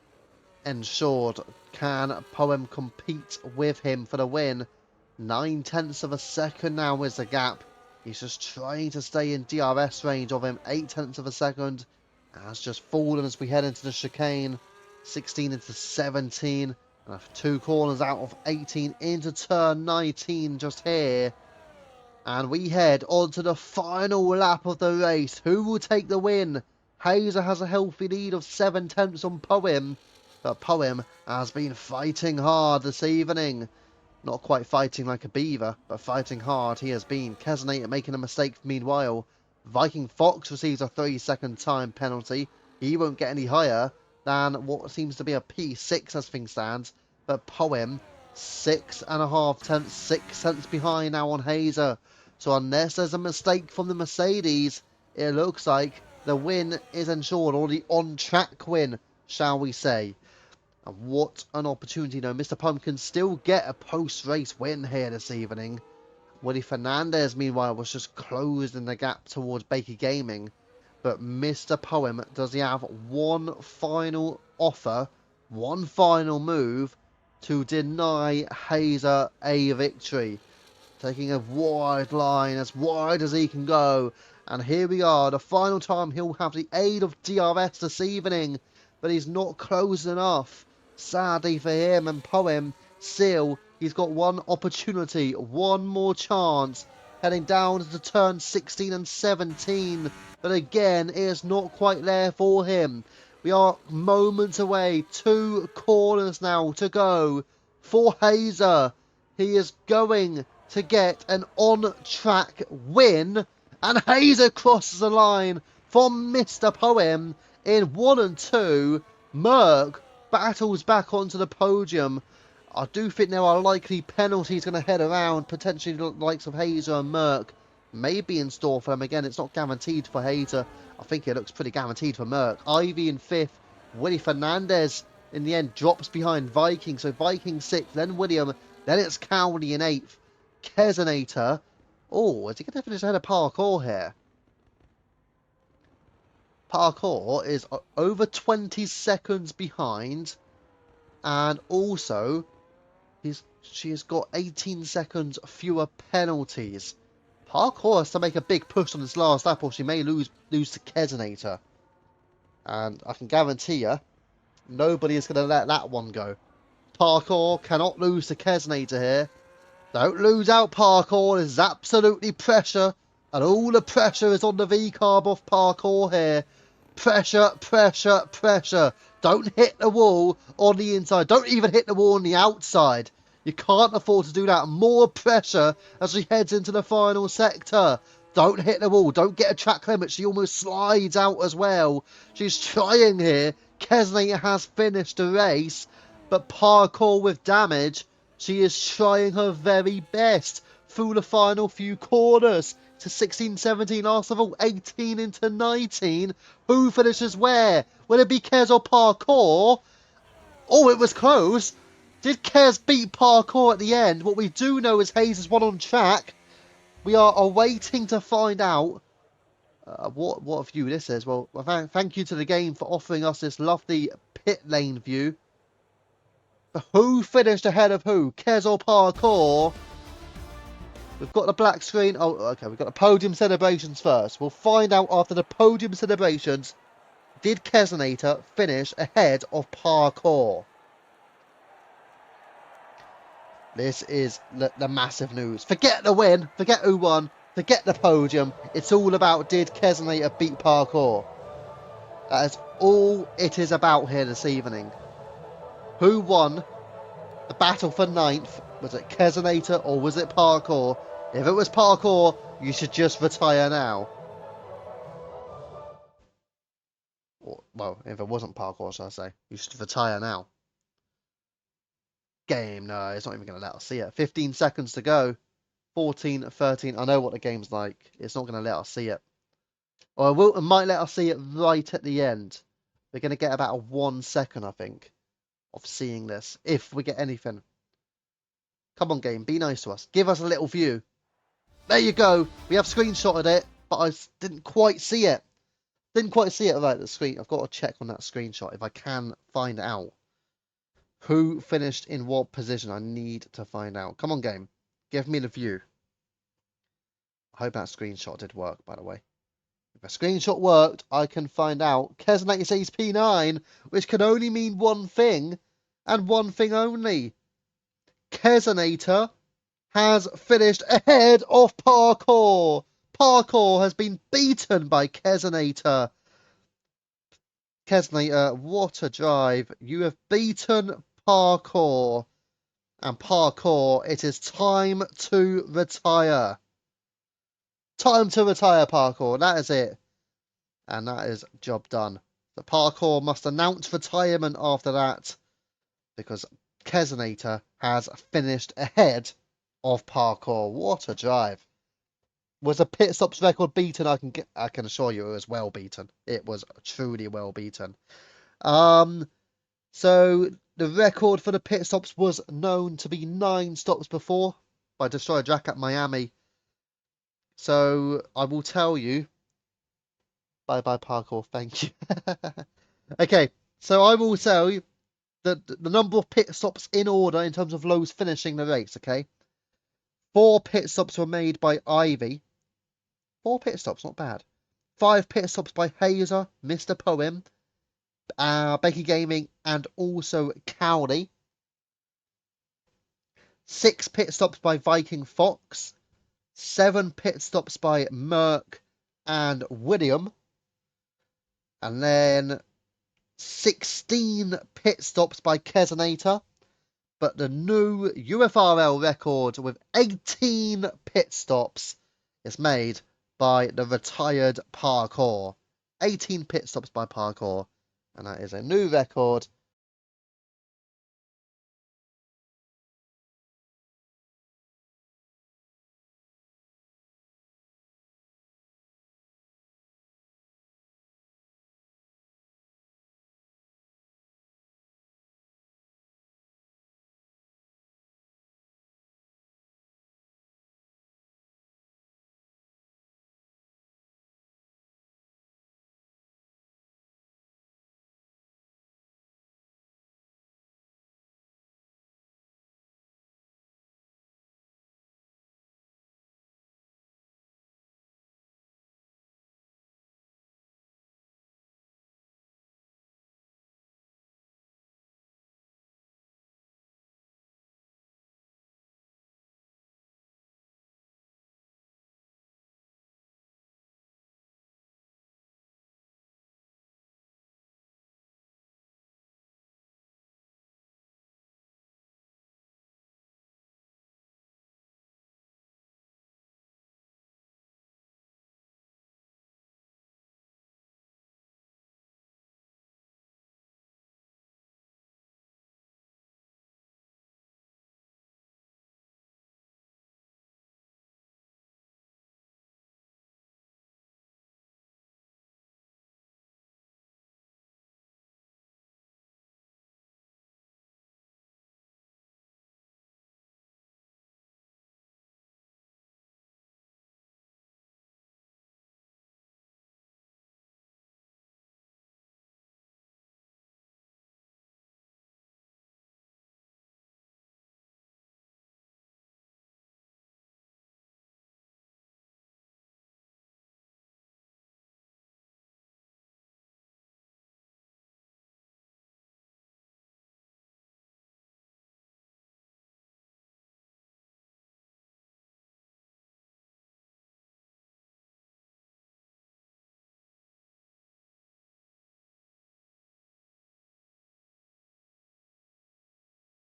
ensured? Can Poem compete with him for the win? 0.9 of a second now is the gap. He's just trying to stay in DRS range of him. 0.8 of a second has just fallen as we head into the chicane. 16 into 17. And 2 corners out of 18 into turn 19 just here. And we head on to the final lap of the race. Who will take the win? Hazer has a healthy lead of 0.7 on Poem. But Poem has been fighting hard this evening. Not quite fighting like a beaver, but fighting hard he has been. Kesney making a mistake meanwhile. Viking Fox receives a 3-second time penalty. He won't get any higher than what seems to be a P6 as things stand. But Poem, 6.5 6 cents behind now on Hazer. So unless there's a mistake from the Mercedes, it looks like the win is ensured, or the on-track win, shall we say. And what an opportunity, though. Mr. Poem can still get a post-race win here this evening. Willie Fernandez, meanwhile, was just closed in the gap towards Baker Gaming. But Mr. Poem, does he have one final offer, one final move to deny Hazer a victory? Taking a wide line, as wide as he can go. And here we are, the final time he'll have the aid of DRS this evening. But he's not close enough. Sadly for him and Poem, still, he's got one opportunity, one more chance. Heading down to turn 16 and 17. But again, it is not quite there for him. We are moments away. 2 corners now to go for Hazer. He is going to get an on-track win. And Hazer crosses the line from Mr. Poem in 1 and 2. Merck battles back onto the podium. I do think there are likely penalties going to head around, potentially the likes of Hazer and Merck may be in store for them. Again, it's not guaranteed for Hayter. I think it looks pretty guaranteed for Merck. Ivy in 5th. Willie Fernandez in the end drops behind Viking. So Viking 6th, then William, then it's Cowley in 8th. Kesenator. Oh, is he going to finish ahead of Parkour here? Parkour is over 20 seconds behind. And also, she has got 18 seconds fewer penalties. Parkour has to make a big push on this last lap, or she may lose to Kesenator. And I can guarantee you, nobody is going to let that one go. Parkour cannot lose to Kesenator here. Don't lose out, Parkour. There's absolutely pressure. And all the pressure is on the V-carb off Parkour here. Pressure, pressure, pressure. Don't hit the wall on the inside. Don't even hit the wall on the outside. You can't afford to do that. More pressure as she heads into the final sector. Don't hit the wall. Don't get a track limit. She almost slides out as well. She's trying here. Kesenator has finished the race. But Parkour with damage. She is trying her very best through the final few corners to 16, 17, last of all, 18 into 19. Who finishes where? Will it be Kez or Parkour? Oh, it was close. Did Kez beat Parkour at the end? What we do know is Hayes is one on track. We are awaiting to find out what view this is. Well, thank you to the game for offering us this lovely pit lane view. But who finished ahead of who? Kez or Parkour? We've got the black screen. Oh, okay. We've got the podium celebrations first. We'll find out after the podium celebrations. Did Kesenator finish ahead of Parkour? This is the massive news. Forget the win. Forget who won. Forget the podium. It's all about did Kesenator beat Parkour. That is all it is about here this evening. Who won the battle for 9th? Was it Kesenator or was it Parkour? If it was Parkour, you should just retire now. Or, well, if it wasn't Parkour, should I say, you should retire now. Game, no, it's not even going to let us see it. 15 seconds to go. 14, 13. I know what the game's like. It's not going to let us see it. Or it might let us see it right at the end. We're going to get about 1 second, I think, of seeing this. If we get anything. Come on, game. Be nice to us. Give us a little view. There you go. We have screenshotted it, but I didn't quite see it. Didn't quite see it right the screen. I've got to check on that screenshot if I can find out who finished in what position. I need to find out. Come on, game. Give me the view. I hope that screenshot did work, by the way. If a screenshot worked, I can find out. Kesenator says P9, which can only mean one thing, and one thing only. Kesenator has finished ahead of Parkour. Parkour has been beaten by Kesenator. Kesenator, what a drive. You have beaten Parkour. And Parkour, it is time to retire. Time to retire, Parkour. That is it. And that is job done. The Parkour must announce retirement after that. Because Kesenator has finished ahead of Parkour. What a drive. Was a pit stops record beaten? I can assure you it was well beaten. It was truly well beaten. So the record for the pit stops was known to be 9 stops before by Destroyer Jack at Miami. So I will tell you. Bye bye Parkour. Thank you. Okay, so I will tell you the number of pit stops in order in terms of Lowe's finishing the race. Okay, 4 pit stops were made by Ivy. 4 pit stops, not bad. 5 pit stops by Hazer, Mr. Poem, Becky Gaming, and also Cowley. 6 pit stops by Viking Fox. 7 pit stops by Merck and William. And then 16 pit stops by Kesenator. But the new UFRL record with 18 pit stops is made by the retired Parkour. 18 pit stops by Parkour. And that is a new record